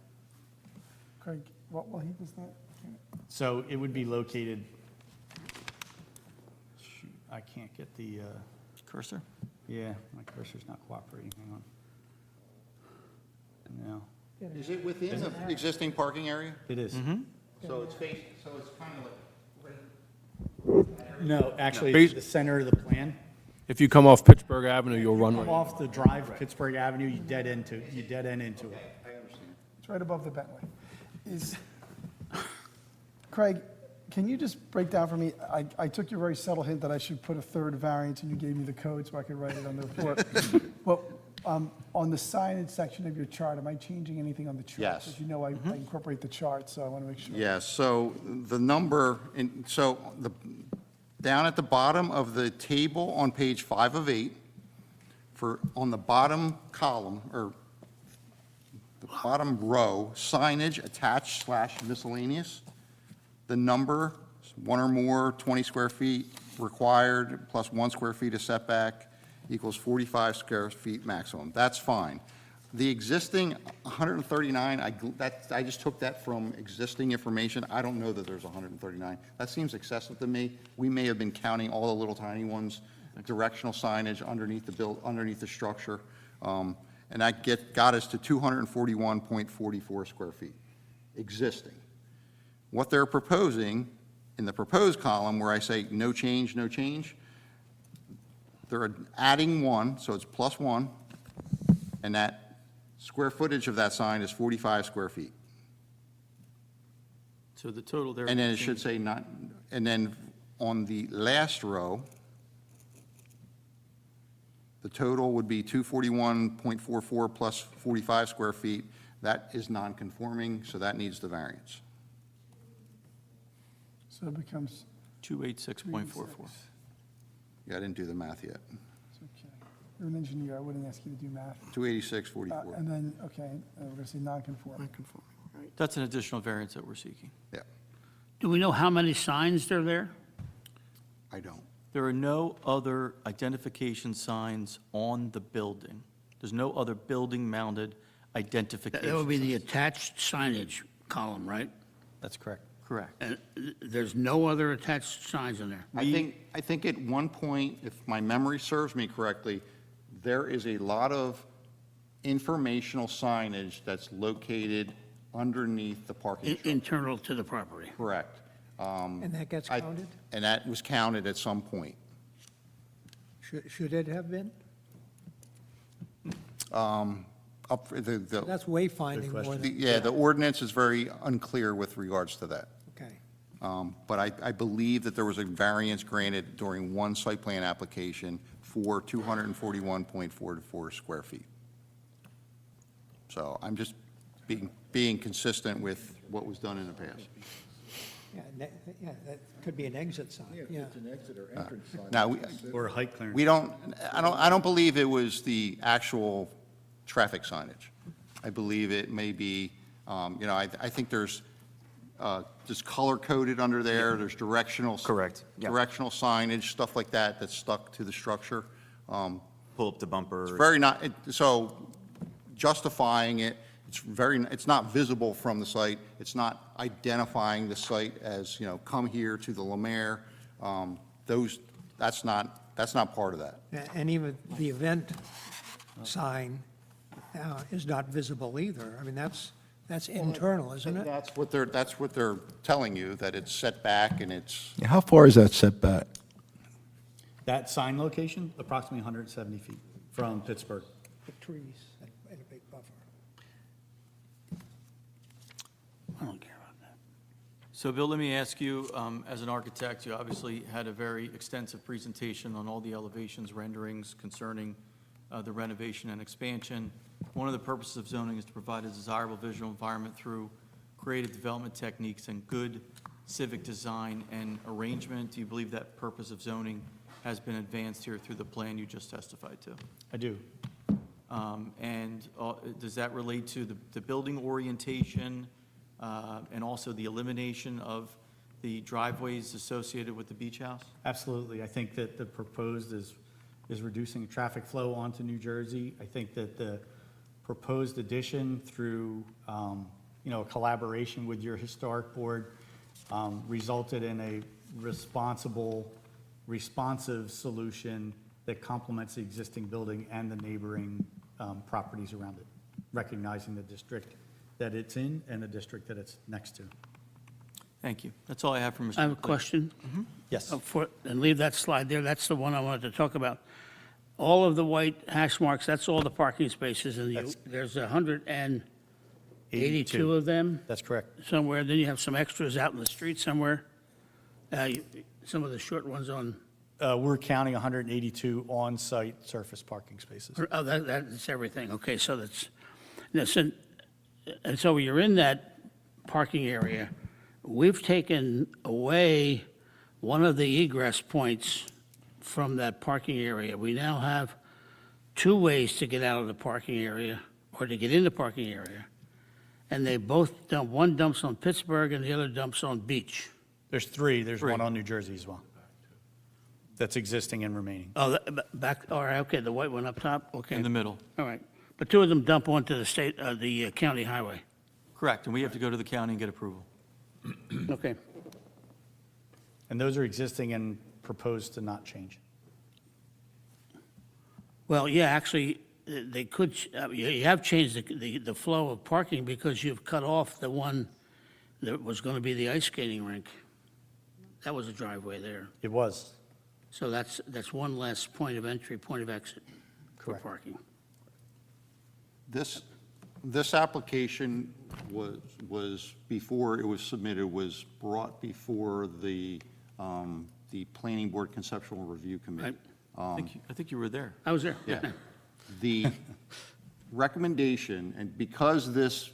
S8: Craig, while he does that,
S12: So it would be located, shoot, I can't get the,
S10: Cursor?
S12: yeah, my cursor's not cooperating, hang on. No,
S13: Is it within the existing parking area?
S12: it is.
S13: So it's kind of like,
S12: No, actually,
S5: Bas-
S12: it's the center of the plan.
S5: If you come off Pittsburgh Avenue, you'll run
S12: Come
S5: right.
S12: off the drive, Pittsburgh Avenue, you dead end into it.
S8: it's right above the Bentley. Craig, can you just break down for me, I took your very subtle hint that I should put a third variance, and you gave me the code so I could write it on the report. But on the signage section of your chart, am I changing anything on the chart?
S13: Yes.
S8: As you know, I incorporate the chart, so I want to make sure.
S13: yeah, so the number, down at the bottom of the table on page 5 of 8, on the bottom column, or the bottom row, signage attached / miscellaneous, the number, 1 or more, 20 square feet required, plus 1 square feet of setback equals 45 square feet maximum. That's fine. The existing 139, I just took that from existing information. I don't know that there's 139. That seems excessive to me. We may have been counting all the little tiny ones, directional signage underneath the structure. And that got us to 241.44 square feet, existing. What they're proposing, in the proposed column where I say no change, they're adding one, so it's plus one, and that square footage of that sign is 45 square feet.
S10: So the total there.
S13: And then it should say not, and then on the last row, the total would be 241.44 plus 45 square feet. That is non-conforming, so that needs the variance.
S8: So it becomes
S10: 286.44.
S13: Yeah, I didn't do the math yet.
S8: It's okay. You're an engineer, I wouldn't ask you to do math.
S13: 286.44.
S8: And then, okay, we're going to say non-conforming.
S4: Non-conforming, right.
S10: That's an additional variance that we're seeking.
S13: Yeah,
S1: Do we know how many signs are there?
S13: I don't.
S10: There are no other identification signs on the building. There's no other building-mounted identification.
S1: That would be the
S10: signs.
S1: attached signage column, right?
S12: That's correct.
S10: Correct.
S1: And there's no other attached signs in there?
S13: I think at one point, if my memory serves me correctly, there is a lot of informational signage that's located underneath the parking structure.
S1: Internal to the property?
S13: Correct.
S7: And that gets counted?
S13: And that was counted at some point.
S7: Should it have been?
S13: Up for the,
S7: That's wayfinding more than,
S13: yeah, the ordinance is very unclear with regards to that.
S7: okay.
S13: But I believe that there was a variance granted during one site plan application for 241.44 square feet. So I'm just being consistent with what was done in the past.
S7: Yeah, that could be an exit sign, yeah.
S13: Now,
S12: Or height clearance.
S13: I don't believe it was the actual traffic signage. I believe it may be, I think there's just color-coded under there, there's directional.
S11: Correct, yeah.
S13: Directional signage, stuff like that, that's stuck to the structure.
S11: Pull up the bumper.
S13: It's very not, so justifying it, it's not visible from the site, it's not identifying the site as, come here to the Lemaire. That's not part of that.
S7: And even the event sign is not visible either. I mean, that's internal, isn't it?
S13: That's what they're telling you, that it's set back and it's,
S9: How far is that setback?
S12: That sign location, approximately 170 feet from Pittsburgh.
S7: The trees and a big buffer.
S1: I don't care about that.
S10: So, Bill, let me ask you, as an architect, you obviously had a very extensive presentation on all the elevations, renderings concerning the renovation and expansion. One of the purposes of zoning is to provide a desirable visual environment through creative development techniques and good civic design and arrangement. Do you believe that purpose of zoning has been advanced here through the plan you just testified to?
S12: I do.
S10: And does that relate to the building orientation and also the elimination of the driveways associated with the beach house?
S12: Absolutely. I think that the proposed is reducing traffic flow onto New Jersey. I think that the proposed addition through, a collaboration with your historic board resulted in a responsive solution that complements the existing building and the neighboring properties around it, recognizing the district that it's in and the district that it's next to.
S10: Thank you. That's all I have for Mr.
S1: I have a
S10: McLean.
S1: question.
S12: Yes.
S1: And leave that slide there, that's the one I wanted to talk about. All of the white hash marks, that's all the parking spaces, and there's 182 of them
S12: That's correct.
S1: somewhere, then you have some extras out in the street somewhere. Some of the short ones on,
S12: We're counting 182 on-site surface parking spaces.
S1: oh, that's everything, okay, so and so you're in that parking area. We've taken away one of the egress points from that parking area. We now have two ways to get out of the parking area, or to get in the parking area. And they both dump, one dumps on Pittsburgh and the other dumps on Beach.
S12: There's three. There's one on New Jersey as well. That's existing and remaining.
S1: Oh, back, all right, okay, the white one up top, okay.
S10: In the middle.
S1: All right, But two of them dump onto the county highway.
S10: Correct, and we have to go to the county and get approval.
S1: Okay.
S12: And those are existing and proposed to not change.
S1: Well, yeah, actually, they could, you have changed the flow of parking because you've cut off the one that was going to be the ice skating rink. That was a driveway there.
S12: It was.
S1: So that's one less point of entry, point of exit for
S12: Correct.
S1: parking.
S13: This application was, before it was submitted, was brought before the Planning Board Conceptual Review Committee.
S1: Right.
S10: I think you were there.
S1: I was there.
S13: Yeah. The recommendation, and because this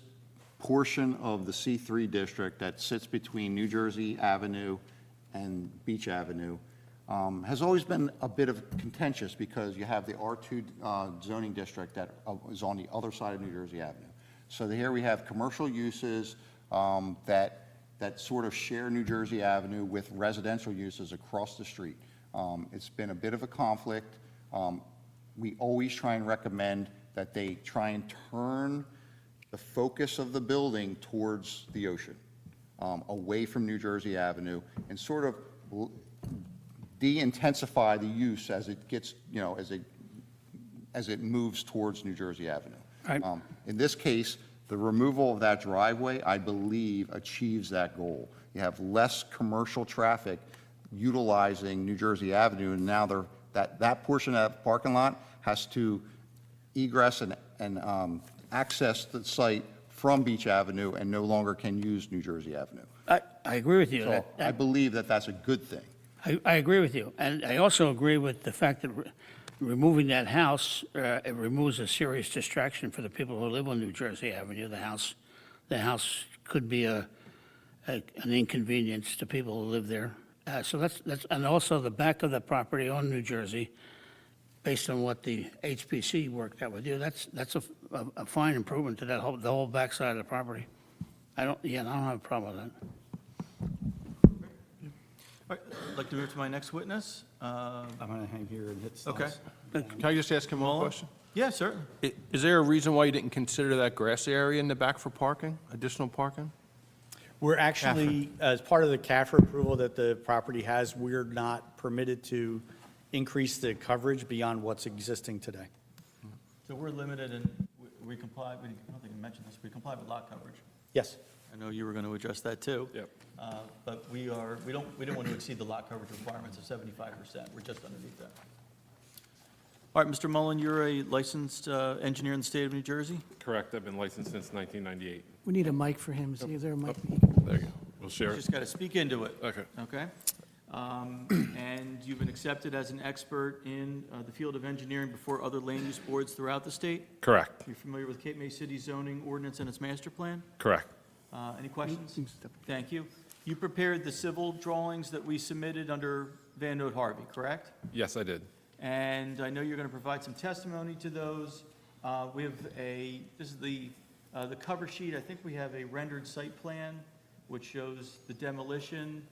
S13: portion of the C3 district that sits between New Jersey Avenue and Beach Avenue has always been a bit of contentious because you have the R2 zoning district that is on the other side of New Jersey Avenue. So here we have commercial uses that sort of share New Jersey Avenue with residential uses across the street. It's been a bit of a conflict. We always try and recommend that they try and turn the focus of the building towards the ocean, away from New Jersey Avenue, and sort of de-intensify the use as it gets, as it moves towards New Jersey Avenue.
S1: Right.
S13: In this case, the removal of that driveway, I believe, achieves that goal. You have less commercial traffic utilizing New Jersey Avenue, and now that portion of that parking lot has to egress and access the site from Beach Avenue and no longer can use New Jersey Avenue.
S1: I agree with you.
S13: So I believe that that's a good thing.
S1: I agree with you. And I also agree with the fact that removing that house, it removes a serious distraction for the people who live on New Jersey Avenue. The house could be an inconvenience to people who live there. So that's, and also the back of the property on New Jersey, based on what the HPC worked out with you, that's a fine improvement to the whole backside of the property. I don't have a problem with that.
S10: All right, I'd like to move to my next witness.
S12: I'm going to hang here and hit
S10: Okay.
S12: stops.
S5: Can I just ask him one
S10: Mullen?
S5: question?
S10: Yeah, certainly.
S5: Is there a reason why you didn't consider that grassy area in the back for parking, additional parking?
S12: We're actually, as part of the CAFR approval that the property has, we're not permitted to increase the coverage beyond what's existing today.
S10: So we're limited and we comply, I don't think I mentioned this, we comply with lot coverage.
S12: Yes.
S10: I know you were going to address that too.
S5: Yep.
S10: But we don't want to exceed the lot coverage requirements of 75%. We're just underneath that. All right, Mr. Mullen, you're a licensed engineer in the state of New Jersey?
S5: Correct, I've been licensed since 1998.
S4: We need a mic for him. Is there a mic?
S5: There you go. We'll share
S10: You
S5: it.
S10: just got to speak into it.
S5: Okay.
S10: Okay? And you've been accepted as an expert in the field of engineering before other land use boards throughout the state?
S5: Correct,
S10: You're familiar with Cape May City zoning ordinance and its master plan?
S5: correct.
S10: Any questions? Thank you. You prepared the civil drawings that we submitted under Van Note Harvey, correct?
S5: Yes, I did.
S10: And I know you're going to provide some testimony to those. We have this is the cover sheet. I think we have a rendered site plan, which shows the demolition.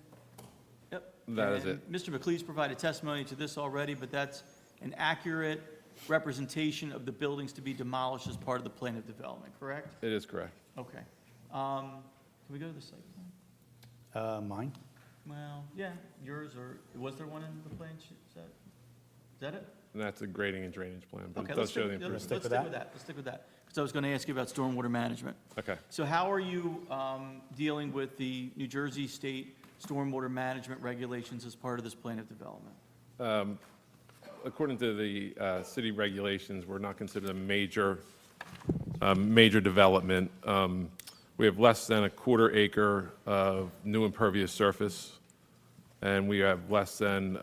S10: Yep.
S5: That is
S10: And
S5: it.
S10: Mr. McLeese provided testimony to this already, but that's an accurate representation of the buildings to be demolished as part of the plan of development, correct?
S5: It is correct.
S10: Okay. Can we go to the site plan?
S12: Mine?
S10: Well, yeah, yours, or was there one in the plan sheet? Is that it?
S5: And that's a grading and drainage plan, but
S10: Okay,
S5: it
S10: let's
S5: does show the
S10: stick
S5: improvement.
S10: with that. Let's stick with that, because I was going to ask you about stormwater management.
S5: Okay.
S10: So how are you dealing with the New Jersey State stormwater management regulations as part of this plan of development?
S5: According to the city regulations, we're not considered a major development. We have less than a quarter acre of new impervious surface, and we have less than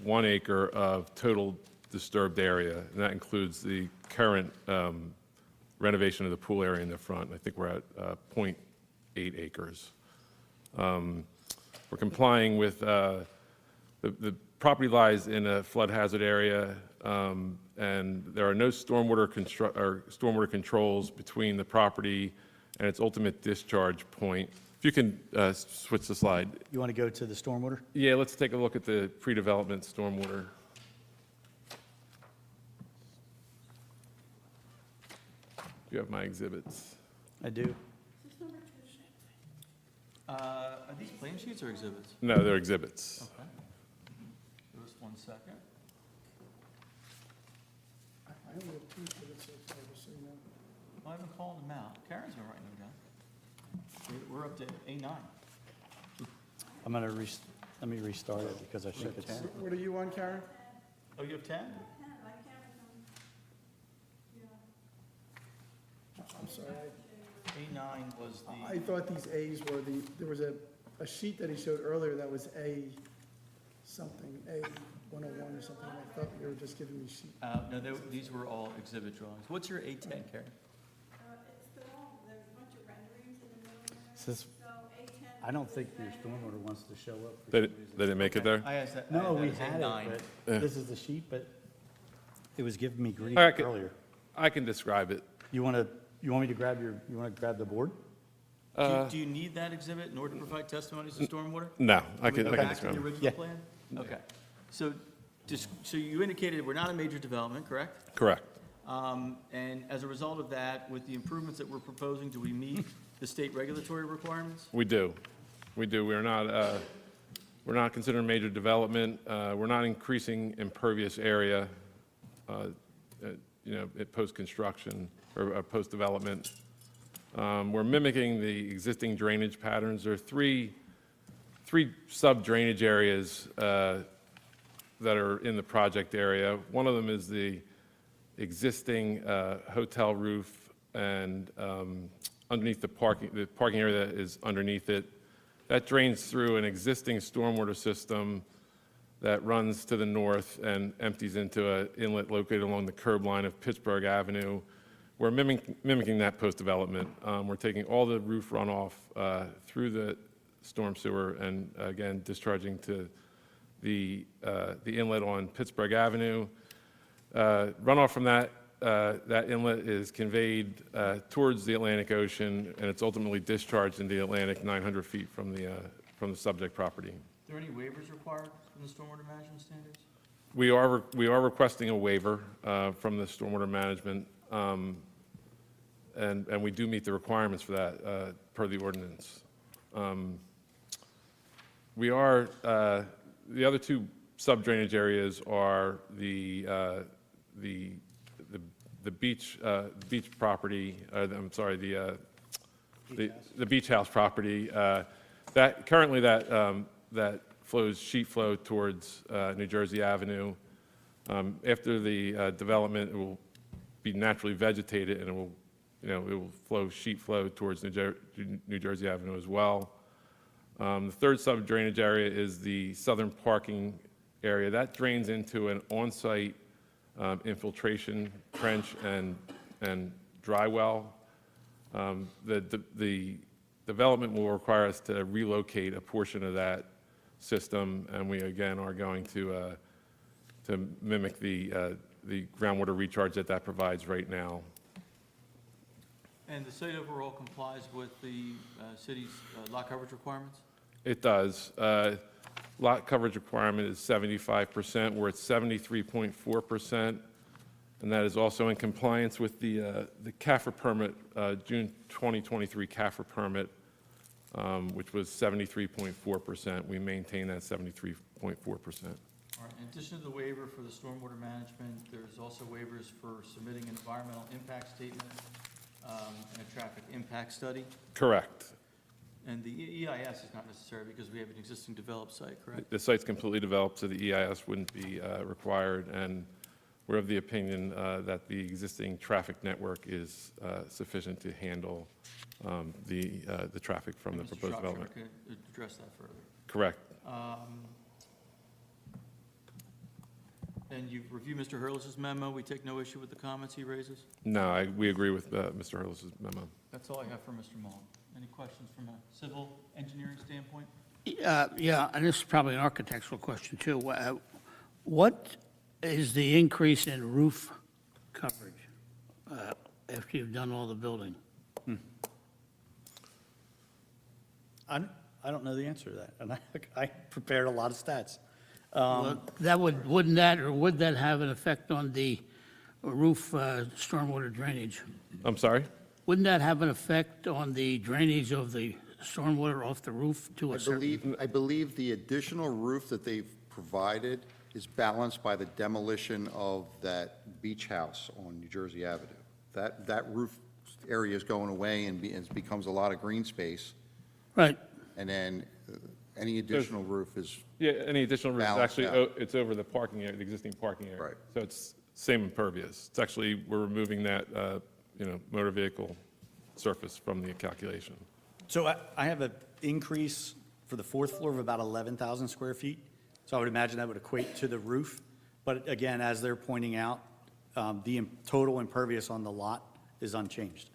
S5: 1 acre of total disturbed area, and that includes the current renovation of the pool area in the front. I think we're at 0.8 acres. We're complying with, the property lies in a flood hazard area, and there are no stormwater controls between the property and its ultimate discharge point. If you can switch the slide.
S12: You want to go to the stormwater?
S5: Yeah, let's take a look at the pre-development stormwater. you have my exhibits.
S12: I do.
S10: Are these plan sheets or exhibits?
S5: No, they're exhibits.
S10: Okay. Give us 1 second.
S8: I only have two for this so far, just so you know.
S10: I haven't called them out. Karen's been writing them down. We're up to A9.
S12: I'm going to, let me restart it because I think it's,
S8: What are you on, Karen?
S10: Oh, you have 10?
S8: I'm sorry,
S10: A9 was
S8: I
S10: the,
S8: thought these As were there was a sheet that he showed earlier that was A something, A 101 or something. I thought you were just giving me sheet.
S10: no, these were all exhibit drawings. What's your A10, Karen?
S6: It's the wrong, there's a bunch of renderings in the middle there.
S12: says,
S6: So A10.
S12: I don't think your stormwater wants to show up. for
S5: They
S12: some reason.
S5: didn't make it there?
S10: I asked that.
S12: No,
S10: that
S12: we
S10: was
S12: had
S10: A9.
S12: it, but this is the sheet, but it was giving me grief
S5: All right,
S12: earlier.
S5: I can describe it.
S12: You want me to grab you want to grab the board?
S10: Do you need that exhibit in order to provide testimonies to stormwater?
S5: No, I
S10: Can
S5: can,
S10: we
S5: I
S10: go
S5: can
S10: back to the
S5: describe it.
S10: original
S12: Yeah.
S10: plan? Okay. So, so you indicated we're not a major development, correct?
S5: Correct.
S10: And as a result of that, with the improvements that we're proposing, do we meet the state regulatory requirements?
S5: We do. We do. We're not considering major development. We're not increasing impervious area, at post-construction or post-development. We're mimicking the existing drainage patterns. There are three sub-drainage areas that are in the project area. One of them is the existing hotel roof and underneath the parking area that is underneath it. That drains through an existing stormwater system that runs to the north and empties into an inlet located along the curb line of Pittsburgh Avenue. We're mimicking that post-development. We're taking all the roof runoff through the storm sewer and, again, discharging to the inlet on Pittsburgh Avenue. Runoff from that inlet is conveyed towards the Atlantic Ocean, and it's ultimately discharged into the Atlantic 900 feet from the subject property.
S10: Are there any waivers required from the stormwater management standards?
S5: We are requesting a waiver from the stormwater management, and we do meet the requirements for that per the ordinance. The other two sub-drainage areas are the beach property, the beach house property. That currently that flows sheet flow towards New Jersey Avenue. After the development, it will be naturally vegetated, and it will flow sheet flow towards New Jersey Avenue as well. The third sub-drainage area is the southern parking area. That drains into an on-site infiltration trench and dry well. The development will require us to relocate a portion of that system, and we, again, are going to mimic the groundwater recharge that provides right now.
S10: And the site overall complies with the city's lot coverage requirements?
S5: It does. Lot coverage requirement is 75%. We're at 73.4%, and that is also in compliance with the CAFR permit, June 2023 CAFR permit, which was 73.4%. We maintain that 73.4%.
S10: All right, in addition to the waiver for the stormwater management, there's also waivers for submitting an environmental impact statement and a traffic impact study.
S5: Correct.
S10: And the EIS is not necessary because we have an existing developed site, correct?
S5: The site's completely developed, so the EIS wouldn't be required, and we're of the opinion that the existing traffic network is sufficient to handle the traffic from the
S10: Mr.
S5: proposed
S10: Shropshire
S5: development.
S10: could address that further.
S5: Correct.
S10: And you've reviewed Mr. Hurlis's memo. We take no issue with the comments he raises?
S5: No, we agree with Mr. Hurlis's memo.
S10: That's all I have for Mr. Mullen. Any questions from a civil engineering standpoint?
S1: Yeah, and this is probably an architectural question, too. What is the increase in roof coverage after you've done all the building?
S12: I don't know the answer to that, and I prepared a lot of stats.
S1: Well, that would that have an effect on the roof stormwater drainage.
S5: I'm sorry?
S1: Wouldn't that have an effect on the drainage of the stormwater off the roof to a certain?
S13: I believe the additional roof that they've provided is balanced by the demolition of that beach house on New Jersey Avenue. That roof area is going away and it becomes a lot of green space,
S1: Right.
S13: and then any additional roof is,
S5: Yeah, any additional roof, is
S13: Balanced
S5: actually,
S13: out.
S5: it's over the parking area, the existing parking area.
S13: Right.
S5: So it's same impervious. It's actually, we're removing that, motor vehicle surface from the calculation.
S12: So I have an increase for the fourth floor of about 11,000 square feet. So I would imagine that would equate to the roof. But again, as they're pointing out, the total impervious on the lot is unchanged.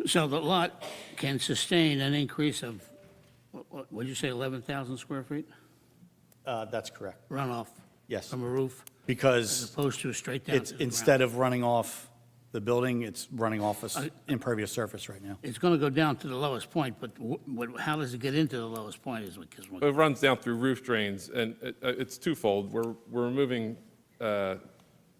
S1: So the lot can sustain an increase of, what would you say, 11,000 square feet
S12: That's correct.
S1: runoff?
S12: Yes.
S1: From a roof, as
S12: Because
S1: opposed to straight down to
S12: it's,
S1: the ground?
S12: instead of running off the building, it's running off an impervious surface right now.
S1: It's going to go down to the lowest point, but how does it get into the lowest point is because
S5: It runs down through roof drains, and it's twofold. We're removing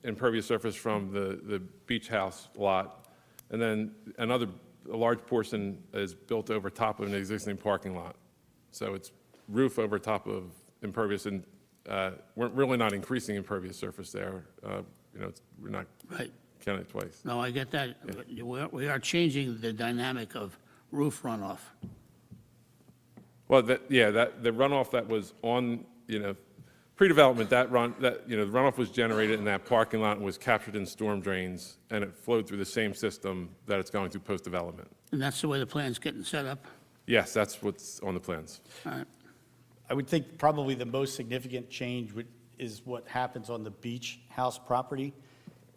S5: impervious surface from the beach house lot, and then a large portion is built over top of an existing parking lot. So it's roof over top of impervious, and we're really not increasing impervious surface there. We're not
S1: Right.
S5: counting it twice.
S1: No, I get that. But we are changing the dynamic of roof runoff.
S5: Well, the runoff that was on, pre-development, the runoff was generated in that parking lot and was captured in storm drains, and it flowed through the same system that it's going through post-development.
S1: And that's the way the plan's getting set up?
S5: Yes, that's what's on the plans.
S1: All right.
S12: I would think probably the most significant change is what happens on the beach house property.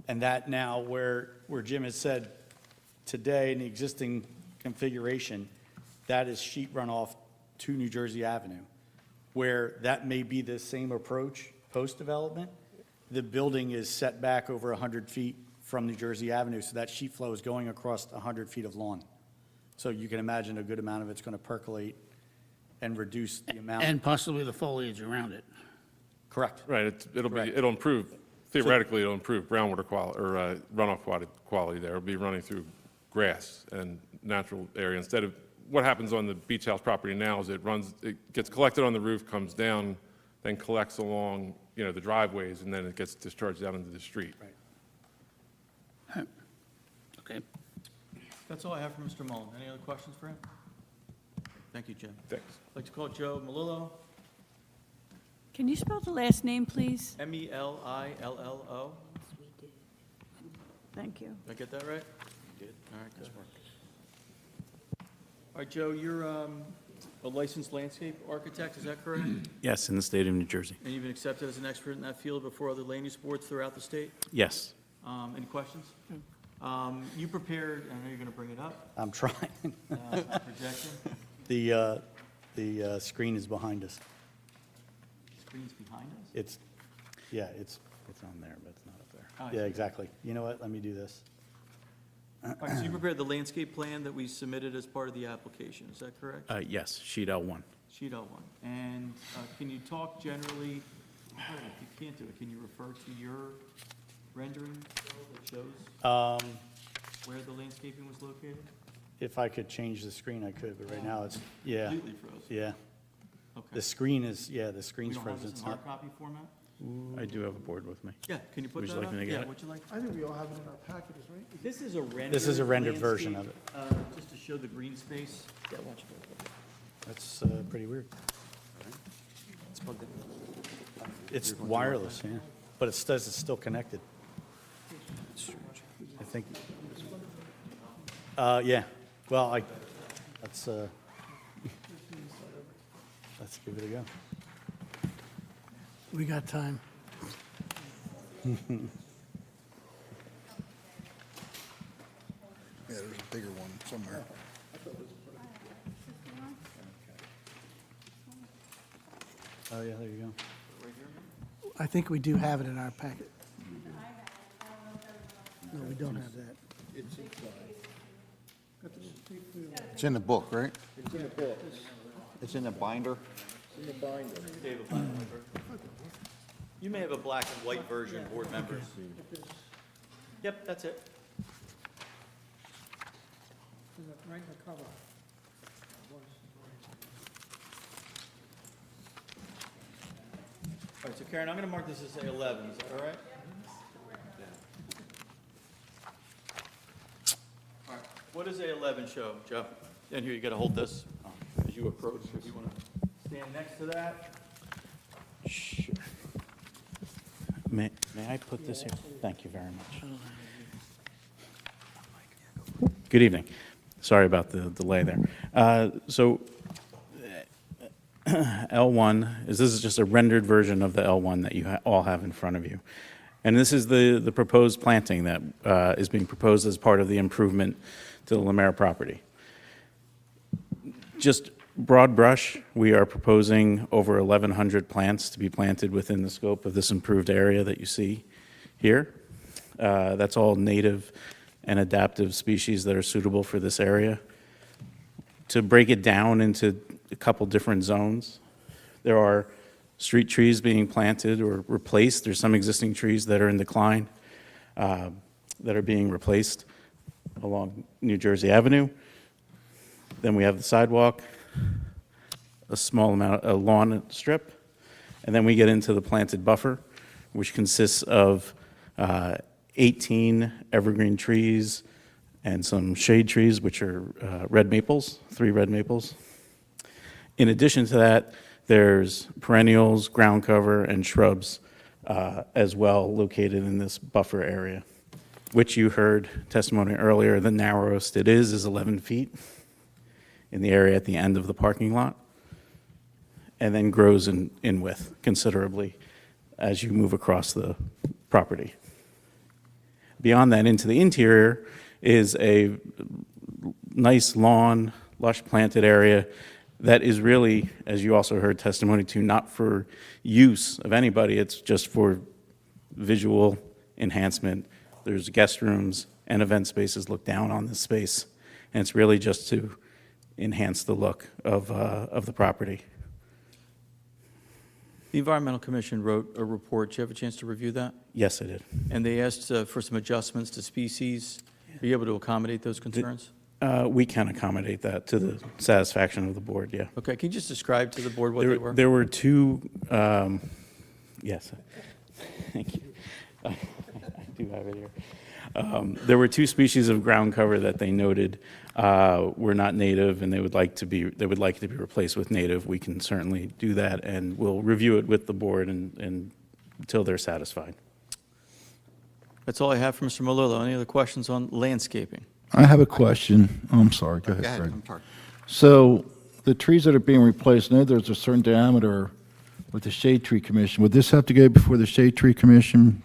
S12: And that now where Jim has said today in the existing configuration, that is sheet runoff to New Jersey Avenue, where that may be the same approach post-development. The building is set back over 100 feet from New Jersey Avenue, so that sheet flow is going across 100 feet of lawn. So you can imagine a good amount of it's going to percolate and reduce the amount.
S1: And possibly the foliage around it.
S12: Correct.
S5: Right,
S12: Correct.
S5: it'll improve, theoretically, it'll improve groundwater quality, or runoff quality there. It'll be running through grass and natural area, instead of, what happens on the beach house property now is it gets collected on the roof, comes down, then collects along, the driveways, and then it gets discharged out into the street.
S12: Right.
S1: Okay.
S10: That's all I have for Mr. Mullen. Any other questions for him? Thank you, Jim.
S5: Thanks.
S10: I'd like to call Joe Melillo,
S6: Can you spell the last name, please?
S10: Melillo.
S6: Thank you.
S10: Did I get that right? You did. All right, good. All right, Joe, you're a licensed landscape architect, is that correct?
S14: Yes, in the state of New Jersey.
S10: And you've been accepted as an expert in that field before other land use boards throughout the state?
S14: Yes.
S10: Any questions? You prepared, I know you're going to bring it up,
S12: I'm trying.
S10: projection.
S12: The screen is behind us.
S10: Screen's behind us?
S12: It's on there, but it's not up there.
S10: Oh, I
S12: Yeah,
S10: see.
S12: exactly. You know what? Let me do this.
S10: All right, so you prepared the landscape plan that we submitted as part of the application, is that correct?
S14: Yes, sheet L1.
S10: Sheet L1. And can you talk generally, if you can't do it, can you refer to your rendering that shows where the landscaping was located?
S12: If I could change the screen, I could, but right now it's, yeah,
S10: Completely frozen?
S12: yeah.
S10: Okay.
S12: The screen is, the
S10: We
S12: screen's
S10: don't have
S12: frozen.
S10: this
S12: It's
S10: in hard
S12: not,
S10: copy format?
S14: I do have a board with me.
S10: Yeah, can you put
S14: Would you
S10: that
S14: like
S10: up?
S14: me to get
S10: Yeah,
S14: it?
S10: would you like?
S8: I think we all have it in our packages, right?
S10: This is a rendered.
S12: This is a rendered version of
S10: landscape, just to show the green space. Yeah, watch it.
S12: that's pretty weird. It's wireless, yeah, but it says it's still connected. I think. Yeah, well, let's give it a go.
S4: We got time.
S9: Yeah, there's a bigger one somewhere.
S12: Oh, yeah, there you go.
S4: I think we do have it in our packet. No, we don't have that.
S13: it's in the book, right? It's in the binder.
S10: You may have a black and white version, board members. Yep, that's it. All right, so Karen, I'm going to mark this as A11, is that all right? All right, what does A11 show, Joe? And here, you got to hold this as you approach, if you want to stand next to that.
S14: Sure. May I put this here? Thank you very much. Good evening. Sorry about the delay there. So L1 this is just a rendered version of the L1 that you all have in front of you. And this is the proposed planting that is being proposed as part of the improvement to the Lemaire property. Just broad brush, we are proposing over 1,100 plants to be planted within the scope of this improved area that you see here. That's all native and adaptive species that are suitable for this area. To break it down into a couple different zones, there are street trees being planted or replaced. There's some existing trees that are in decline that are being replaced along New Jersey Avenue. Then we have the sidewalk, a small amount, a lawn strip, and then we get into the planted buffer, which consists of 18 evergreen trees and some shade trees, which are red maples, 3 red maples. In addition to that, there's perennials, ground cover, and shrubs as well located in this buffer area, which you heard testimony earlier, the narrowest it is 11 feet in the area at the end of the parking lot, and then grows in width considerably as you move across the property. Beyond that, into the interior is a nice lawn, lush planted area that is really, as you also heard testimony to, not for use of anybody, it's just for visual enhancement. There's guest rooms and event spaces look down on this space, and it's really just to enhance the look of the property.
S10: The Environmental Commission wrote a report. Did you have a chance to review that?
S14: Yes, I did.
S10: And they asked for some adjustments to species. Are you able to accommodate those concerns?
S14: We can accommodate that to the satisfaction of the board, yeah.
S10: Okay, can you just describe to the board what they were?
S14: There were 2, yes, thank you. I do have it here. There were 2 species of ground cover that they noted were not native, and they would like to be replaced with native. We can certainly do that, and we'll review it with the board and until they're satisfied.
S10: That's all I have for Mr. Malillo. Any other questions on landscaping?
S9: I have a question. Oh, I'm sorry, go ahead,
S13: Go ahead,
S9: Fred.
S13: I'm sorry.
S9: So the trees that are being replaced, I know there's a certain diameter with the Shade Tree Commission. Would this have to go before the Shade Tree Commission,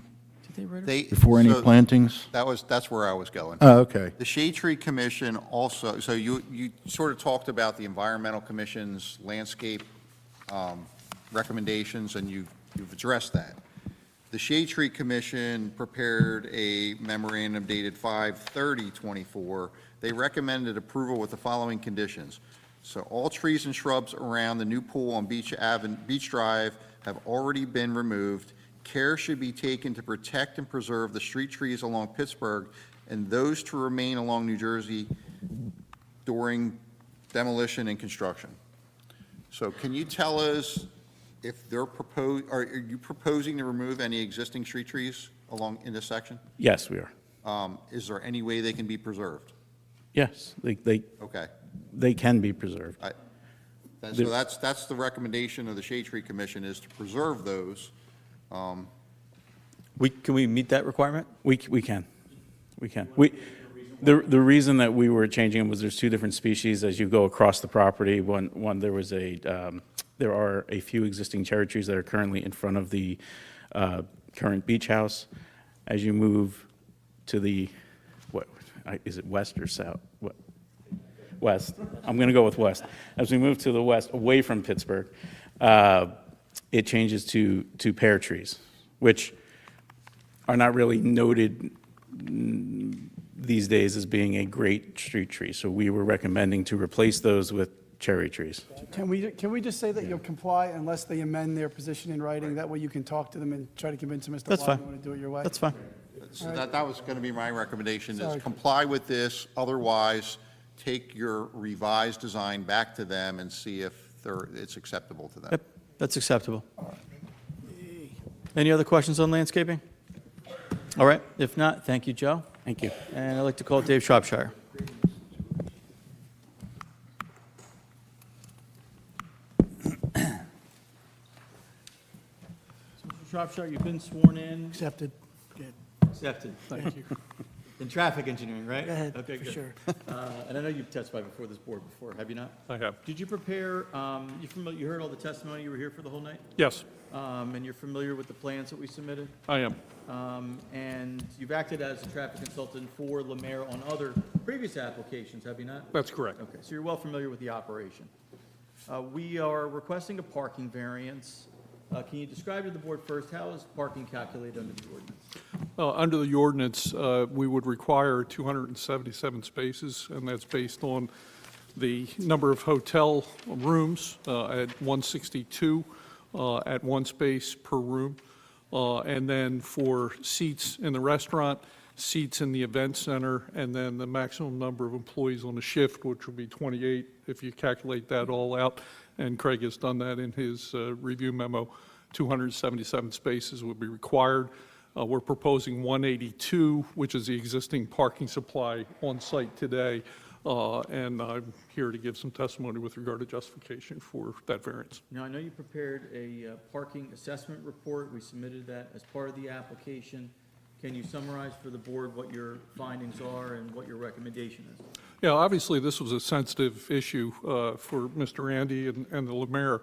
S10: Did they write it?
S13: They-
S9: before any
S13: so
S9: plantings?
S13: That's where I was going.
S9: Oh, okay.
S13: The Shade Tree Commission also, so you sort of talked about the Environmental Commission's landscape recommendations, and you've addressed that. The Shade Tree Commission prepared a memorandum dated 5/30/24. They recommended approval with the following conditions. So all trees and shrubs around the new pool on Beach Drive have already been removed. Care should be taken to protect and preserve the street trees along Pittsburgh and those to remain along New Jersey during demolition and construction. So can you tell us if they're are you proposing to remove any existing street trees along in this section?
S14: Yes, we are.
S13: Is there any way they can be preserved?
S14: Yes,
S13: Okay.
S14: they can be preserved.
S13: So that's the recommendation of the Shade Tree Commission, is to preserve those.
S10: Can we meet that requirement?
S14: We can. The reason that we were changing them was there's 2 different species as you go across the property. One there was there are a few existing cherry trees that are currently in front of the current beach house. As you move to the, is it west or south? West. I'm going to go with west. As we move to the west, away from Pittsburgh, it changes to pear trees, which are not really noted these days as being a great street tree. So we were recommending to replace those with cherry trees.
S8: Can we just say that you'll comply unless they amend their position in writing? That way you can talk to them and try to convince them as to
S10: That's
S8: why
S10: fine.
S8: you want to do it your way?
S10: That's fine.
S13: So that was going to be my recommendation,
S4: Sorry.
S13: is comply with this, otherwise take your revised design back to them and see if it's acceptable to them.
S10: Yep, that's acceptable. Any other questions on landscaping? All right, if not, thank you, Joe.
S14: Thank you.
S10: And I'd like to call Dave Shropshire. Mr. Shropshire, you've been sworn in.
S4: Accepted. Good.
S10: Accepted.
S4: Thank you.
S10: In traffic engineering, right?
S4: Go ahead,
S10: Okay,
S4: for
S10: good.
S4: sure.
S10: And I know you've testified before this board before, have you not?
S5: I have.
S10: Did you prepare, you heard all the testimony, you were here for the whole night?
S5: Yes,
S10: And you're familiar with the plans that we submitted?
S5: I am.
S10: And you've acted as a traffic consultant for Lemaire on other previous applications, have you not?
S5: That's correct.
S10: Okay, so you're well familiar with the operation. We are requesting a parking variance. Can you describe to the board first, how is parking calculated under the ordinance?
S5: Under the ordinance, we would require 277 spaces, and that's based on the number of hotel rooms at 162 at one space per room. And then for seats in the restaurant, seats in the event center, and then the maximum number of employees on a shift, which would be 28 if you calculate that all out. And Craig has done that in his review memo. 277 spaces would be required. We're proposing 182, which is the existing parking supply on site today. And I'm here to give some testimony with regard to justification for that variance.
S10: Now, I know you prepared a parking assessment report. We submitted that as part of the application. Can you summarize for the board what your findings are and what your recommendation is?
S5: Yeah, obviously, this was a sensitive issue for Mr. Andy and the Lemaire,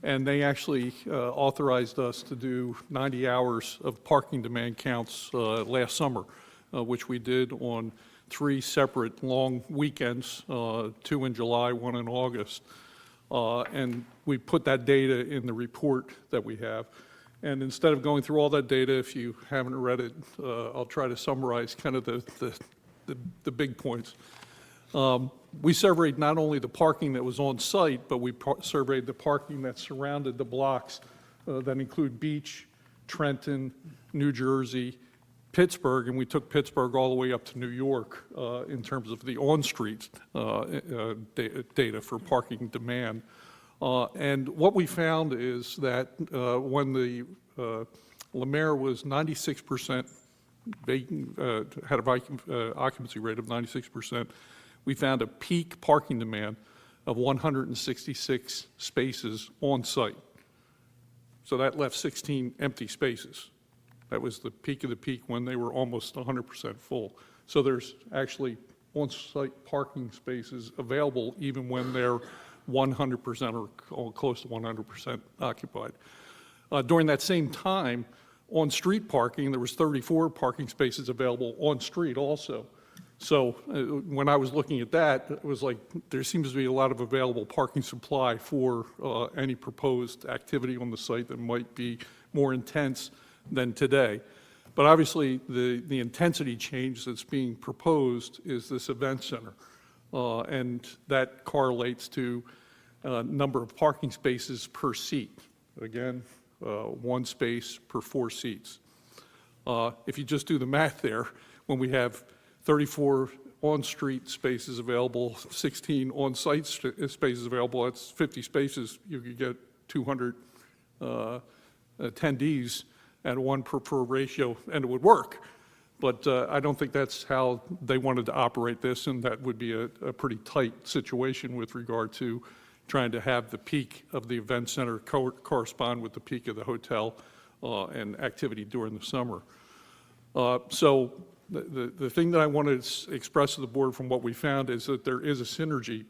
S5: and they actually authorized us to do 90 hours of parking demand counts last summer, which we did on 3 separate long weekends, 2 in July, 1 in August. And we put that data in the report that we have. And instead of going through all that data, if you haven't read it, I'll try to summarize kind of the big points. We surveyed not only the parking that was on site, but we surveyed the parking that surrounded the blocks that include Beach, Trenton, New Jersey, Pittsburgh, and we took Pittsburgh all the way up to New York in terms of the on-street data for parking demand. And what we found is that when the Lemaire was 96% vacant, had a occupancy rate of 96%, we found a peak parking demand of 166 spaces on site. So that left 16 empty spaces. That was the peak of the peak when they were almost 100% full. So there's actually on-site parking spaces available even when they're 100% or close to 100% occupied. During that same time, on-street parking, there was 34 parking spaces available on-street also. So when I was looking at that, it was like there seems to be a lot of available parking supply for any proposed activity on the site that might be more intense than today. But obviously, the intensity change that's being proposed is this event center. And that correlates to number of parking spaces per seat. Again, 1 space per 4 seats. If you just do the math there, when we have 34 on-street spaces available, 16 on-site spaces available, that's 50 spaces, you could get 200 attendees at 1 per ratio, and it would work. But I don't think that's how they wanted to operate this, and that would be a pretty tight situation with regard to trying to have the peak of the event center correspond with the peak of the hotel and activity during the summer. So the thing that I want to express to the board from what we found is that there is a synergy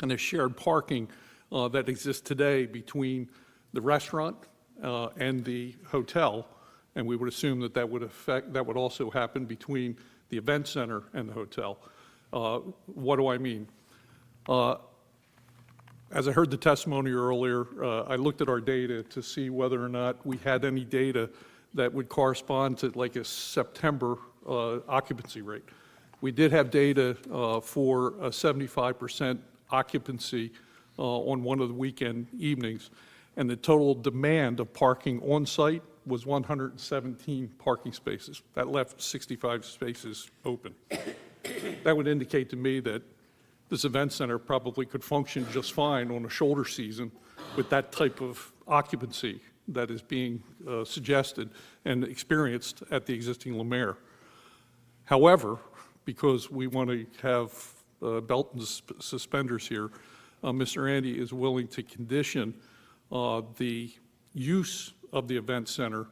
S5: and a shared parking that exists today between the restaurant and the hotel, and we would assume that that would also happen between the event center and the hotel. What do I mean? As I heard the testimony earlier, I looked at our data to see whether or not we had any data that would correspond to like a September occupancy rate. We did have data for a 75% occupancy on one of the weekend evenings, and the total demand of parking on site
S15: was 117 parking spaces. That left 65 spaces open. That would indicate to me that this event center probably could function just fine on a shoulder season with that type of occupancy that is being suggested and experienced at the existing Lemaire. However, because we want to have belt and suspenders here, Mr. Andy is willing to condition the use of the event center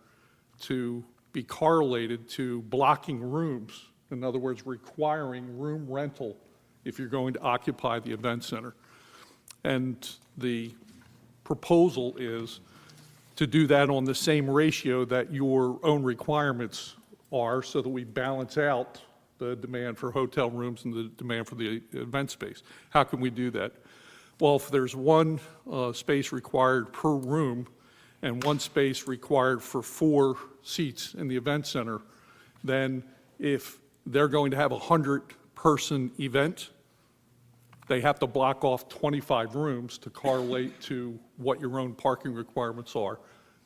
S15: to be correlated to blocking rooms. In other words, requiring room rental if you're going to occupy the event center. And the proposal is to do that on the same ratio that your own requirements are, so that we balance out the demand for hotel rooms and the demand for the event space. How can we do that? Well, if there's one space required per room and one space required for 4 seats in the event center, then if they're going to have a 100-person event, they have to block off 25 rooms to correlate to what your own parking requirements are.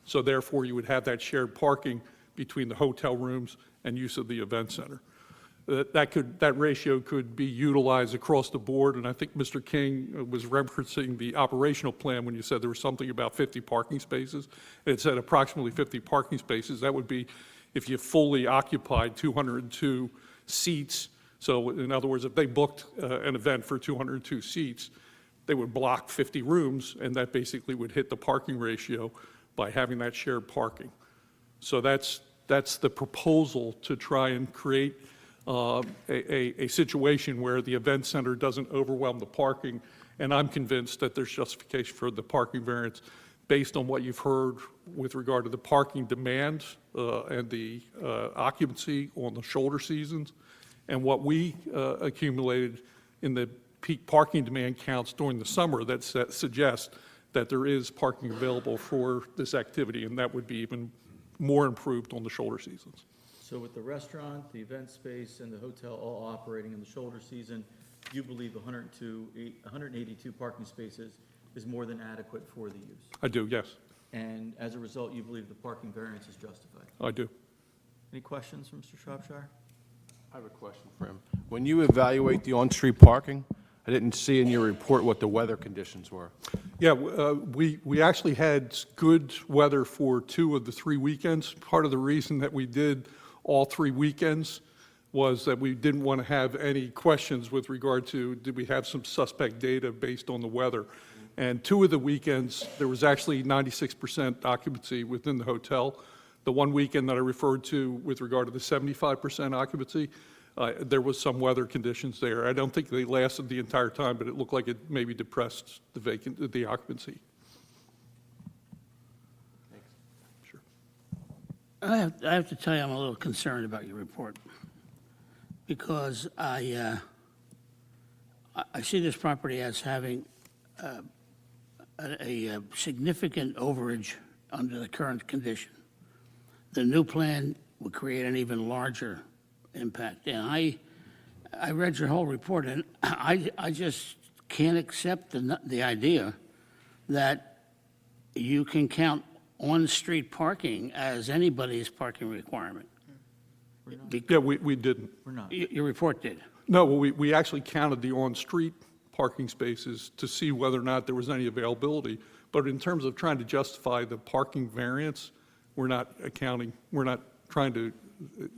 S15: So therefore, you would have that shared parking between the hotel rooms and use of the event center. That ratio could be utilized across the board, and I think Mr. King was referencing the operational plan when you said there was something about 50 parking spaces. It said approximately 50 parking spaces. That would be if you fully occupied 202 seats. So in other words, if they booked an event for 202 seats, they would block 50 rooms, and that basically would hit the parking ratio by having that shared parking. So that's the proposal, to try and create a situation where the event center doesn't overwhelm the parking, and I'm convinced that there's justification for the parking variance based on what you've heard with regard to the parking demand and the occupancy on the shoulder seasons, and what we accumulated in the peak parking demand counts during the summer that suggest that there is parking available for this activity, and that would be even more improved on the shoulder seasons.
S10: So with the restaurant, the event space, and the hotel all operating in the shoulder season, you believe 182 parking spaces is more than adequate for the use?
S15: I do, yes.
S10: And as a result, you believe the parking variance is justified?
S15: I do.
S10: Any questions from Mr. Shropshire?
S16: I have a question for him. When you evaluate the on-street parking, I didn't see in your report what the weather conditions were.
S15: Yeah, we actually had good weather for 2 of the 3 weekends. Part of the reason that we did all 3 weekends was that we didn't want to have any questions with regard to, did we have some suspect data based on the weather? And 2 of the weekends, there was actually 96% occupancy within the hotel. The one weekend that I referred to with regard to the 75% occupancy, there was some weather conditions there. I don't think they lasted the entire time, but it looked like it maybe depressed the occupancy. Sure.
S1: I have to tell you, I'm a little concerned about your report, because I see this property as having a significant overage under the current condition. The new plan would create an even larger impact. And I read your whole report, and I just can't accept the idea that you can count on-street parking as anybody's parking requirement.
S15: Yeah, we didn't.
S10: We're not.
S1: Your report did.
S15: No, we actually counted the on-street parking spaces to see whether or not there was any availability. But in terms of trying to justify the parking variance, we're not trying to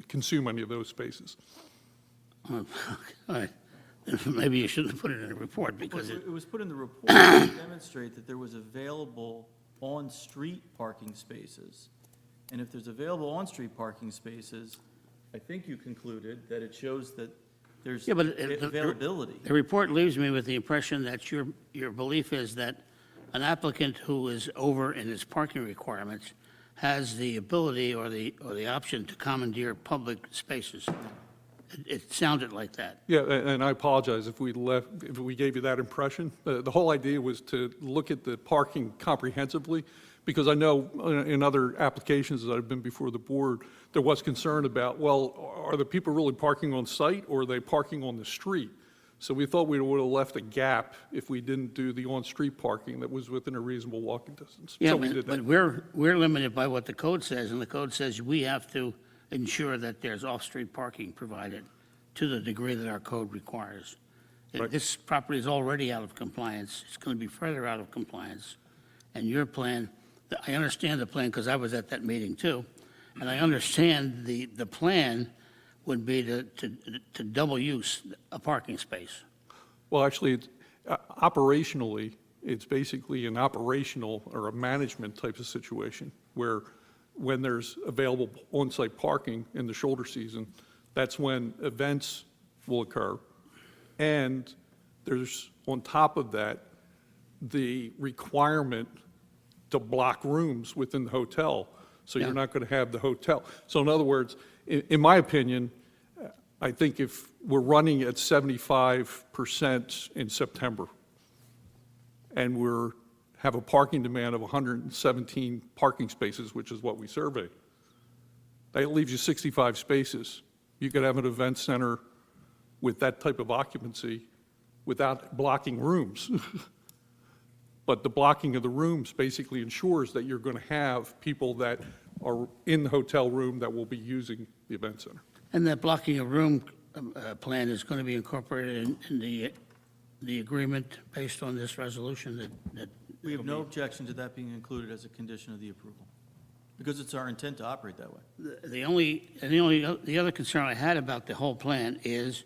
S15: consume any of those spaces.
S1: All right. Maybe you shouldn't have put it in the report, because
S10: It was put in the report to demonstrate that there was available on-street parking spaces. And if there's available on-street parking spaces, I think you concluded that it shows that there's availability.
S1: The report leaves me with the impression that your belief is that an applicant who is over in his parking requirements has the ability or the option to commandeer public spaces. It sounded like that.
S15: Yeah, and I apologize if we gave you that impression. The whole idea was to look at the parking comprehensively, because I know in other applications that have been before the board, there was concern about, well, are the people really parking on site, or are they parking on the street? So we thought we would have left a gap if we didn't do the on-street parking that was within a reasonable walking distance.
S1: Yeah,
S15: So we
S1: but
S15: did that.
S1: we're limited by what the code says, and the code says we have to ensure that there's off-street parking provided to the degree that our code requires. If
S15: Right.
S1: this property is already out of compliance, it's going to be further out of compliance. And your plan, I understand the plan because I was at that meeting too, and I understand the plan would be to double use a parking space.
S15: Well, actually, operationally, it's basically an operational or a management type of situation where when there's available on-site parking in the shoulder season, that's when events will occur. And there's, on top of that, the requirement to block rooms within the hotel. So
S1: Yeah.
S15: you're not going to have the hotel. So in other words, in my opinion, I think if we're running at 75% in September, and have a parking demand of 117 parking spaces, which is what we surveyed, that leaves you 65 spaces. You could have an event center with that type of occupancy without blocking rooms. But the blocking of the rooms basically ensures that you're going to have people that are in the hotel room that will be using the event center.
S1: And that blocking of room plan is going to be incorporated in the agreement based on this resolution that.
S10: We have no objection to that being included as a condition of the approval, because it's our intent to operate that way.
S1: The other concern I had about the whole plan is,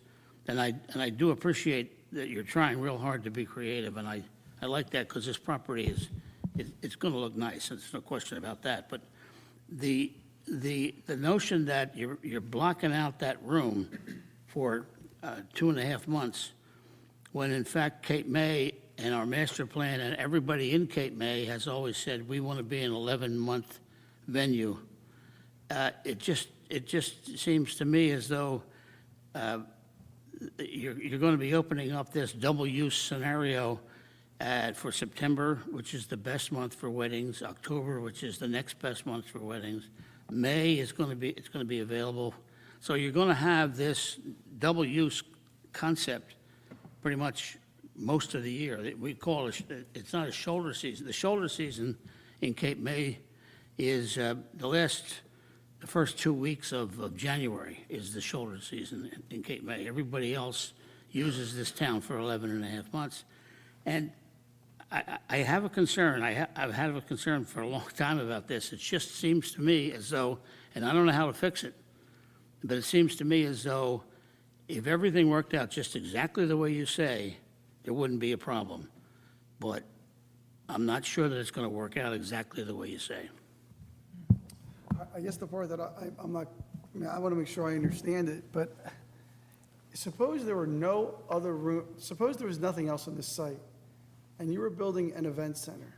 S1: and I do appreciate that you're trying real hard to be creative, and I like that because this property it's going to look nice, there's no question about that. But the notion that you're blocking out that room for 2.5 months, when in fact Cape May and our master plan and everybody in Cape May has always said we want to be an 11-month venue. It just seems to me as though you're going to be opening up this double-use scenario for September, which is the best month for weddings, October, which is the next best month for weddings, May is going to be available. So you're going to have this double-use concept pretty much most of the year. We call it's not a shoulder season. The shoulder season in Cape May is the first 2 weeks of January is the shoulder season in Cape May. Everybody else uses this town for 11.5 months. And I have a concern. I've had a concern for a long time about this. It just seems to me as though, and I don't know how to fix it, but it seems to me as though if everything worked out just exactly the way you say, there wouldn't be a problem. But I'm not sure that it's going to work out exactly the way you say.
S8: I guess the part that I'm not, I want to make sure I understand it, but suppose there were no other room, suppose there was nothing else on this site, and you were building an event center,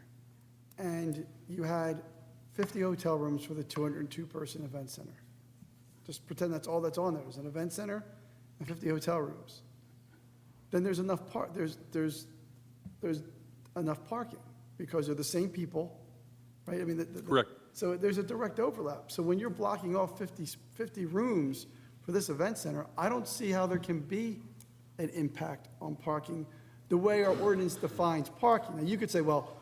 S8: and you had 50 hotel rooms for the 202-person event center. Just pretend that's all that's on there, is an event center and 50 hotel rooms. Then there's enough there's enough parking, because they're the same people, right? I mean,
S15: Correct.
S8: So there's a direct overlap. So when you're blocking off 50 rooms for this event center, I don't see how there can be an impact on parking the way our ordinance defines parking. Now, you could say, well,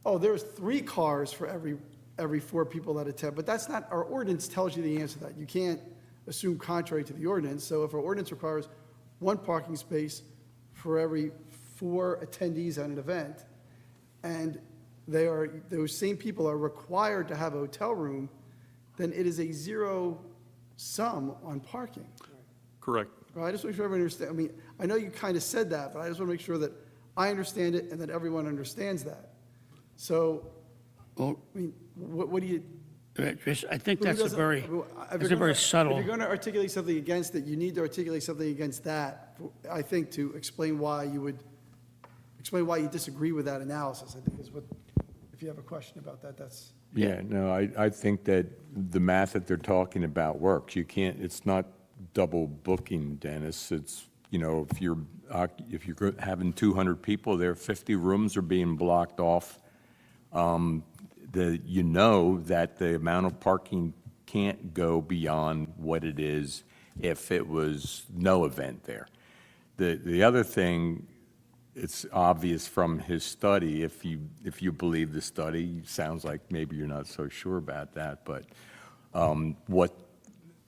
S8: oh, there's 3 cars for every 4 people that attend, but that's not, our ordinance tells you the answer to that. You can't assume contrary to the ordinance. So if our ordinance requires 1 parking space for every 4 attendees at an event, and those same people are required to have a hotel room, then it is a zero sum on parking.
S15: Correct.
S8: Well, I just want to make sure everyone understands. I mean, I know you kind of said that, but I just want to make sure that I understand it and that everyone understands that. So,
S1: Well,
S8: I mean, what do you?
S1: Trish, I think
S8: who
S1: that's a
S8: doesn't-
S1: very,
S8: if you're
S1: that's a
S8: gonna-
S1: very subtle.
S8: If you're going to articulate something against it, you need to articulate something against that, I think, to explain why you disagree with that analysis, I think is what, if you have a question about that, that's.
S17: Yeah, no, I think that the math that they're talking about works. You can't, it's not double booking, Dennis. It's, if you're having 200 people there, 50 rooms are being blocked off. That the amount of parking can't go beyond what it is if it was no event there. The other thing, it's obvious from his study, if you believe the study, sounds like maybe you're not so sure about that, but what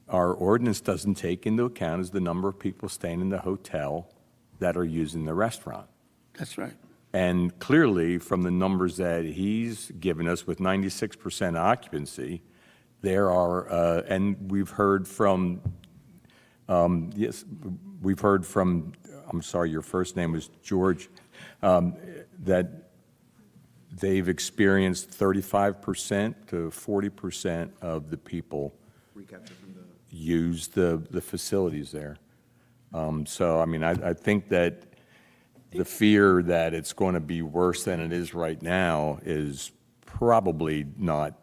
S17: our ordinance doesn't take into account is the number of people staying in the hotel that are using the restaurant.
S1: That's right.
S17: And clearly, from the numbers that he's given us with 96% occupancy, there are, and we've heard from, we've heard from, I'm sorry, your first name was George, that they've experienced 35% to 40% of the people use the facilities there. So, I mean, I think that the fear that it's going to be worse than it is right now is probably not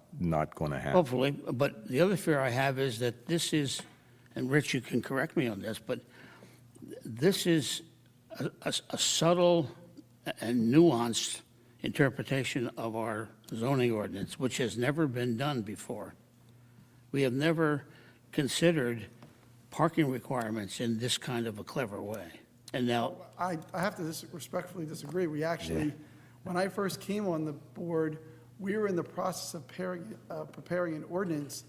S17: going to happen.
S1: Hopefully, but the other fear I have is that this is, and Rich, you can correct me on this, but this is a subtle and nuanced interpretation of our zoning ordinance, which has never been done before. We have never considered parking requirements in this kind of a clever way. And now,
S8: I have to respectfully disagree. We actually, when I first came on the board, we were in the process of preparing an ordinance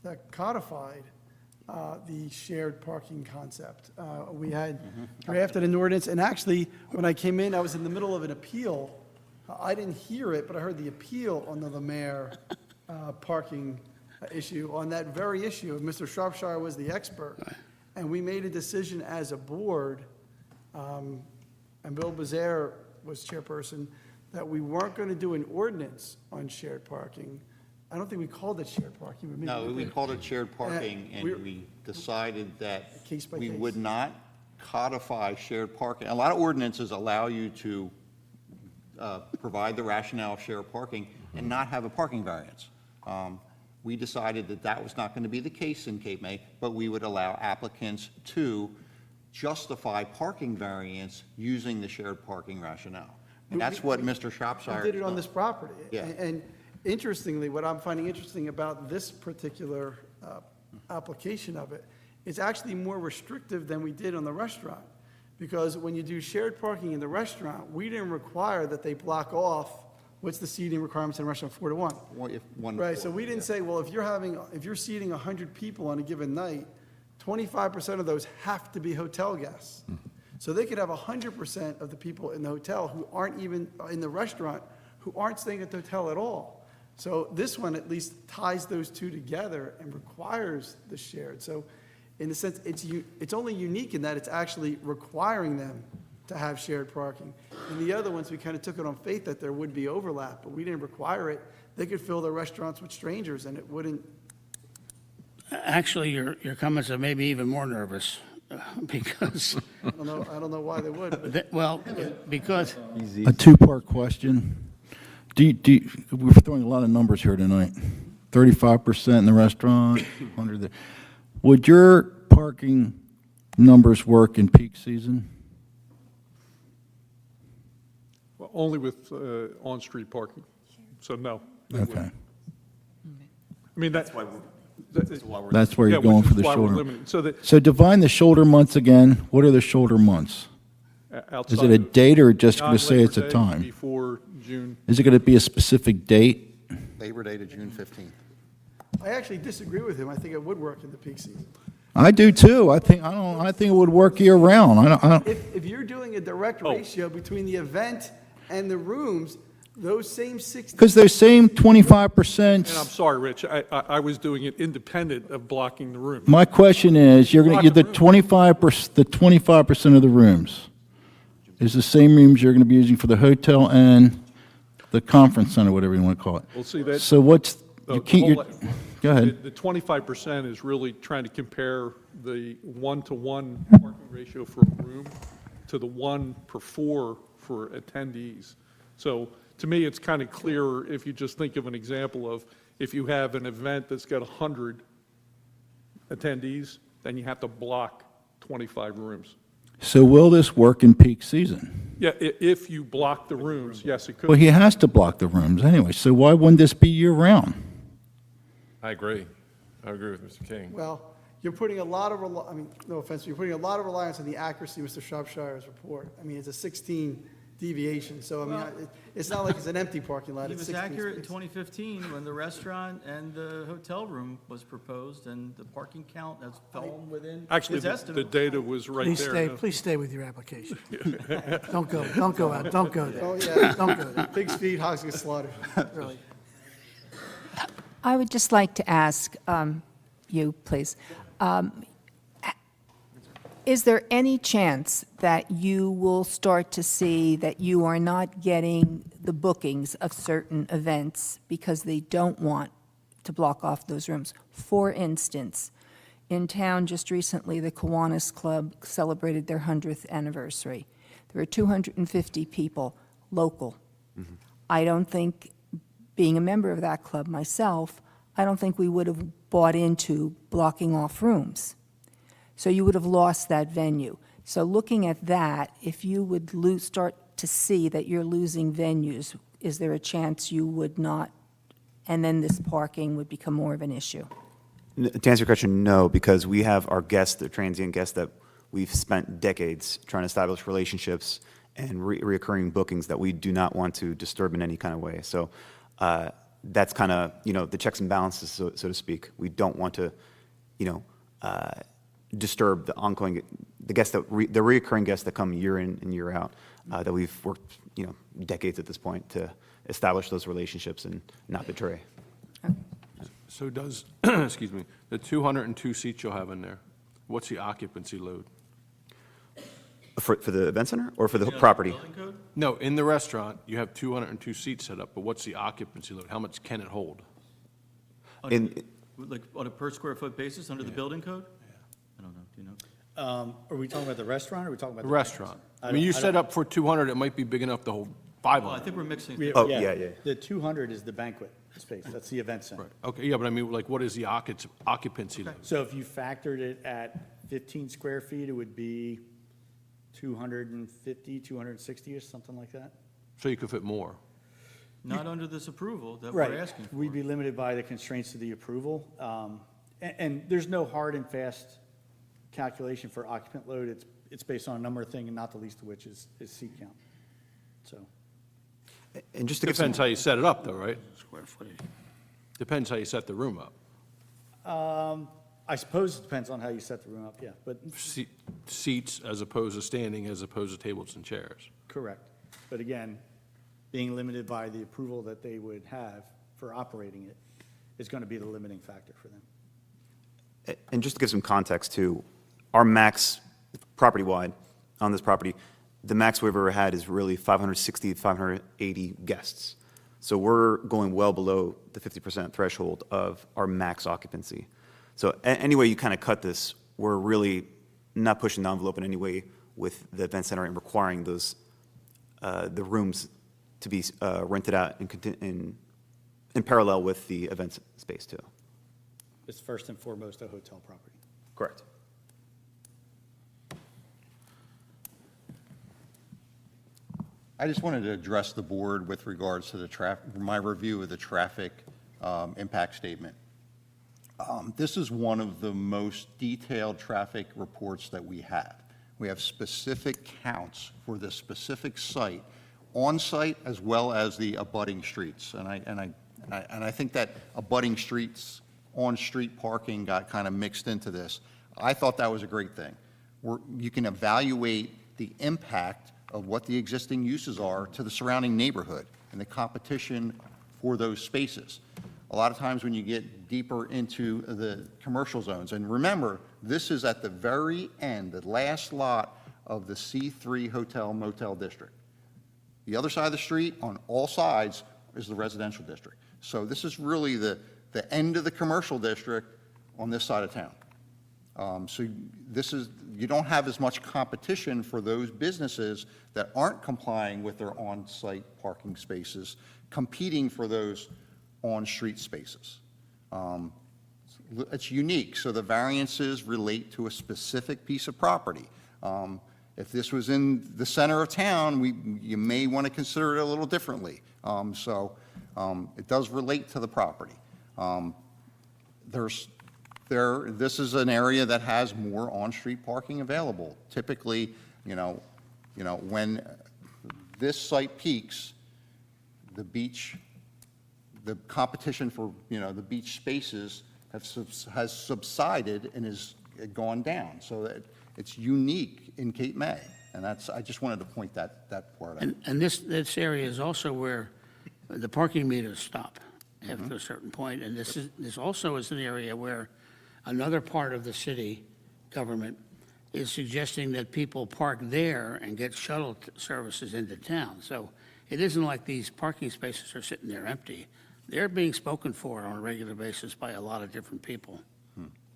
S8: that codified the shared parking concept. We had drafted an ordinance, and actually, when I came in, I was in the middle of an appeal. I didn't hear it, but I heard the appeal on the Lemaire parking issue, on that very issue. Mr. Shropshire was the expert, and we made a decision as a board, and Bill Bazaar was chairperson, that we weren't going to do an ordinance on shared parking. I don't think we called it shared parking. but maybe
S13: No, we
S8: did.
S13: called it shared parking, and
S8: we're-
S13: we decided that
S8: Case by
S13: we
S8: case.
S13: would not codify shared parking. A lot of ordinances allow you to provide the rationale of shared parking and not have a parking variance. We decided that that was not going to be the case in Cape May, but we would allow applicants to justify parking variance using the shared parking rationale. And that's what Mr. Shropshire
S8: We did it on
S13: does.
S8: this property.
S13: Yeah.
S8: And interestingly, what I'm finding interesting about this particular application of it, it's actually more restrictive than we did on the restaurant. Because when you do shared parking in the restaurant, we didn't require that they block off, what's the seating requirements in a restaurant, 4 to 1? Right, so we didn't say, well, if you're seating 100 people on a given night, 25% of those have to be hotel guests. So they could have 100% of the people in the hotel who aren't even in the restaurant, who aren't staying at the hotel at all. So this one at least ties those two together and requires the shared. So in a sense, it's only unique in that it's actually requiring them to have shared parking. And the other ones, we kind of took it on faith that there would be overlap, but we didn't require it. They could fill their restaurants with strangers and it wouldn't.
S1: actually, your comments are maybe even more nervous, because,
S8: I don't know why they would. but-
S1: well, because,
S9: A two-part question. We're throwing a lot of numbers here tonight. 35% in the restaurant, 100 there. Would your parking numbers work in peak season?
S15: Well, only with on-street parking, so no. they
S9: Okay.
S15: wouldn't. I mean, that's why
S9: That's where you're going for the shoulder.
S15: So
S9: So define the shoulder months again. What are the shoulder months? Is it a date or just going to say it's a
S15: non-Labor Day
S9: time?
S15: Before June.
S9: Is it going to be a specific date?
S13: Labor Day to June 15th.
S8: I actually disagree with him. I think it would work in the peak season.
S9: I do too. I think it would work year round. I don't.
S8: If you're doing a direct ratio between the event and the rooms, those same 60.
S9: Because those same 25%.
S15: And I'm sorry, Rich, I was doing it independent of blocking the room.
S9: My question is, you're going to get the 25% of the rooms is the same rooms you're going to be using for the hotel and the conference center, whatever you want to call it.
S15: Well, see, that.
S9: So what's, you can't, go ahead.
S15: The 25% is really trying to compare the 1-to-1 parking ratio for a room to the 1/4 for attendees. So to me, it's kind of clearer if you just think of an example of, if you have an event that's got 100 attendees, then you have to block 25 rooms.
S9: So will this work in peak season?
S15: Yeah, if you block the rooms, yes, it could.
S9: Well, he has to block the rooms anyway, so why wouldn't this be year round?
S5: I agree. I agree with Mr. King.
S8: Well, you're putting a lot of, I mean, no offense, you're putting a lot of reliance on the accuracy of Mr. Shropshire's report. I mean, it's a 16 deviation, so I mean, it's not like it's an empty parking lot.
S10: He
S8: It's
S10: was
S8: 16
S10: accurate in
S8: spaces.
S10: 2015 when the restaurant and the hotel room was proposed, and the parking count has fallen within
S15: Actually,
S10: his
S15: the
S10: estimate.
S15: data was right
S4: Please
S15: there.
S4: stay,
S15: no?
S4: please stay with your application. Don't go out, don't go there.
S8: Oh, yeah.
S4: Don't go there.
S8: Pig's feet, hogs get slaughtered.
S4: Really.
S2: I would just like to ask you, please, is there any chance that you will start to see that you are not getting the bookings of certain events because they don't want to block off those rooms? For instance, in town just recently, the Kiwanis Club celebrated their 100th anniversary. There were 250 people, local. I don't think, being a member of that club myself, I don't think we would have bought into blocking off rooms. So you would have lost that venue. So looking at that, if you would start to see that you're losing venues, is there a chance you would not, and then this parking would become more of an issue?
S11: To answer your question, no, because we have our guests, the transient guests that we've spent decades trying to establish relationships and reoccurring bookings that we do not want to disturb in any kind of way. So that's kind of, the checks and balances, so to speak. We don't want to, disturb the ongoing, the guests the reoccurring guests that come year in and year out, that we've worked, decades at this point to establish those relationships and not betray.
S16: So does, excuse me, the 202 seats you'll have in there, what's the occupancy load?
S11: For the event center or for the property?
S10: Building code?
S16: No, in the restaurant, you have 202 seats set up, but what's the occupancy load? How much can it hold?
S10: Like on a per square foot basis under the building code? I don't know, do you know?
S12: Are we talking about the restaurant, or are we talking about
S16: The
S12: the
S16: restaurant. I mean,
S12: don't-
S16: you
S12: I
S16: set
S12: don't-
S16: up for 200, it might be big enough to hold
S10: Well, I
S16: 500.
S10: think we're mixing.
S11: Oh, yeah.
S12: The 200 is the banquet space, that's the event center.
S16: Right, okay, yeah, but I mean, like, what is the occupancy load?
S12: So if you factored it at 15 square feet, it would be 250, 260-ish, something like that?
S16: So you could fit more.
S10: Not under this approval that
S12: Right.
S10: we're asking for.
S12: We'd be limited by the constraints of the approval. And there's no hard and fast calculation for occupant load. It's based on a number of things, and not the least of which is seat count. So,
S11: And just to give some,
S16: Depends how you set it up, though, right?
S1: Square footage.
S16: Depends how you set the room up.
S12: I suppose it depends on how you set the room up, yeah, but
S16: Seats as opposed to standing, as opposed to tables and chairs.
S12: correct. But again, being limited by the approval that they would have for operating it is going to be the limiting factor for them.
S11: and just to give some context too, our max property-wide on this property, the max we've ever had is really 560, 580 guests. So we're going well below the 50% threshold of our max occupancy. So any way you kind of cut this, we're really not pushing the envelope in any way with the event center and requiring those, the rooms to be rented out in parallel with the event space too.
S12: It's first and foremost a hotel property.
S11: Correct.
S13: I just wanted to address the board with regards to my review of the traffic impact statement. This is one of the most detailed traffic reports that we have. We have specific counts for the specific site, on-site as well as the abutting streets. And I think that abutting streets, on-street parking got kind of mixed into this. I thought that was a great thing. You can evaluate the impact of what the existing uses are to the surrounding neighborhood and the competition for those spaces. A lot of times when you get deeper into the commercial zones, and remember, this is at the very end, the last lot of the C3 hotel motel district. The other side of the street, on all sides, is the residential district. So this is really the end of the commercial district on this side of town. So this is, you don't have as much competition for those businesses that aren't complying with their on-site parking spaces, competing for those on-street spaces. It's unique, so the variances relate to a specific piece of property. If this was in the center of town, you may want to consider it a little differently. It does relate to the property. There's this is an area that has more on-street parking available. Typically, when this site peaks, the competition for, the beach spaces has subsided and has gone down. So that it's unique in Cape May. And I just wanted to point that part out.
S1: And this area is also where the parking meters stop after a certain point. And this also is an area where another part of the city government is suggesting that people park there and get shuttle services into town. So it isn't like these parking spaces are sitting there empty. They're being spoken for on a regular basis by a lot of different people.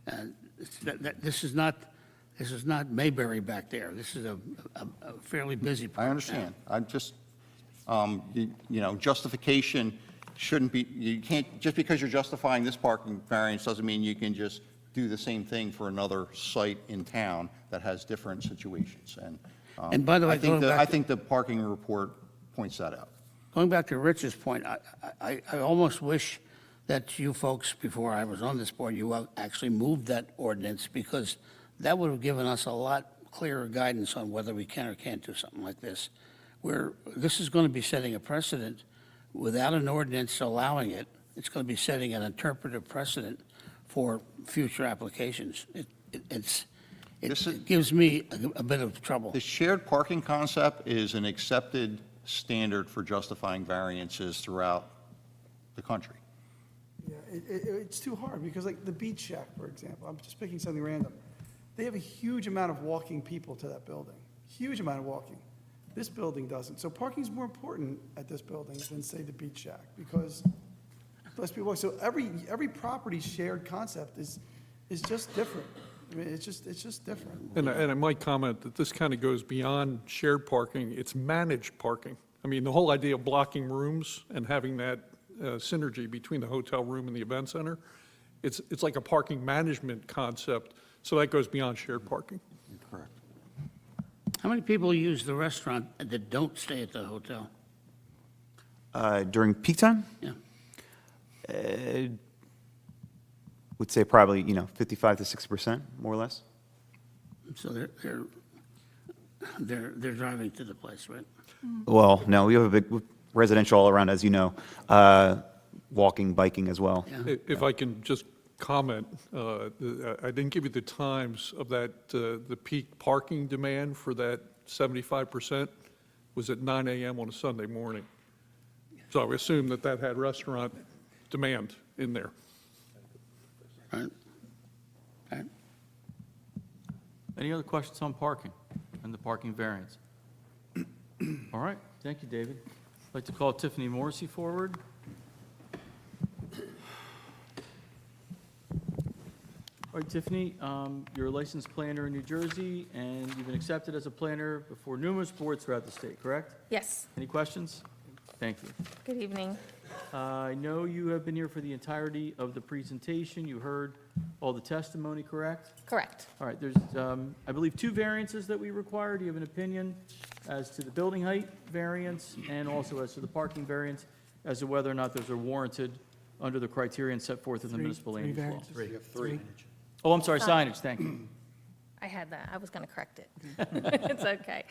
S1: And this is not Mayberry back there. This is a fairly busy part.
S13: I understand. I'm just, justification shouldn't be, you can't, just because you're justifying this parking variance doesn't mean you can just do the same thing for another site in town that has different situations.
S1: And by the way,
S13: I think the parking report points that out.
S1: Going back to Rich's point, I almost wish that you folks, before I was on this board, you actually moved that ordinance, because that would have given us a lot clearer guidance on whether we can or can't do something like this. Where this is going to be setting a precedent without an ordinance allowing it. It's going to be setting an interpretive precedent for future applications. It gives me a bit of trouble.
S13: The shared parking concept is an accepted standard for justifying variances throughout the country.
S8: Yeah, it's too hard, because like the Beach Shack, for example, I'm just picking something random. They have a huge amount of walking people to that building, huge amount of walking. This building doesn't. So parking's more important at this building than, say, the Beach Shack, because less people walk. So every property's shared concept is just different. I mean, it's just different.
S15: And I might comment that this kind of goes beyond shared parking, it's managed parking. I mean, the whole idea of blocking rooms and having that synergy between the hotel room and the event center, it's like a parking management concept, so that goes beyond shared parking.
S13: Correct.
S1: How many people use the restaurant that don't stay at the hotel?
S11: During peak time?
S1: Yeah.
S11: Would say probably, 55 to 60%, more or less.
S1: So they're driving to the place, right?
S11: Well, no, we have a big residential all around, as you know, walking, biking as well.
S15: If I can just comment, I didn't give you the times of that, the peak parking demand for that 75% was at 9 a.m. on a Sunday morning. So I assume that had restaurant demand in there.
S1: Right. Right.
S10: Any other questions on parking and the parking variance? All right, thank you, David. I'd like to call Tiffany Morrissey forward. All right, Tiffany, you're a licensed planner in New Jersey, and you've been accepted as a planner before numerous boards throughout the state, correct?
S18: Yes.
S10: Any questions? Thank you.
S18: Good evening.
S10: I know you have been here for the entirety of the presentation. You heard all the testimony, correct?
S18: Correct.
S10: All right, there's, I believe, 2 variances that we require. Do you have an opinion as to the building height variance and also as to the parking variance, as to whether or not those are warranted under the criterion set forth in the municipal land use law?
S13: You have 3.
S10: Oh, I'm sorry, signage, thank you.
S18: I had that. I was going to correct it. It's okay.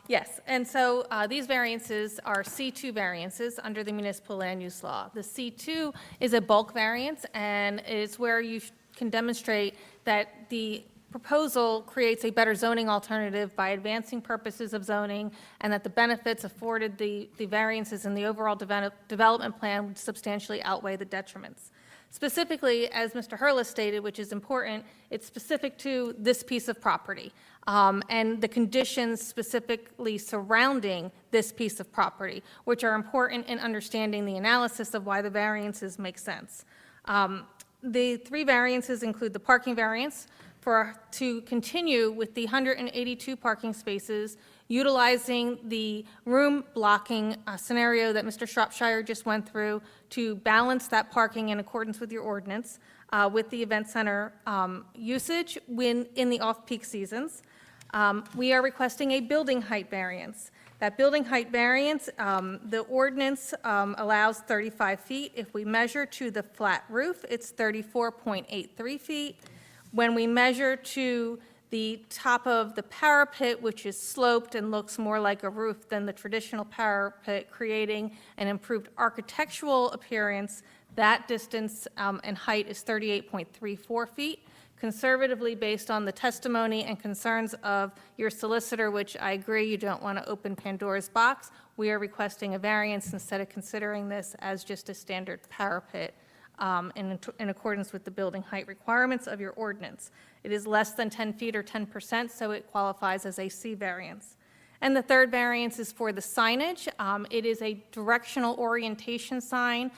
S18: Yes, and so these variances are C2 variances under the municipal land use law. The C2 is a bulk variance, and it's where you can demonstrate that the proposal creates a better zoning alternative by advancing purposes of zoning, and that the benefits afforded the variances in the overall development plan would substantially outweigh the detriments. Specifically, as Mr. Hurlis stated, which is important, it's specific to this piece of property and the conditions specifically surrounding this piece of property, which are important in understanding the analysis of why the variances make sense. The 3 variances include the parking variance to continue with the 182 parking spaces, utilizing the room blocking scenario that Mr. Shropshire just went through to balance that parking in accordance with your ordinance with the event center usage in the off-peak seasons. We are requesting a building height variance That building height variance, the ordinance allows 35 feet. If we measure to the flat roof, it's 34.83 feet. When we measure to the top of the parapet, which is sloped and looks more like a roof than the traditional parapet, creating an improved architectural appearance, that distance and height is 38.34 feet. Conservatively, based on the testimony and concerns of your solicitor, which I agree you don't want to open Pandora's box, we are requesting a variance instead of considering this as just a standard parapet in accordance with the building height requirements of your ordinance. It is less than 10 feet or 10%, so it qualifies as a C variance. And the third variance is for the signage. It is a directional orientation sign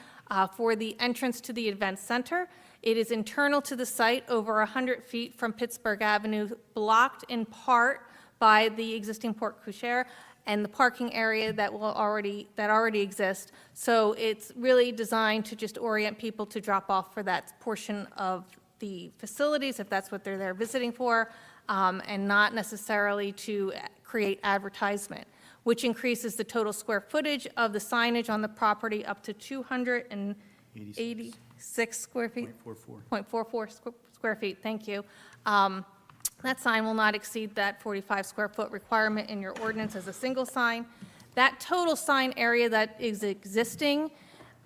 S18: for the entrance to the event center. It is internal to the site, over 100 feet from Pittsburgh Avenue, blocked in part by the existing porte cochere and the parking area that already exists. So it's really designed to just orient people to drop off for that portion of the facilities, if that's what they're there visiting for, and not necessarily to create advertisement, which increases the total square footage of the signage on the property up to 286 square feet. 0.44 square feet, thank you. That sign will not exceed that 45 square foot requirement in your ordinance as a single sign. That total sign area that is existing,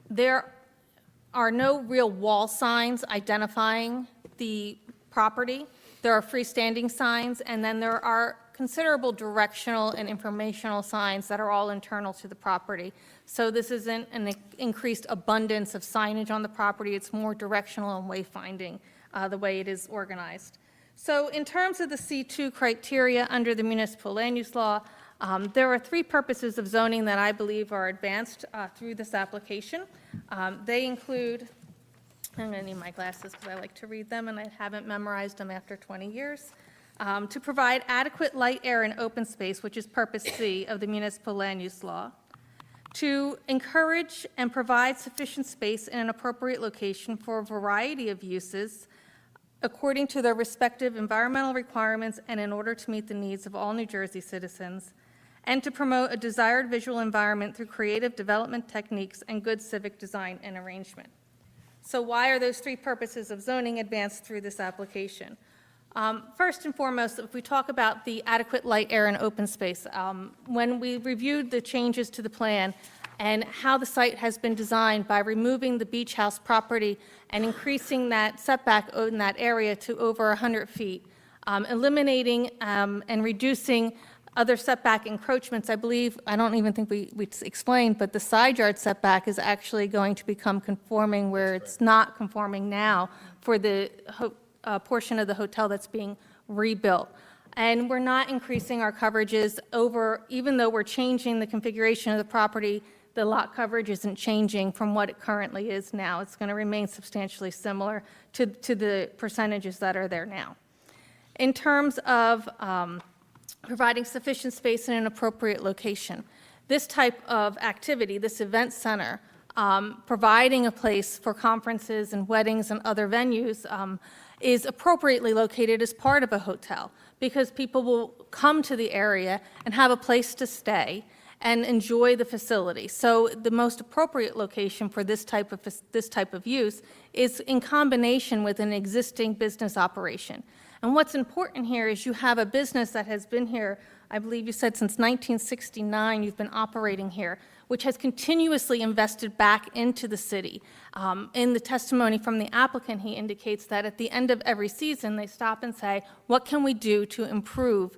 S18: there are no real wall signs identifying the property. There are freestanding signs, and then there are considerable directional and informational signs that are all internal to the property. So this isn't an increased abundance of signage on the property, it's more directional and wayfinding the way it is organized. So in terms of the C2 criteria under the municipal land use law, there are three purposes of zoning that I believe are advanced through this application. They include, I'm going to need my glasses because I like to read them and I haven't memorized them after 20 years. To provide adequate light, air, and open space, which is purpose C of the municipal land use law. To encourage and provide sufficient space in an appropriate location for a variety of uses according to their respective environmental requirements and in order to meet the needs of all New Jersey citizens. And to promote a desired visual environment through creative development techniques and good civic design and arrangement. So why are those three purposes of zoning advanced through this application? First and foremost, if we talk about the adequate light, air, and open space, when we reviewed the changes to the plan and how the site has been designed by removing the beach house property and increasing that setback in that area to over 100 feet, eliminating and reducing other setback encroachments, I believe, I don't even think we explained, but the side yard setback is actually going to become conforming where it's not conforming now for the portion of the hotel that's being rebuilt. And we're not increasing our coverages over, even though we're changing the configuration of the property, the lot coverage isn't changing from what it currently is now. It's going to remain substantially similar to the percentages that are there now. In terms of providing sufficient space in an appropriate location, this type of activity, this event center, providing a place for conferences and weddings and other venues is appropriately located as part of a hotel because people will come to the area and have a place to stay and enjoy the facility. So the most appropriate location for this type of use is in combination with an existing business operation. And what's important here is you have a business that has been here, I believe you said since 1969 you've been operating here, which has continuously invested back into the city. In the testimony from the applicant, he indicates that at the end of every season, they stop and say, what can we do to improve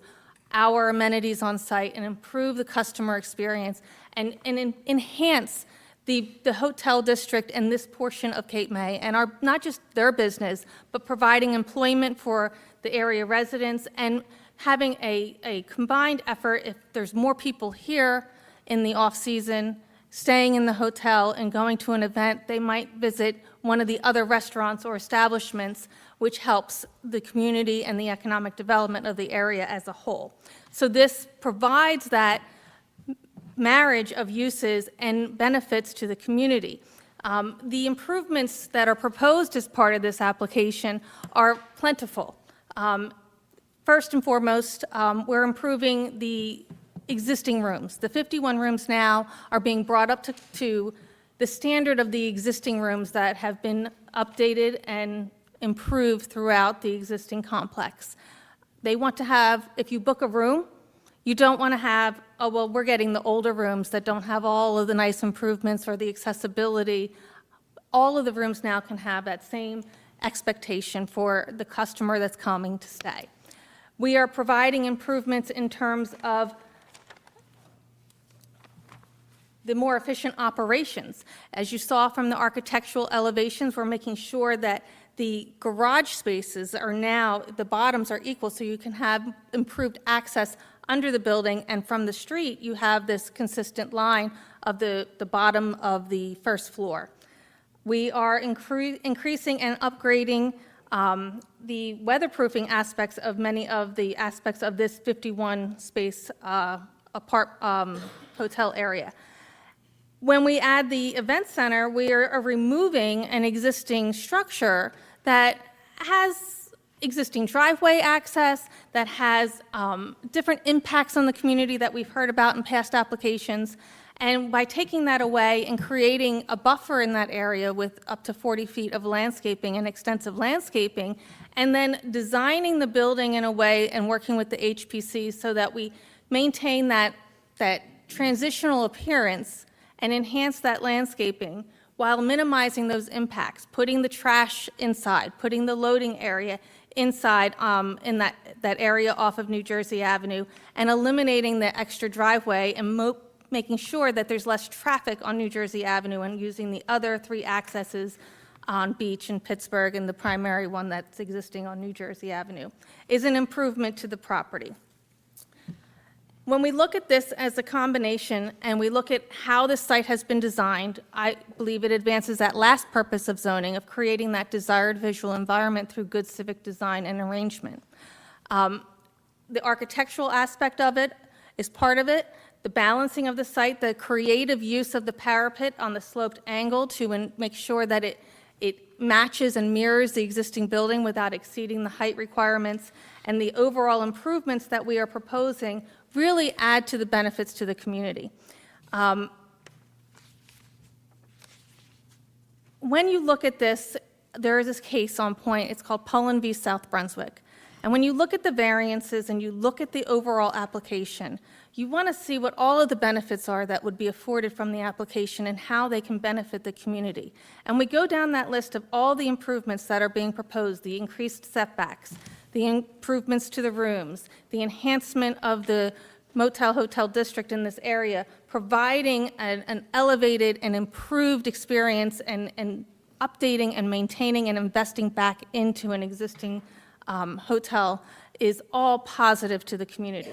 S18: our amenities on site and improve the customer experience and enhance the hotel district and this portion of Cape May, and are not just their business, but providing employment for the area residents and having a combined effort. If there's more people here in the off-season, staying in the hotel and going to an event, they might visit one of the other restaurants or establishments, which helps the community and the economic development of the area as a whole. So this provides that marriage of uses and benefits to the community. The improvements that are proposed as part of this application are plentiful. First and foremost, we're improving the existing rooms. The 51 rooms now are being brought up to the standard of the existing rooms that have been updated and improved throughout the existing complex. They want to have, if you book a room, you don't want to have, oh, well, we're getting the older rooms that don't have all of the nice improvements or the accessibility. All of the rooms now can have that same expectation for the customer that's coming to stay. We are providing improvements in terms of the more efficient operations. As you saw from the architectural elevations, we're making sure that the garage spaces are now, the bottoms are equal, so you can have improved access under the building, and from the street, you have this consistent line of the bottom of the first floor. We are increasing and upgrading the weatherproofing aspects of many of the aspects of this 51-space hotel area. When we add the event center, we are removing an existing structure that has existing driveway access, that has different impacts on the community that we've heard about in past applications. And by taking that away and creating a buffer in that area with up to 40 feet of landscaping and extensive landscaping, and then designing the building in a way and working with the HPC so that we maintain that transitional appearance and enhance that landscaping while minimizing those impacts, putting the trash inside, putting the loading area inside in that area off of New Jersey Avenue, and eliminating the extra driveway and making sure that there's less traffic on New Jersey Avenue and using the other 3 accesses on Beach and Pittsburgh and the primary one that's existing on New Jersey Avenue is an improvement to the property. When we look at this as a combination and we look at how this site has been designed, I believe it advances that last purpose of zoning, of creating that desired visual environment through good civic design and arrangement. The architectural aspect of it is part of it. The balancing of the site, the creative use of the parapet on the sloped angle to make sure that it matches and mirrors the existing building without exceeding the height requirements, and the overall improvements that we are proposing really add to the benefits to the community. When you look at this, there is this case on point. It's called Pullen v. South Brunswick. And when you look at the variances and you look at the overall application, you want to see what all of the benefits are that would be afforded from the application and how they can benefit the community. And we go down that list of all the improvements that are being proposed, the increased setbacks, the improvements to the rooms, the enhancement of the motel-hotel district in this area, providing an elevated and improved experience and updating and maintaining and investing back into an existing hotel is all positive to the community.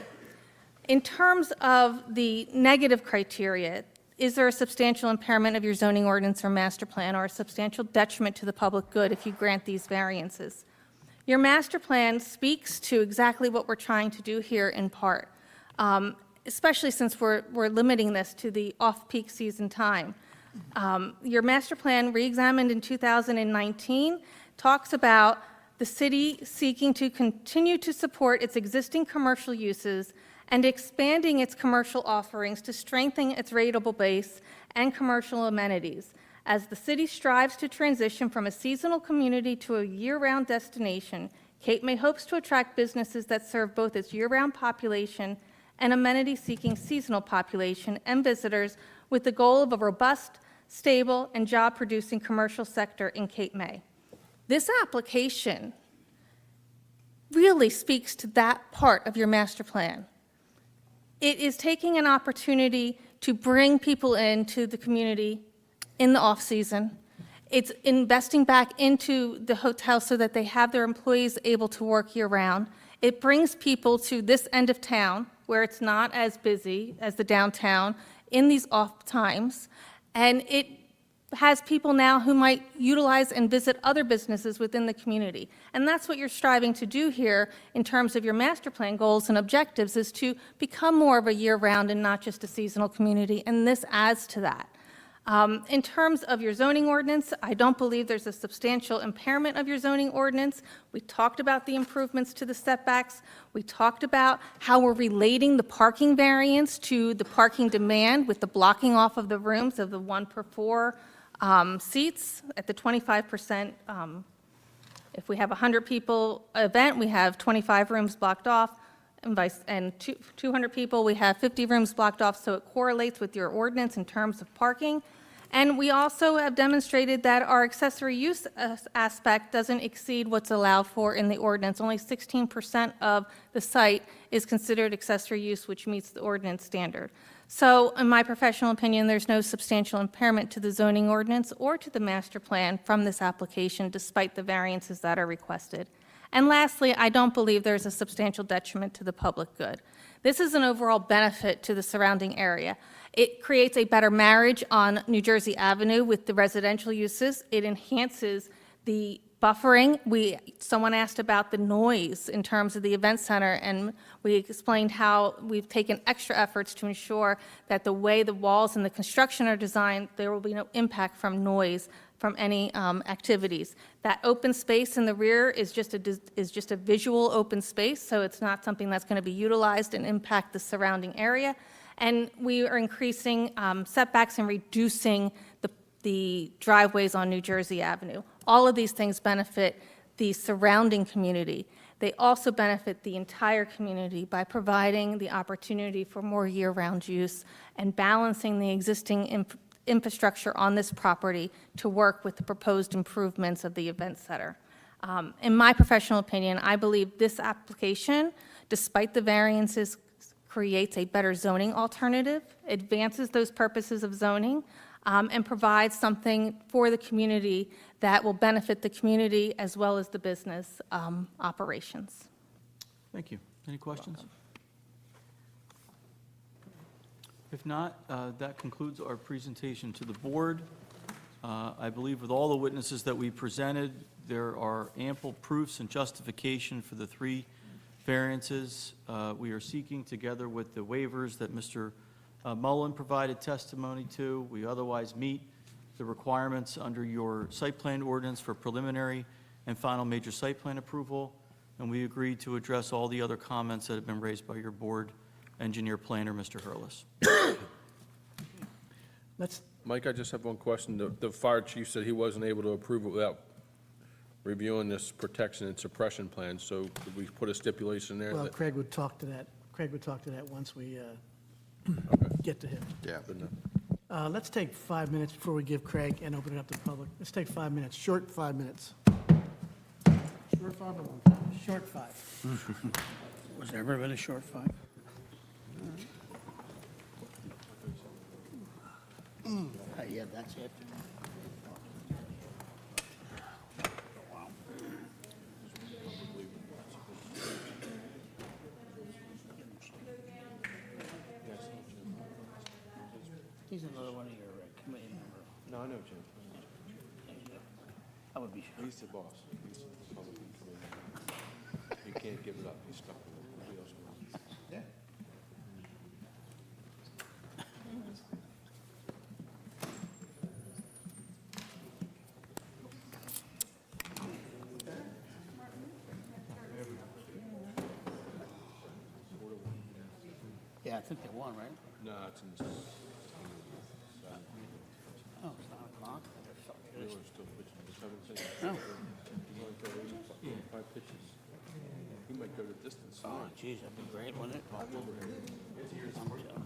S18: In terms of the negative criteria, is there a substantial impairment of your zoning ordinance or master plan or a substantial detriment to the public good if you grant these variances? Your master plan speaks to exactly what we're trying to do here in part, especially since we're limiting this to the off-peak season time. Your master plan, re-examined in 2019, talks about the city seeking to continue to support its existing commercial uses and expanding its commercial offerings to strengthen its rateable base and commercial amenities. As the city strives to transition from a seasonal community to a year-round destination, Cape May hopes to attract businesses that serve both its year-round population and amenity-seeking seasonal population and visitors with the goal of a robust, stable, and job-producing commercial sector in Cape May. This application really speaks to that part of your master plan. It is taking an opportunity to bring people into the community in the off-season. It's investing back into the hotel so that they have their employees able to work year-round. It brings people to this end of town where it's not as busy as the downtown in these off times, and it has people now who might utilize and visit other businesses within the community. And that's what you're striving to do here in terms of your master plan goals and objectives, is to become more of a year-round and not just a seasonal community, and this adds to that. In terms of your zoning ordinance, I don't believe there's a substantial impairment of your zoning ordinance. We talked about the improvements to the setbacks. We talked about how we're relating the parking variance to the parking demand with the blocking off of the rooms of the 1 per 4 seats at the 25%. If we have a 100 people event, we have 25 rooms blocked off, and 200 people, we have 50 rooms blocked off, so it correlates with your ordinance in terms of parking. And we also have demonstrated that our accessory use aspect doesn't exceed what's allowed for in the ordinance. Only 16% of the site is considered accessory use, which meets the ordinance standard. So in my professional opinion, there's no substantial impairment to the zoning ordinance or to the master plan from this application, despite the variances that are requested. And lastly, I don't believe there's a substantial detriment to the public good. This is an overall benefit to the surrounding area. It creates a better marriage on New Jersey Avenue with the residential uses. It enhances the buffering. Someone asked about the noise in terms of the event center, and we explained how we've taken extra efforts to ensure that the way the walls and the construction are designed, there will be no impact from noise from any activities. That open space in the rear is just a visual open space, so it's not something that's going to be utilized and impact the surrounding area. And we are increasing setbacks and reducing the driveways on New Jersey Avenue. All of these things benefit the surrounding community. They also benefit the entire community by providing the opportunity for more year-round use and balancing the existing infrastructure on this property to work with the proposed improvements of the event center. In my professional opinion, I believe this application, despite the variances, creates a better zoning alternative, advances those purposes of zoning, and provides something for the community that will benefit the community as well as the business operations.
S10: Thank you. Any questions? If not, that concludes our presentation to the board. I believe with all the witnesses that we presented, there are ample proofs and justification for the 3 variances we are seeking, together with the waivers that Mr. Mullen provided testimony to. We otherwise meet the requirements under your site plan ordinance for preliminary and final major site plan approval, and we agreed to address all the other comments that have been raised by your board engineer planner, Mr. Hurlis.
S16: Mike, I just have one question. The fire chief said he wasn't able to approve it without reviewing this protection and suppression plan, so could we put a stipulation there?
S4: Well,
S16: that-
S4: Craig would talk to that. Craig would talk to that once we get to him.
S16: Yeah. Good enough.
S4: Let's take 5 minutes before we give Craig and open it up to the public. Let's take 5 minutes, short 5 minutes. Short 5 or long 5? Short 5.
S1: Was there ever been a short 5? Yeah, that's it. He's another one of your committee members.
S16: No, I know, Jim.
S1: I would be sure.
S16: He's the boss. He's the Republican committee. You can't give it up. He's stuck with it. Nobody else wants it.
S13: Yeah.
S1: Yeah, I think they won, right?
S16: No, it's in the.
S1: Oh, it's 9 o'clock?
S16: They were still pitching. The seventh inning.
S1: No.
S16: He's only thrown 5 pitches. He might go the distance.
S1: Oh, geez, that'd be great, wouldn't it? I'm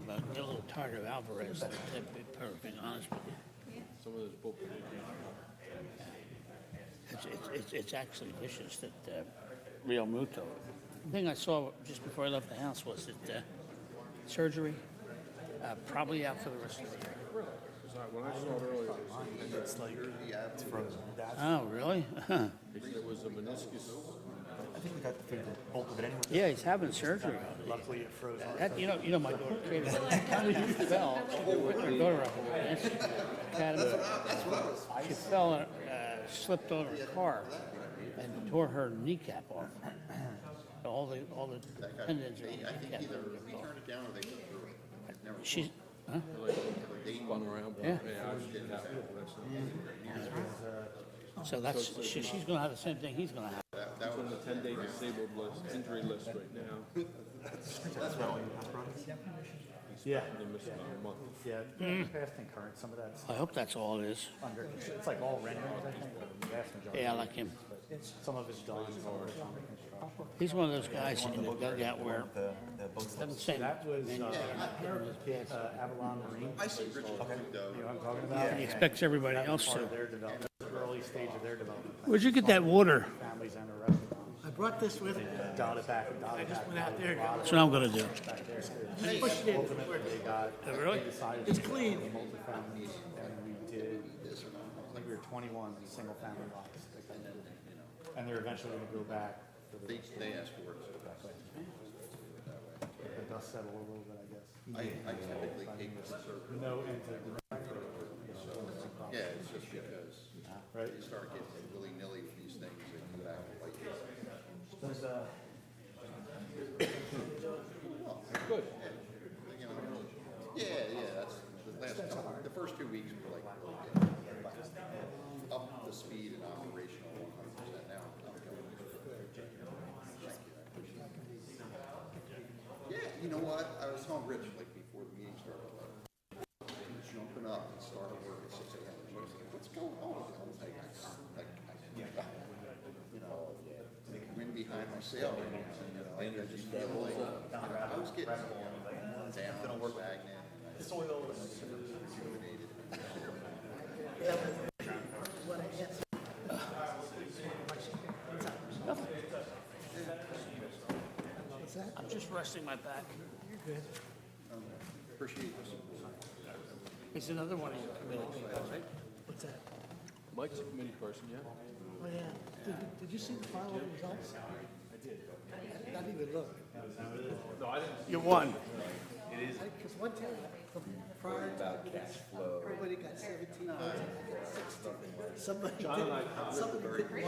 S1: a little tired of Alvarez, to be perfectly honest with you.
S16: Some of those bullpen.
S1: It's actually vicious that Real Muto. The thing I saw just before I left the house was that surgery, probably out for the rest of the year.
S16: When I saw it earlier, it's like,
S1: Oh, really? Huh.
S16: it was a meniscus.
S11: I think we got the bulk of it anyway.
S1: Yeah, he's having surgery.
S11: Luckily, it froze.
S1: You know, my daughter created she fell. She with her daughter up in the academy. She fell and slipped over a car and tore her kneecap off. All the tendons are in the kneecap. She's Huh?
S16: Spun around.
S1: Yeah.
S16: I was getting that.
S1: So that's, she's gonna have the same thing he's gonna have.
S16: That's on the 10-day disabled list, injury list right now.
S12: Yeah.
S16: They missed about a month.
S12: Yeah, past and current, some of that's
S1: I hope that's all it is.
S12: under, it's like all renderings, I think, the vast majority.
S1: Yeah, I like him.
S12: Some of it's done, some of it's under construction.
S1: He's one of those guys in the dugout where doesn't say
S12: That was, Avalon Marine. I see Richard. You know what I'm talking about?
S1: He expects everybody else
S12: Part
S1: to.
S12: of their development, early stage of their development.
S1: Where'd you get that water?
S12: Families and the restaurants.
S4: I brought this with me.
S12: Dotted back and dotted back. Went out there.
S1: That's what I'm gonna do.
S12: They got,
S1: Really?
S12: they decided.
S4: It's clean.
S12: Multifamily, and we did, I think we were 21 single-family lots. And they're eventually gonna go back.
S13: They asked for it.
S12: The dust settle a little bit, I guess.
S13: I typically take this.
S12: No, into.
S13: Yeah, it's just because
S12: Right.
S13: you start getting willy-nilly with these things and come back and bite you.
S12: There's
S13: Good. You know, yeah, that's the last couple, the first 2 weeks were like really good. Up to speed and operational 100% now. I'm going. Yeah, you know what? I was telling Rich like before the meeting started, like jumping up and starting work at 6 a.m. He was like, "What's going on?" I was like, you know, wind behind my sail. You know, I just feel like I was getting down, stagnant. The soil was intimidated.
S1: I'm just resting my back.
S4: You're good.
S13: Appreciate this.
S1: He's another one of your committee people, right?
S4: What's that?
S16: Mike's a committee person, yeah?
S4: Oh, yeah. Did you see the final results? I did. Not even look.
S16: No, I didn't.
S1: You won.
S4: Because one time, prior to everybody got 17 votes, I got 60. Somebody didn't want me.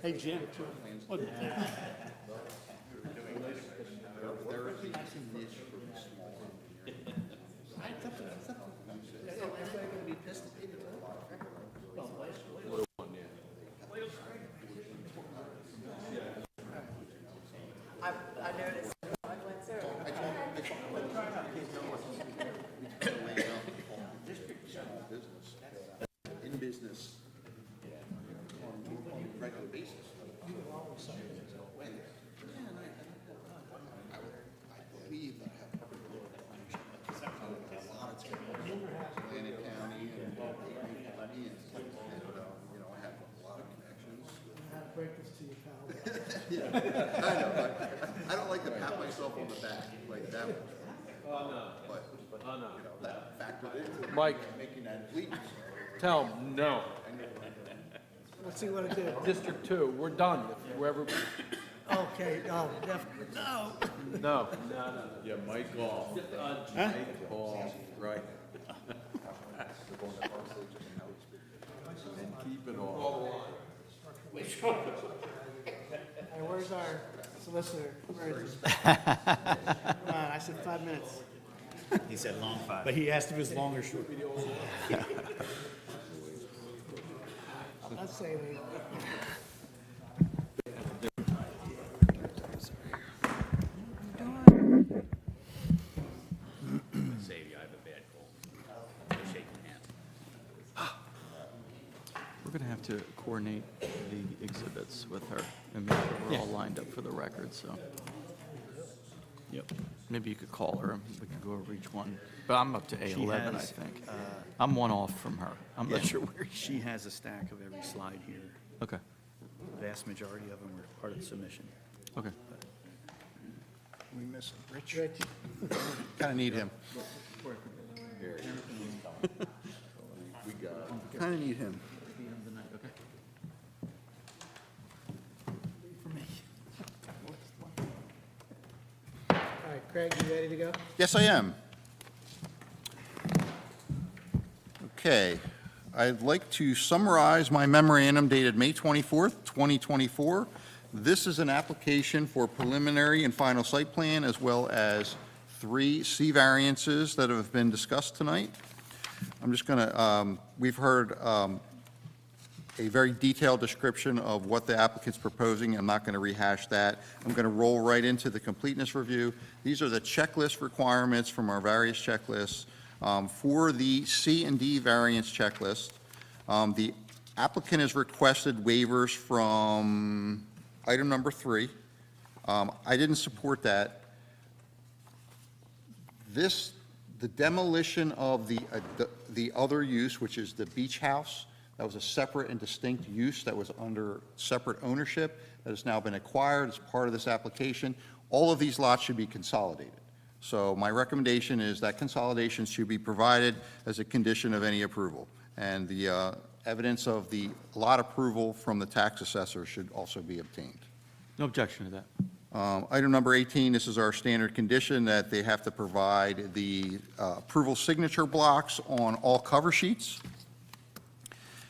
S1: Hey, Jim. What?
S13: There is a niche for the small engineering.
S4: Everybody gonna be pissed at me.
S6: I noticed.
S13: Small business, in business, on a regular basis. I believe that I have a lot of Atlantic County and Dayton County, and you know, I have a lot of connections.
S4: I have to break this to you, pal.
S13: Yeah, I know, I don't like to pat myself on the back like that one. But, you know, that factored into
S16: Mike,
S13: making that leap.
S16: tell him no.
S4: Let's see what I do.
S16: District 2, we're done. If whoever,
S4: Okay, no, definitely, no.
S16: no.
S17: Yeah, Mike off.
S1: Huh?
S17: Off, right. And keep it off.
S4: Hey, where's our solicitor? Where is he? Come on, I said 5 minutes.
S12: He said long 5. But he asked if it was long or short.
S4: I'm not saying anything.
S10: We're going to have to coordinate the exhibits with her and make sure we're all lined up for the record, so. Yep. Maybe you could call her and we could go over each one. But I'm up to A11, I
S12: has,
S10: think. I'm one off from her. I'm not sure where
S12: She has a stack of every slide here.
S10: Okay,
S12: The vast majority of them were part of the submission.
S10: okay.
S13: We miss Rich. Kind of need him. Kind of need him.
S10: Okay.
S4: For me. Craig, you ready to go?
S13: Yes, I am. Okay, I'd like to summarize my memorandum dated May 24th, 2024. This is an application for preliminary and final site plan, as well as 3 C variances that have been discussed tonight. I'm just going to, we've heard a very detailed description of what the applicant's proposing. I'm not going to rehash that. I'm going to roll right into the completeness review. These are the checklist requirements from our various checklists. For the C and D variance checklist, the applicant has requested waivers from item number 3. I didn't support that. The demolition of the other use, which is the beach house, that was a separate and distinct use that was under separate ownership that has now been acquired as part of this application. All of these lots should be consolidated. So my recommendation is that consolidation should be provided as a condition of any approval. And the evidence of the lot approval from the tax assessor should also be obtained.
S10: No objection to that.
S13: Item number 18, this is our standard condition that they have to provide the approval signature blocks on all cover sheets.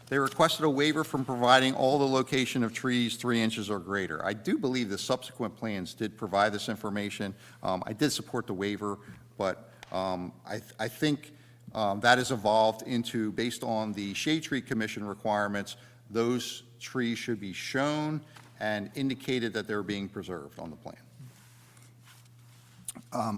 S13: They requested a waiver from providing all the location of trees 3 inches or greater. I do believe the subsequent plans did provide this information. I did support the waiver, but I think that has evolved into, based on the Shade Tree Commission requirements, those trees should be shown and indicated that they're being preserved on the plan.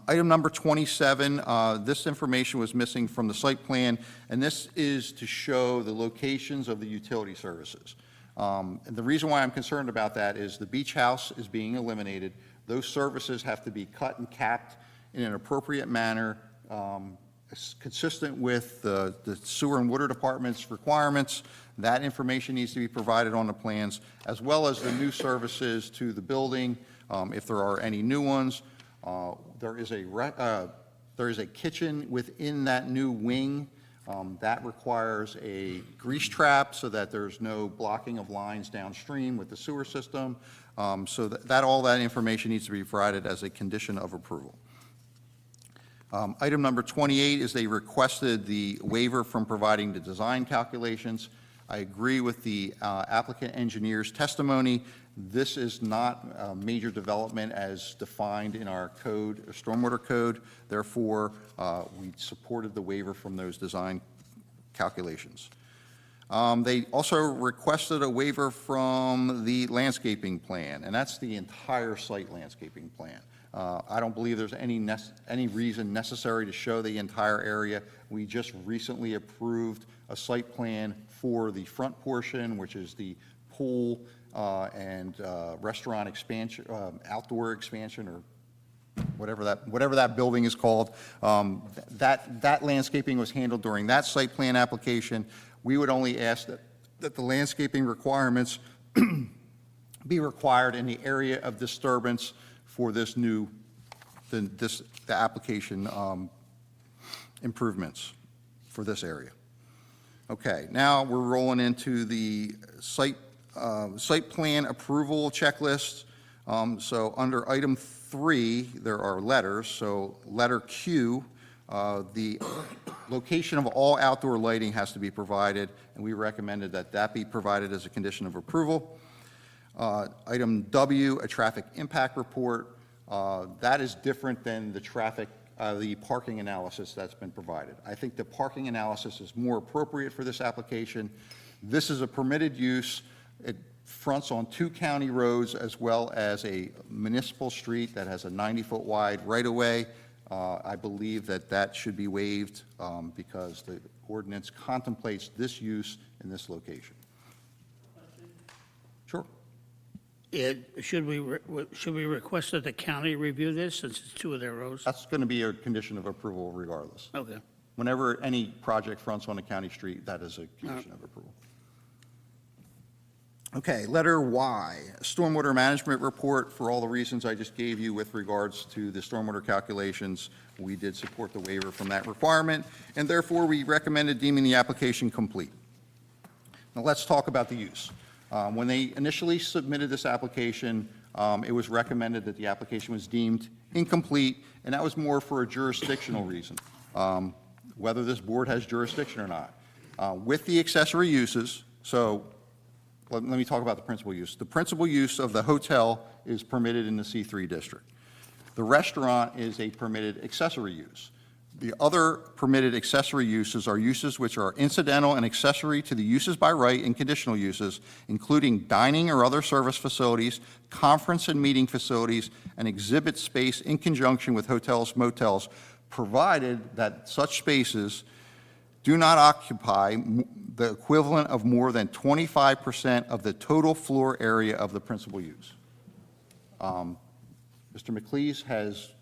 S13: Item number 27, this information was missing from the site plan, and this is to show the locations of the utility services. And the reason why I'm concerned about that is the beach house is being eliminated. Those services have to be cut and capped in an appropriate manner, consistent with the sewer and water department's requirements. That information needs to be provided on the plans, as well as the new services to the building, if there are any new ones. There is a kitchen within that new wing that requires a grease trap so that there's no blocking of lines downstream with the sewer system. So that all that information needs to be provided as a condition of approval. Item number 28 is they requested the waiver from providing the design calculations. I agree with the applicant engineer's testimony. This is not a major development as defined in our code, stormwater code. Therefore, we supported the waiver from those design calculations. They also requested a waiver from the landscaping plan, and that's the entire site landscaping plan. I don't believe there's any reason necessary to show the entire area. We just recently approved a site plan for the front portion, which is the pool and restaurant expansion, outdoor expansion, or whatever that building is called. That landscaping was handled during that site plan application. We would only ask that the landscaping requirements be required in the area of disturbance for this the application improvements for this area. Okay, now we're rolling into the site plan approval checklist. So under item 3, there are letters. So letter Q, the location of all outdoor lighting has to be provided, and we recommended that that be provided as a condition of approval. Item W, a traffic impact report. That is different than the parking analysis that's been provided. I think the parking analysis is more appropriate for this application. This is a permitted use. It fronts on 2 county roads as well as a municipal street that has a 90-foot wide right-of-way. I believe that should be waived because the ordinance contemplates this use in this location. Sure.
S1: Should we request that the county review this, since it's 2 of their roads?
S13: That's going to be a condition of approval regardless.
S1: Okay.
S13: Whenever any project fronts on a county street, that is a condition of approval. Okay, letter Y, stormwater management report. For all the reasons I just gave you with regards to the stormwater calculations, we did support the waiver from that requirement, and therefore we recommended deeming the application complete. Now let's talk about the use. When they initially submitted this application, it was recommended that the application was deemed incomplete, and that was more for a jurisdictional reason, whether this board has jurisdiction or not. With the accessory uses, so let me talk about the principal use. The principal use of the hotel is permitted in the C3 district. The restaurant is a permitted accessory use. The other permitted accessory uses are uses which are incidental and accessory to the uses by right and conditional uses, including dining or other service facilities, conference and meeting facilities, and exhibit space in conjunction with hotels, motels, provided that such spaces do not occupy the equivalent of more than 25% of the total floor area of the principal use. Mr. McLeese has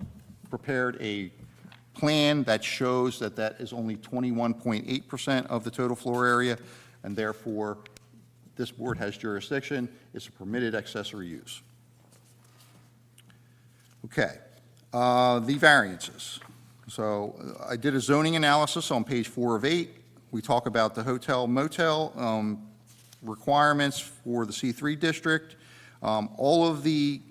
S13: prepared a plan that shows that that is only 21.8% of the total floor area, and therefore, this board has jurisdiction. It's a permitted accessory use. Okay, the variances. So I did a zoning analysis on page 4 of 8. We talk about the hotel motel requirements for the C3 district. All of the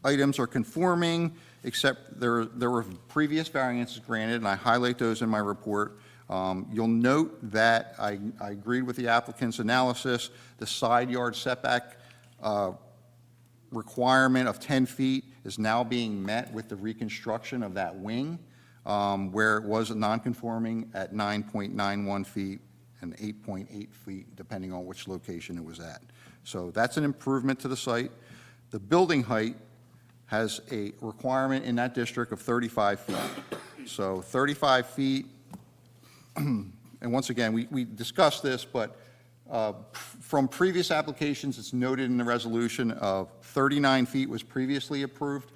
S13: items are conforming, except there were previous variances granted, and I highlight those in my report. You'll note that I agreed with the applicant's analysis. The side yard setback requirement of 10 feet is now being met with the reconstruction of that wing, where it was non-conforming at 9.91 feet and 8.8 feet, depending on which location it was at. So that's an improvement to the site. The building height has a requirement in that district of 35 feet. So 35 feet, and once again, we discussed this, but from previous applications, it's noted in the resolution of 39 feet was previously approved.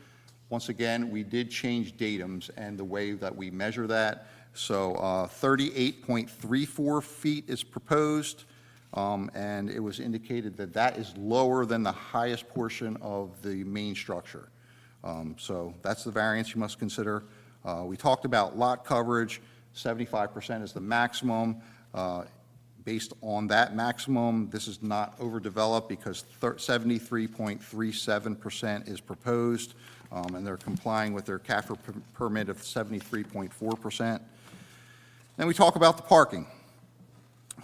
S13: Once again, we did change datums and the way that we measure that. So 38.34 feet is proposed, and it was indicated that that is lower than the highest portion of the main structure. So that's the variance you must consider. We talked about lot coverage. 75% is the maximum. Based on that maximum, this is not overdeveloped because 73.37% is proposed, and they're complying with their CAFR permit of 73.4%. Then we talk about the parking.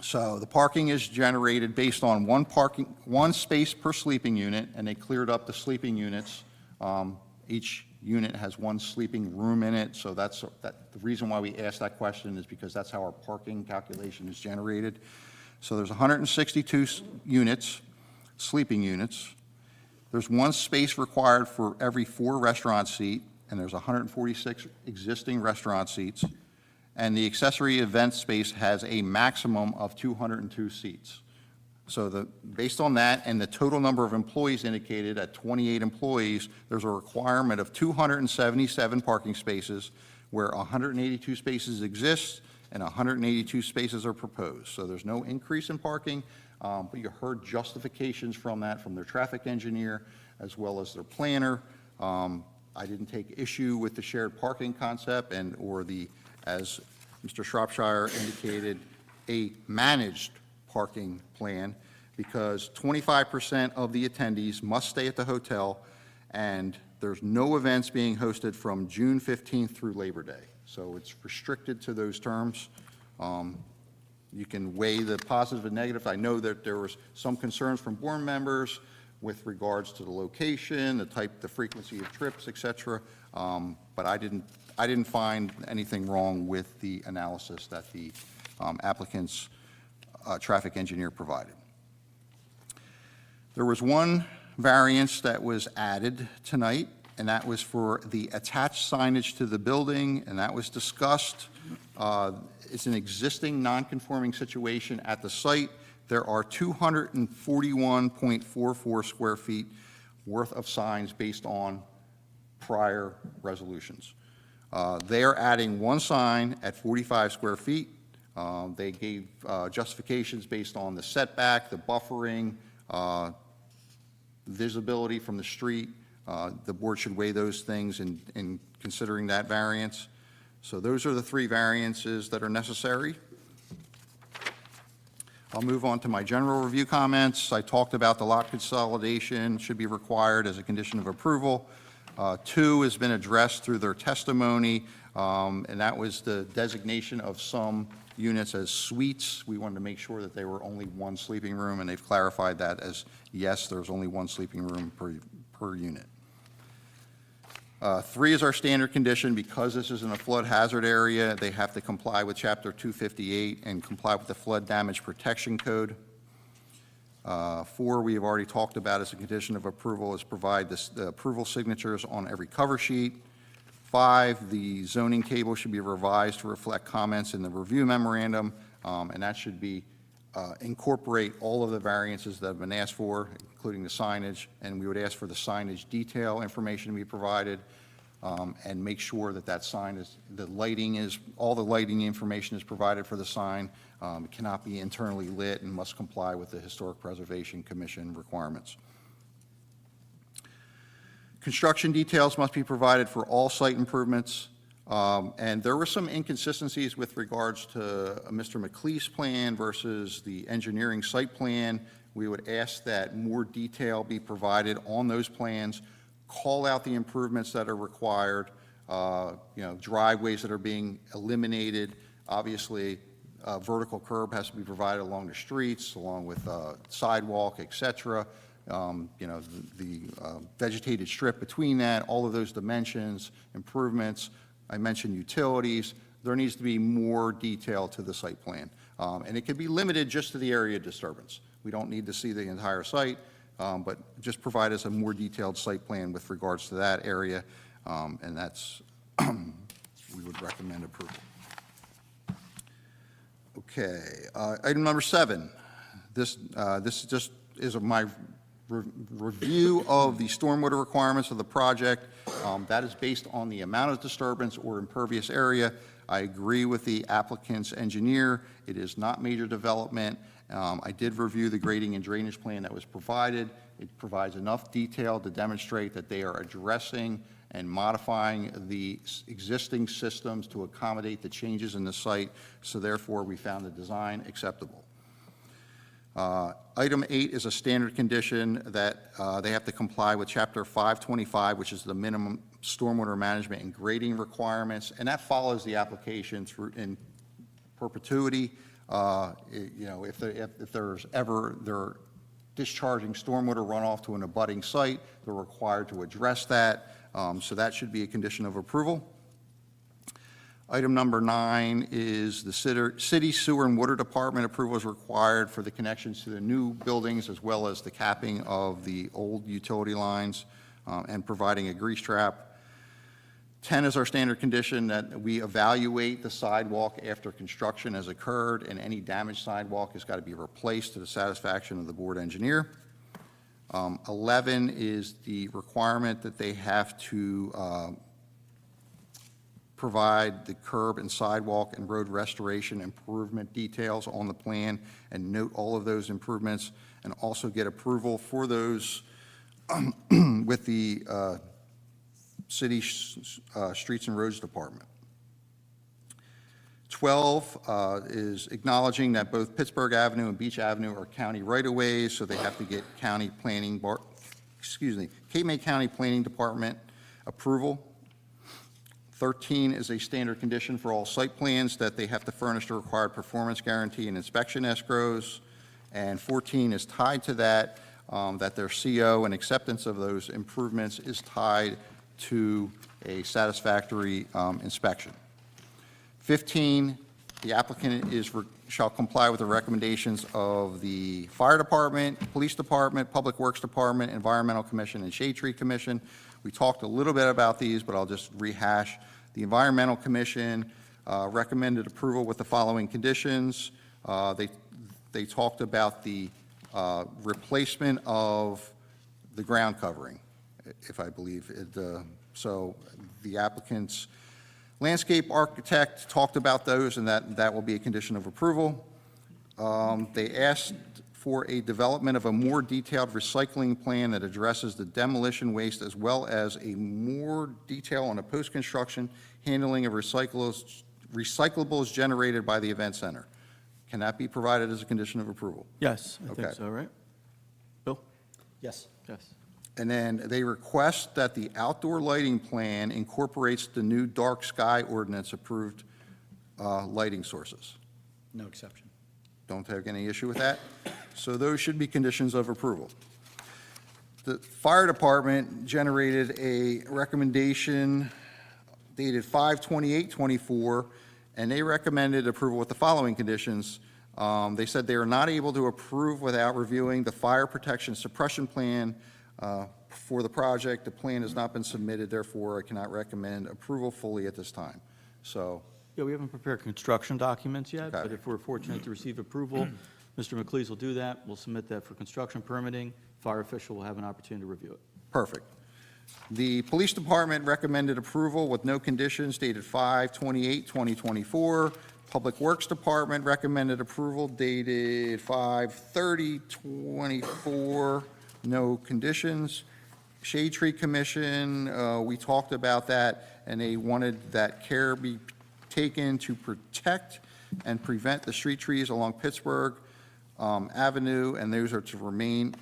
S13: So the parking is generated based on one space per sleeping unit, and they cleared up the sleeping units. Each unit has one sleeping room in it, so the reason why we asked that question is because that's how our parking calculation is generated. So there's 162 units, sleeping units. There's one space required for every 4 restaurant seat, and there's 146 existing restaurant seats. And the accessory event space has a maximum of 202 seats. So based on that and the total number of employees indicated at 28 employees, there's a requirement of 277 parking spaces, where 182 spaces exist and 182 spaces are proposed. So there's no increase in parking, but you heard justifications from that from their traffic engineer as well as their planner. I didn't take issue with the shared parking concept or as Mr. Shropshire indicated, a managed parking plan, because 25% of the attendees must stay at the hotel, and there's no events being hosted from June 15th through Labor Day. So it's restricted to those terms. You can weigh the positive and negative. I know that there was some concerns from board members with regards to the location, the frequency of trips, et cetera, but I didn't find anything wrong with the analysis that the applicant's traffic engineer provided. There was one variance that was added tonight, and that was for the attached signage to the building, and that was discussed. It's an existing non-conforming situation at the site. There are 241.44 square feet worth of signs based on prior resolutions. They are adding one sign at 45 square feet. They gave justifications based on the setback, the buffering, visibility from the street. The board should weigh those things in considering that variance. So those are the 3 variances that are necessary. I'll move on to my general review comments. I talked about the lot consolidation should be required as a condition of approval. 2 has been addressed through their testimony, and that was the designation of some units as suites. We wanted to make sure that they were only one sleeping room, and they've clarified that as, yes, there's only one sleeping room per unit. 3 is our standard condition. Because this is in a flood hazard area, they have to comply with Chapter 258 and comply with the Flood Damage Protection Code. 4, we have already talked about as a condition of approval, is provide the approval signatures on every cover sheet. 5, the zoning table should be revised to reflect comments in the review memorandum, and that should be incorporate all of the variances that have been asked for, including the signage, and we would ask for the signage detail information to be provided, and make sure that that sign is, the lighting is, all the lighting information is provided for the sign. It cannot be internally lit and must comply with the Historic Preservation Commission requirements. Construction details must be provided for all site improvements. And there were some inconsistencies with regards to Mr. McLeaf's plan versus the engineering site plan. We would ask that more detail be provided on those plans, call out the improvements that are required, driveways that are being eliminated. Obviously, vertical curb has to be provided along the streets, along with sidewalk, et cetera. The vegetated strip between that, all of those dimensions, improvements. I mentioned utilities. There needs to be more detail to the site plan. And it could be limited just to the area disturbance. We don't need to see the entire site, but just provide us a more detailed site plan with regards to that area, and that's, we would recommend approval. Okay, item number 7. This just is my review of the stormwater requirements of the project. That is based on the amount of disturbance or impervious area. I agree with the applicant's engineer. It is not major development. I did review the grading and drainage plan that was provided. It provides enough detail to demonstrate that they are addressing and modifying the existing systems to accommodate the changes in the site, so therefore we found the design acceptable. Item 8 is a standard condition that they have to comply with Chapter 525, which is the minimum stormwater management and grading requirements, and that follows the application through in perpetuity. If there's ever they're discharging stormwater runoff to an abutting site, they're required to address that. So that should be a condition of approval. Item number 9 is the city sewer and water department approval is required for the connections to the new buildings as well as the capping of the old utility lines and providing a grease trap. 10 is our standard condition that we evaluate the sidewalk after construction has occurred, and any damaged sidewalk has got to be replaced to the satisfaction of the board engineer. 11 is the requirement that they have to provide the curb and sidewalk and road restoration improvement details on the plan and note all of those improvements, and also get approval for those with the city streets and roads department. 12 is acknowledging that both Pittsburgh Avenue and Beach Avenue are county right-of-ways, so they have to get county planning, Cape May County Planning Department approval. 13 is a standard condition for all site plans that they have to furnish the required performance guarantee and inspection escrows. And 14 is tied to that, that their CO and acceptance of those improvements is tied to a satisfactory inspection. 15, the applicant shall comply with the recommendations of the Fire Department, Police Department, Public Works Department, Environmental Commission, and Shade Tree Commission. We talked a little bit about these, but I'll just rehash. The Environmental Commission recommended approval with the following conditions. They talked about the replacement of the ground covering, if I believe it. So the applicant's landscape architect talked about those, and that will be a condition of approval. They asked for a development of a more detailed recycling plan that addresses the demolition waste as well as a more detail on the post-construction handling of recyclables generated by the event center. Can that be provided as a condition of approval?
S10: Yes, I think
S13: Okay.
S10: so, right? Bill?
S12: Yes.
S10: Yes.
S13: And then they request that the outdoor lighting plan incorporates the new dark sky ordinance approved lighting sources.
S12: No exception.
S13: Don't have any issue with that. So those should be conditions of approval. The fire department generated a recommendation dated 5/28/24, and they recommended approval with the following conditions. They said they are not able to approve without reviewing the fire protection suppression plan for the project. The plan has not been submitted, therefore I cannot recommend approval fully at this time. So,
S10: Yeah, we haven't prepared construction documents yet,
S13: Okay.
S10: but if we're fortunate to receive approval, Mr. McLeese will do that. We'll submit that for construction permitting. Fire official will have an opportunity to review it.
S13: perfect. The police department recommended approval with no conditions dated 5/28/2024. Public Works Department recommended approval dated 5/30/24, no conditions. Shade Tree Commission, we talked about that, and they wanted that care be taken to protect and prevent the street trees along Pittsburgh Avenue, and those are to remain,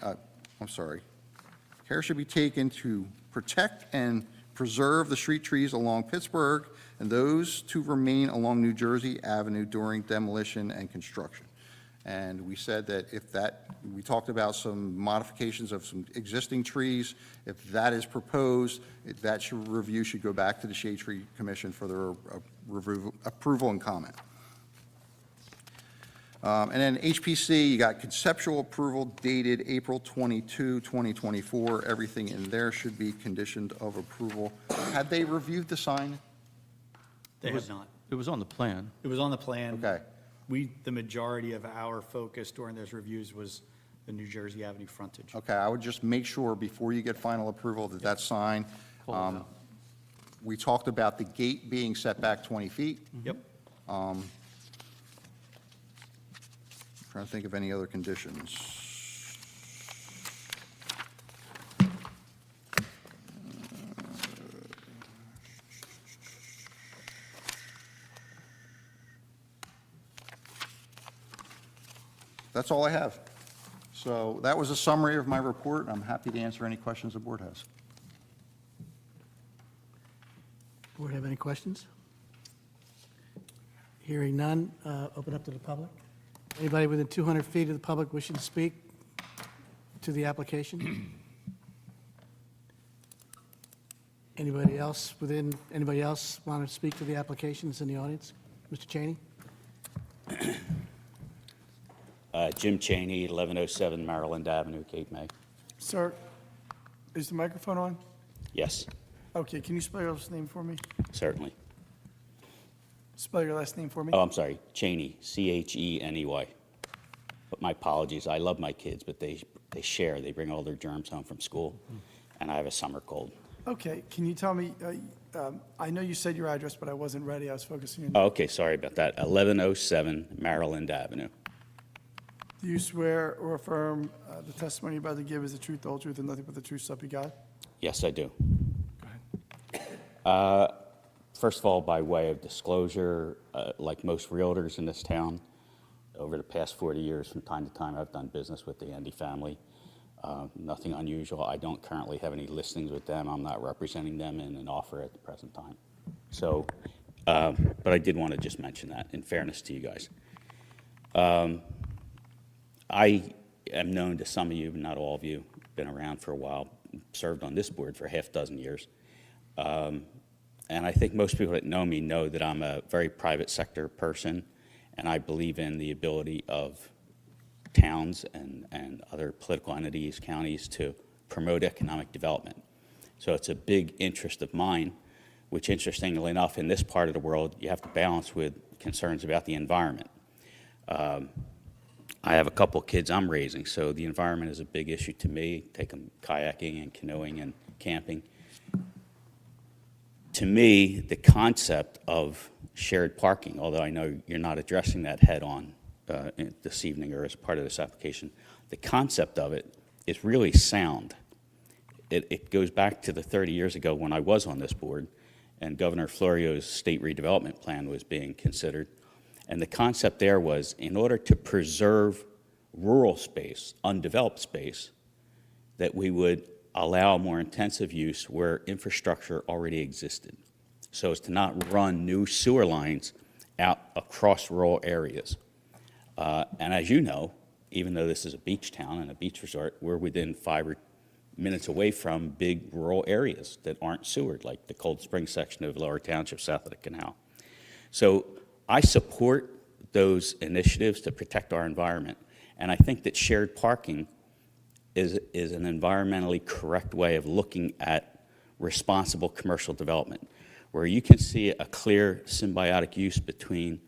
S13: care should be taken to protect and preserve the street trees along Pittsburgh, and those to remain along New Jersey Avenue during demolition and construction. And we said that if that, we talked about some modifications of some existing trees. If that is proposed, review should go back to the Shade Tree Commission for their approval and comment. And then HPC, you got conceptual approval dated April 22, 2024. Everything in there should be conditioned of approval. Had they reviewed the sign?
S12: They have not.
S10: It was on the plan.
S12: It was on the plan.
S13: Okay.
S12: The majority of our focus during those reviews was the New Jersey Avenue frontage.
S13: Okay, I would just make sure before you get final approval that that sign,
S10: Pull it out.
S13: we talked about the gate being set back 20 feet.
S12: Yep.
S13: Trying to think of any other conditions. That's all I have. So that was a summary of my report. I'm happy to answer any questions the board has.
S4: Board have any questions? Hearing none, open up to the public. Anybody within 200 feet of the public wishing to speak to the application? Anybody else want to speak to the application that's in the audience? Mr. Cheney?
S19: Jim Cheney, 1107 Maryland Avenue, Cape May.
S8: Sir, is the microphone on?
S19: Yes,
S8: Okay, can you spell your last name for me?
S19: certainly.
S8: Spell your last name for me?
S19: Oh, I'm sorry, Cheney, Cheney. But my apologies, I love my kids, but they share. They bring all their germs home from school, and I have a summer cold.
S8: Okay, can you tell me, I know you said your address, but I wasn't ready. I was focusing on.
S19: Oh, okay, sorry about that. 1107 Maryland Avenue.
S8: Do you swear or affirm the testimony you're about to give is the truth, the whole truth, and nothing but the truth, so help you God?
S19: Yes, I do.
S8: Go ahead.
S19: First of all, by way of disclosure, like most realtors in this town, over the past 40 years, from time to time, I've done business with the Andy family. Nothing unusual. I don't currently have any listings with them. I'm not representing them in an offer at the present time. So, but I did want to just mention that in fairness to you guys. I am known to some of you, but not all of you. Been around for a while, served on this board for half a dozen years. And I think most people that know me know that I'm a very private sector person, and I believe in the ability of towns and other political entities, counties, to promote economic development. So it's a big interest of mine, which interestingly enough, in this part of the world, you have to balance with concerns about the environment. I have a couple kids I'm raising, so the environment is a big issue to me. Take them kayaking and canoeing and camping. To me, the concept of shared parking, although I know you're not addressing that head-on this evening or as part of this application, the concept of it is really sound. It goes back to the 30 years ago when I was on this board, and Governor Florio's state redevelopment plan was being considered. And the concept there was, in order to preserve rural space, undeveloped space, that we would allow more intensive use where infrastructure already existed, so as to not run new sewer lines out across rural areas. And as you know, even though this is a beach town and a beach resort, we're within 5 minutes away from big rural areas that aren't sewered, like the Cold Spring section of Lower Township south of the canal. So I support those initiatives to protect our environment, and I think that shared parking is an environmentally correct way of looking at responsible commercial development, where you can see a clear symbiotic use between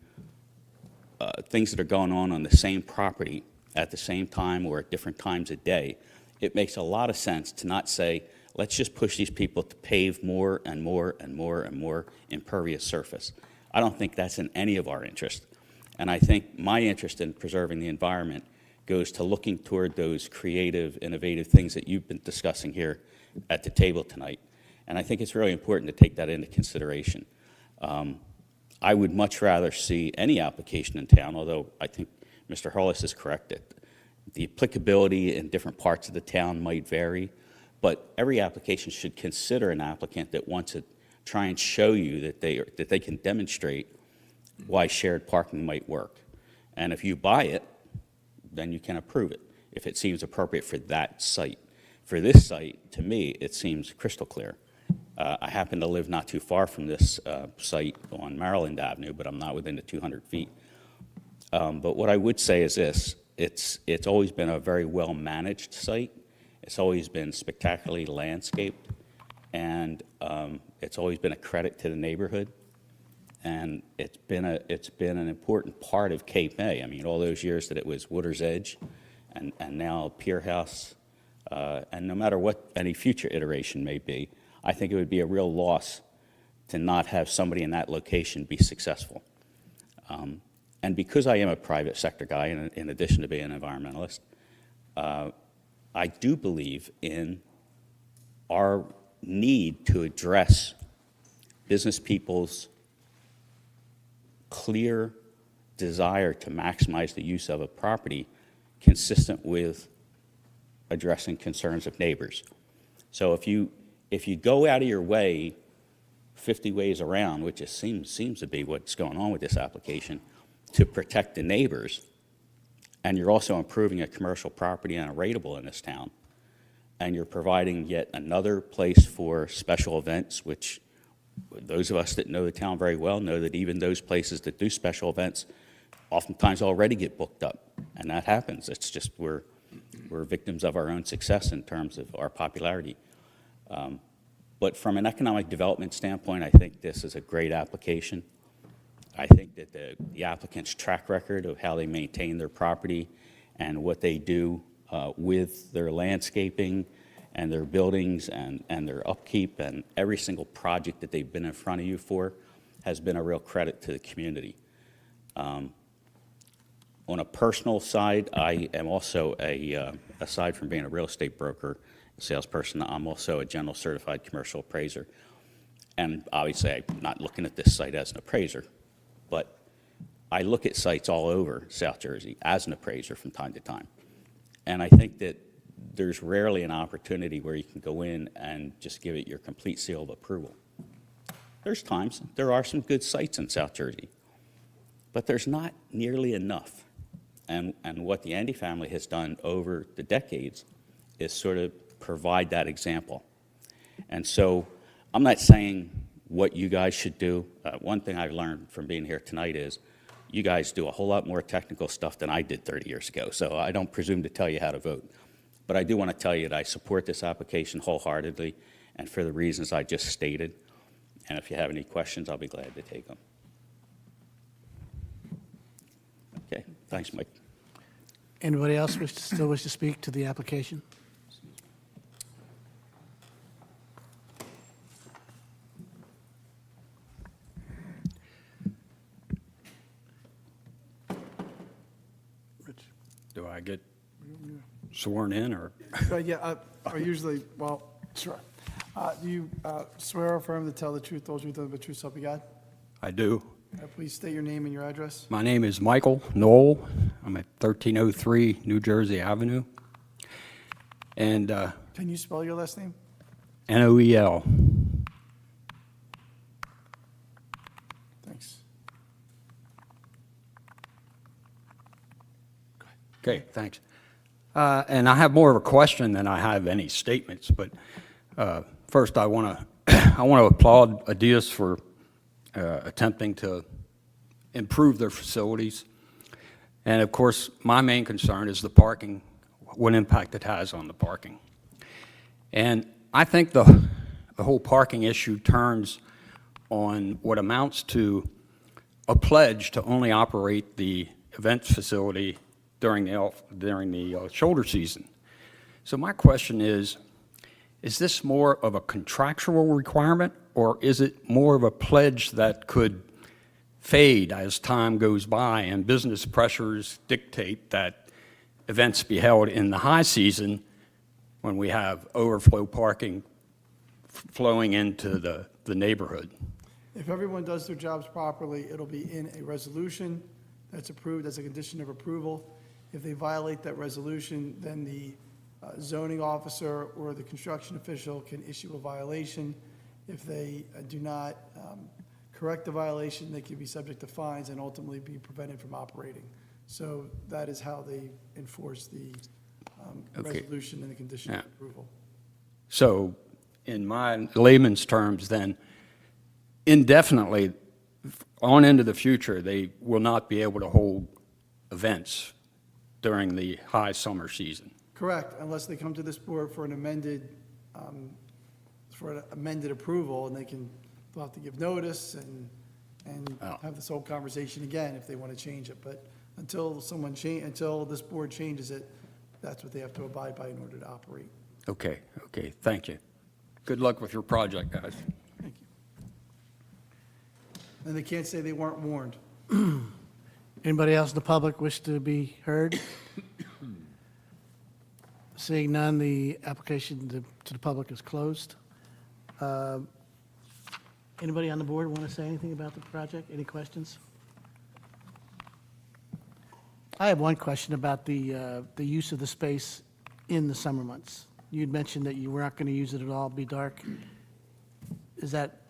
S19: things that are going on the same property at the same time or at different times a day. It makes a lot of sense to not say, let's just push these people to pave more and more and more and more impervious surface. I don't think that's in any of our interest. And I think my interest in preserving the environment goes to looking toward those creative, innovative things that you've been discussing here at the table tonight. And I think it's really important to take that into consideration. I would much rather see any application in town, although I think Mr. Hollis is correct that the applicability in different parts of the town might vary, but every application should consider an applicant that wants to try and show you that they can demonstrate why shared parking might work. And if you buy it, then you can approve it, if it seems appropriate for that site. For this site, to me, it seems crystal clear. I happen to live not too far from this site on Maryland Avenue, but I'm not within the 200 feet. But what I would say is this: it's always been a very well-managed site. It's always been spectacularly landscaped, and it's always been a credit to the neighborhood. And it's been an important part of Cape May. I mean, all those years that it was Water's Edge, and now Pier House, and no matter what any future iteration may be, I think it would be a real loss to not have somebody in that location be successful. And because I am a private sector guy, in addition to being an environmentalist, I do believe in our need to address business people's clear desire to maximize the use of a property consistent with addressing concerns of neighbors. So if you go out of your way 50 ways around, which seems to be what's going on with this application, to protect the neighbors, and you're also improving a commercial property and a rateable in this town, and you're providing yet another place for special events, which those of us that know the town very well know that even those places that do special events oftentimes already get booked up, and that happens. It's just we're victims of our own success in terms of our popularity. But from an economic development standpoint, I think this is a great application. I think that the applicant's track record of how they maintain their property and what they do with their landscaping and their buildings and their upkeep and every single project that they've been in front of you for has been a real credit to the community. On a personal side, I am also aside from being a real estate broker, salesperson, I'm also a general certified commercial appraiser. And obviously, I'm not looking at this site as an appraiser, but I look at sites all over South Jersey as an appraiser from time to time. And I think that there's rarely an opportunity where you can go in and just give it your complete seal of approval. There's times, there are some good sites in South Jersey, but there's not nearly enough. And what the Andy family has done over the decades is sort of provide that example. And so I'm not saying what you guys should do. One thing I've learned from being here tonight is you guys do a whole lot more technical stuff than I did 30 years ago, so I don't presume to tell you how to vote. But I do want to tell you that I support this application wholeheartedly and for the reasons I just stated. And if you have any questions, I'll be glad to take them. Okay, thanks, Mike.
S4: Anybody else still wish to speak to the application?
S20: Do I get sworn in, or?
S8: Yeah, I usually, well, sure. Do you swear or affirm to tell the truth, the whole truth, and the truth, so help you God?
S20: I do.
S8: Please state your name and your address.
S20: My name is Michael Knoll. I'm at 1303 New Jersey Avenue. And
S8: Can you spell your last name?
S20: Noel.
S8: Thanks.
S20: Okay, thanks. And I have more of a question than I have any statements, but first I want to applaud Adidas for attempting to improve their facilities. And of course, my main concern is the parking, what impact it has on the parking. And I think the whole parking issue turns on what amounts to a pledge to only operate the events facility during the shoulder season. So my question is this more of a contractual requirement, or is it more of a pledge that could fade as time goes by and business pressures dictate that events be held in the high season when we have overflow parking flowing into the neighborhood?
S8: If everyone does their jobs properly, it'll be in a resolution that's approved as a condition of approval. If they violate that resolution, then the zoning officer or the construction official can issue a violation. If they do not correct the violation, they can be subject to fines and ultimately be prevented from operating. So that is how they enforce the resolution and the condition of approval.
S20: So in my layman's terms, then, indefinitely on into the future, they will not be able to hold events during the high summer season.
S8: Correct, unless they come to this board for an amended approval, and they'll have to give notice and have this whole conversation again if they want to change it. But until this board changes it, that's what they have to abide by in order to operate.
S20: Okay, thank you. Good luck with your project, guys.
S8: Thank you. And they can't say they weren't warned.
S4: Anybody else in the public wish to be heard? Seeing none, the application to the public is closed. Anybody on the board want to say anything about the project? Any questions? I have one question about the use of the space in the summer months. You'd mentioned that you were not going to use it at all, be dark. Is that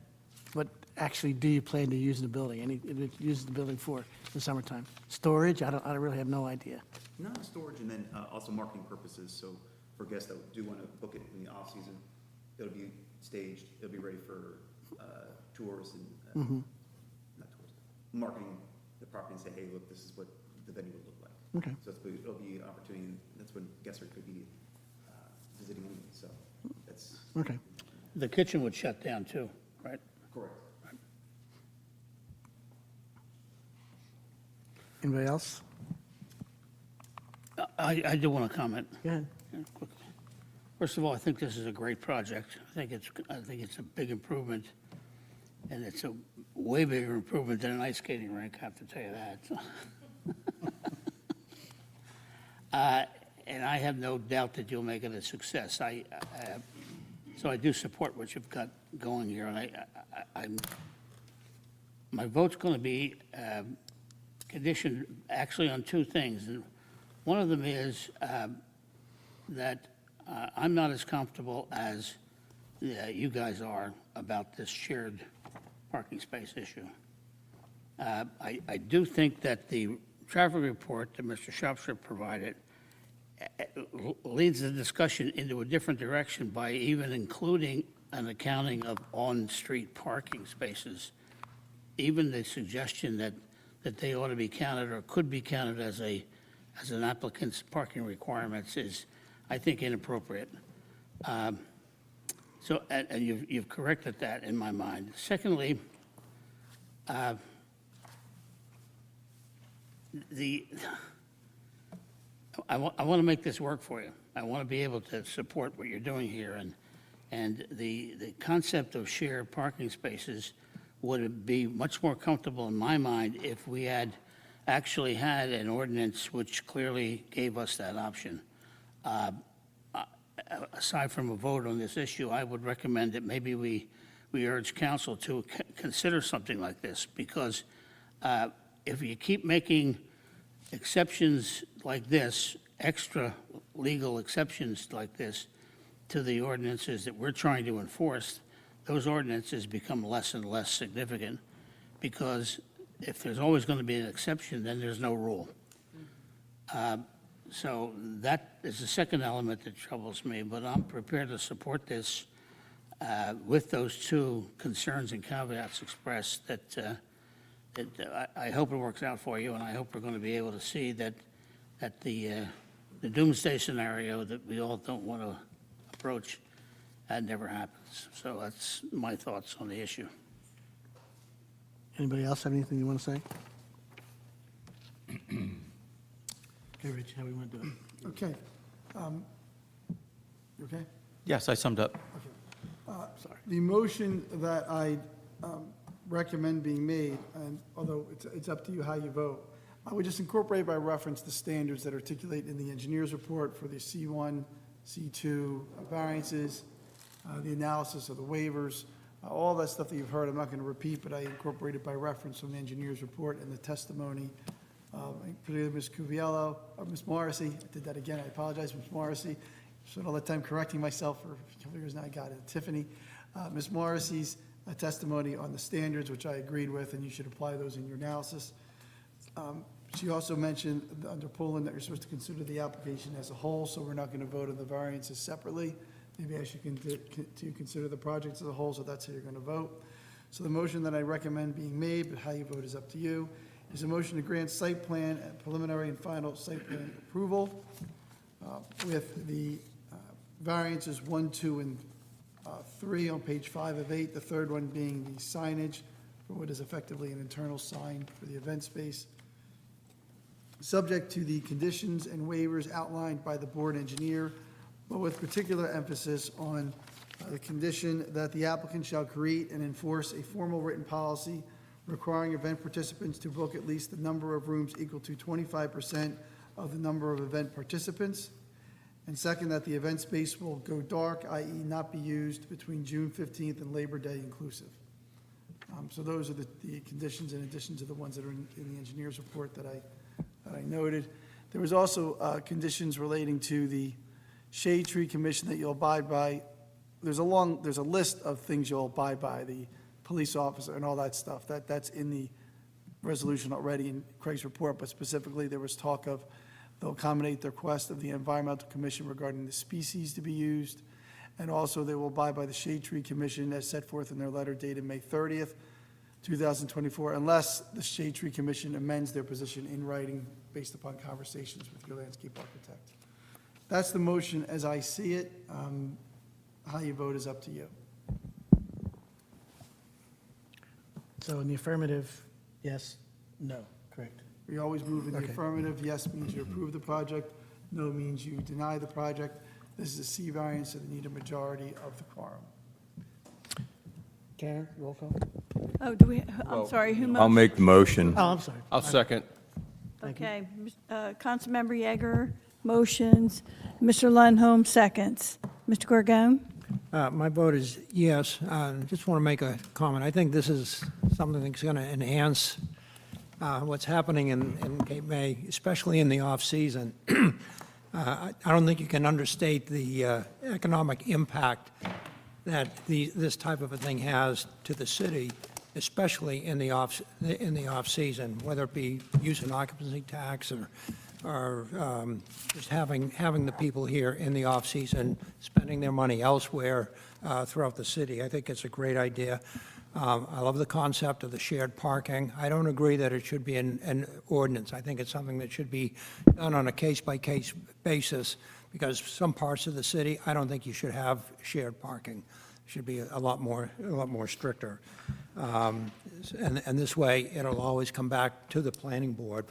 S4: what actually do you plan to use the building? Use the building for in the summertime? Storage? I really have no idea.
S11: Not storage, and then also marketing purposes. So for guests that do want to book it in the off-season, it'll be staged, it'll be ready for tours and, not tours, marketing the property and say, hey, look, this is what the venue would look like.
S4: Okay.
S11: So it'll be an opportunity, that's when guests are could be visiting me, so that's.
S4: Okay.
S1: The kitchen would shut down too, right?
S11: Correct.
S4: Anybody else?
S1: I do want to comment.
S4: Go ahead.
S1: Quickly. First of all, I think this is a great project. I think it's a big improvement, and it's a way bigger improvement than an ice skating rink, I have to tell you that. And I have no doubt that you'll make it a success. So I do support what you've got going here, and my vote's going to be conditioned actually on two things. And one of them is that I'm not as comfortable as you guys are about this shared parking space issue. I do think that the traffic report that Mr. Shropshire provided leads the discussion into a different direction by even including an accounting of on-street parking spaces. Even the suggestion that they ought to be counted or could be counted as an applicant's parking requirements is, I think, inappropriate. So, and you've corrected that in my mind. Secondly, I want to make this work for you. I want to be able to support what you're doing here, and the concept of shared parking spaces would be much more comfortable in my mind if we had actually had an ordinance which clearly gave us that option. Aside from a vote on this issue, I would recommend that maybe we urge council to consider something like this, because if you keep making exceptions like this, extra legal exceptions like this to the ordinances that we're trying to enforce, those ordinances become less and less significant, because if there's always going to be an exception, then there's no rule. So that is the second element that troubles me, but I'm prepared to support this with those two concerns and caveats expressed, that I hope it works out for you, and I hope we're going to be able to see that the doomsday scenario that we all don't want to approach, that never happens. So that's my thoughts on the issue.
S4: Anybody else have anything you want to say? Okay, Rich, how we want to do it?
S8: Okay. You okay?
S10: Yes, I summed up.
S8: The motion that I recommend being made, and although it's up to you how you vote, I would just incorporate by reference the standards that articulate in the engineer's report for the C1, C2 variances, the analysis of the waivers, all that stuff that you've heard. I'm not going to repeat, but I incorporated by reference from the engineer's report and the testimony, particularly Ms. Cuviello, or Ms. Morrissey. I did that again. I apologize, Ms. Morrissey. Spent all that time correcting myself for a couple years now. I got it. Tiffany. Ms. Morrissey's testimony on the standards, which I agreed with, and you should apply those in your analysis. She also mentioned under Poland that you're supposed to consider the application as a whole, so we're not going to vote on the variances separately. Maybe I should consider the project as a whole, so that's how you're going to vote. So the motion that I recommend being made, but how you vote is up to you, is a motion to grant site plan, preliminary and final site plan approval with the variances 1, 2, and 3 on page 5 of 8, the third one being the signage for what is effectively an internal sign for the event space, subject to the conditions and waivers outlined by the board engineer, but with particular emphasis on the condition that the applicant shall create and enforce a formal written policy requiring event participants to book at least the number of rooms equal to 25% of the number of event participants. And second, that the event space will go dark, i.e. not be used between June 15th and Labor Day inclusive. So those are the conditions in addition to the ones that are in the engineer's report that I noted. There was also conditions relating to the Shade Tree Commission that you'll abide by. There's a list of things you'll abide by, the police officer and all that stuff. That's in the resolution already in Craig's report, but specifically there was talk of they'll accommodate the request of the Environmental Commission regarding the species to be used, and also they will abide by the Shade Tree Commission as set forth in their letter dated May 30th, 2024, unless the Shade Tree Commission amends their position in writing based upon conversations with your landscape architect. That's the motion as I see it. How you vote is up to you.
S4: So in the affirmative, yes, no, correct.
S8: We always move in the
S4: Okay.
S8: affirmative. Yes means you approve the project. No means you deny the project. This is a C variance, so they need a majority of the quorum.
S4: Karen, roll call.
S6: Oh, do we, I'm sorry, who
S17: I'll
S6: motioned?
S17: make the motion.
S4: Oh, I'm sorry.
S16: I'll second.
S6: Okay, Councilmember Yeager motions, Mr. Lundholm seconds. Mr. Gorgon?
S7: My vote is yes. Just want to make a comment. I think this is something that's going to enhance what's happening in Cape May, especially in the off-season. I don't think you can understate the economic impact that this type of a thing has to the city, especially in the off-season, whether it be use and occupancy tax or just having the people here in the off-season spending their money elsewhere throughout the city. I think it's a great idea. I love the concept of the shared parking. I don't agree that it should be an ordinance. I think it's something that should be done on a case-by-case basis, because some parts of the city, I don't think you should have shared parking. It should be a lot more stricter. And this way, it'll always come back to the planning board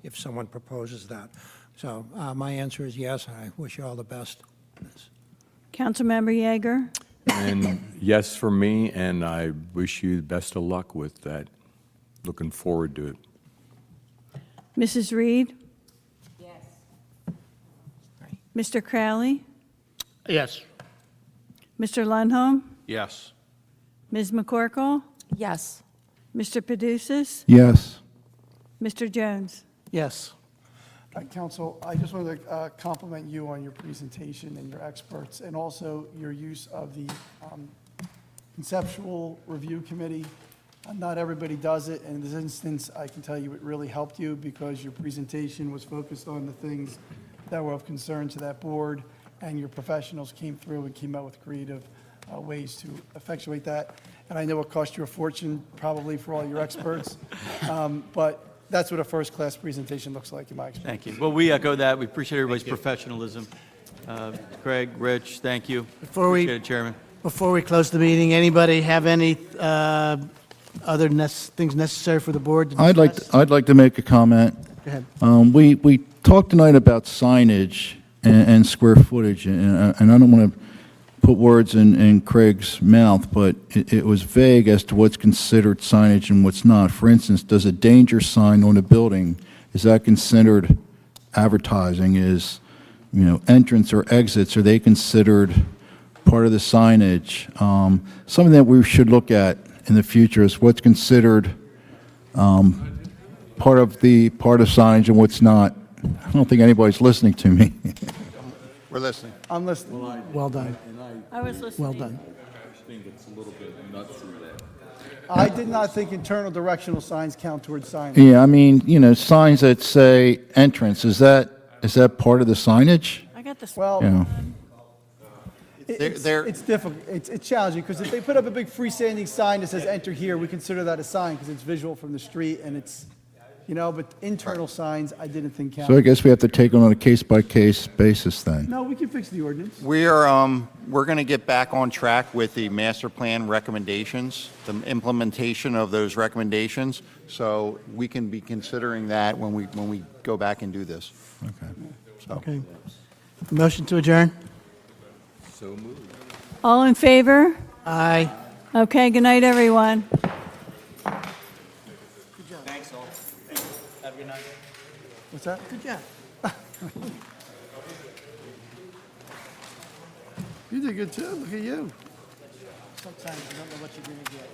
S7: if someone proposes that. So my answer is yes, and I wish you all the best.
S6: Councilmember Yeager?
S17: And yes for me, and I wish you the best of luck with that. Looking forward to it.
S6: Mrs. Reed?
S2: Yes.
S6: Mr. Crowley?
S1: Yes.
S6: Mr. Lundholm?
S16: Yes.
S6: Ms. McCorkle?
S2: Yes.
S3: Mr. Paducis?
S9: Yes.
S3: Mr. Jones?
S4: Yes.
S8: Council, I just wanted to compliment you on your presentation and your experts, and also your use of the conceptual review committee. Not everybody does it, and in this instance, I can tell you it really helped you because your presentation was focused on the things that were of concern to that board, and your professionals came through and came out with creative ways to effectuate that. And I know it cost you a fortune, probably for all your experts, but that's what a first-class presentation looks like in my experience.
S10: Thank you. Well, we echo that. We appreciate everybody's professionalism. Craig, Rich, thank you. Appreciate it, Chairman.
S4: Before we close the meeting, anybody have any other things necessary for the board to discuss?
S9: I'd like to make a comment.
S4: Go ahead.
S9: We talked tonight about signage and square footage, and I don't want to put words in Craig's mouth, but it was vague as to what's considered signage and what's not. For instance, does a danger sign on a building, is that considered advertising? Is, entrance or exits, are they considered part of the signage? Something that we should look at in the future is what's considered part of signage and what's not. I don't think anybody's listening to me.
S13: We're listening.
S8: I'm listening.
S4: Well done.
S6: I was listening.
S4: Well done.
S8: I did not think internal directional signs count towards signage.
S9: Yeah, I mean, signs that say entrance, is that part of the signage?
S6: I got this.
S8: Well,
S9: Yeah.
S8: it's difficult, it's challenging, because if they put up a big freestanding sign that says enter here, we consider that a sign, because it's visual from the street, and it's, but internal signs, I didn't think
S9: So I
S8: counted.
S9: guess we have to take it on a case-by-case basis then.
S8: No, we can fix the ordinance.
S13: We're going to get back on track with the master plan recommendations, the implementation of those recommendations, so we can be considering that when we go back and do this.
S9: Okay.
S4: Okay. Motion to adjourn?
S16: So moved.
S3: All in favor?
S4: Aye.
S3: Okay, good night, everyone.
S10: Thanks, all. Have a good night.
S8: What's that?
S4: Good job.
S8: You did good too, look at you.
S4: Sometimes you don't know what you're going to get.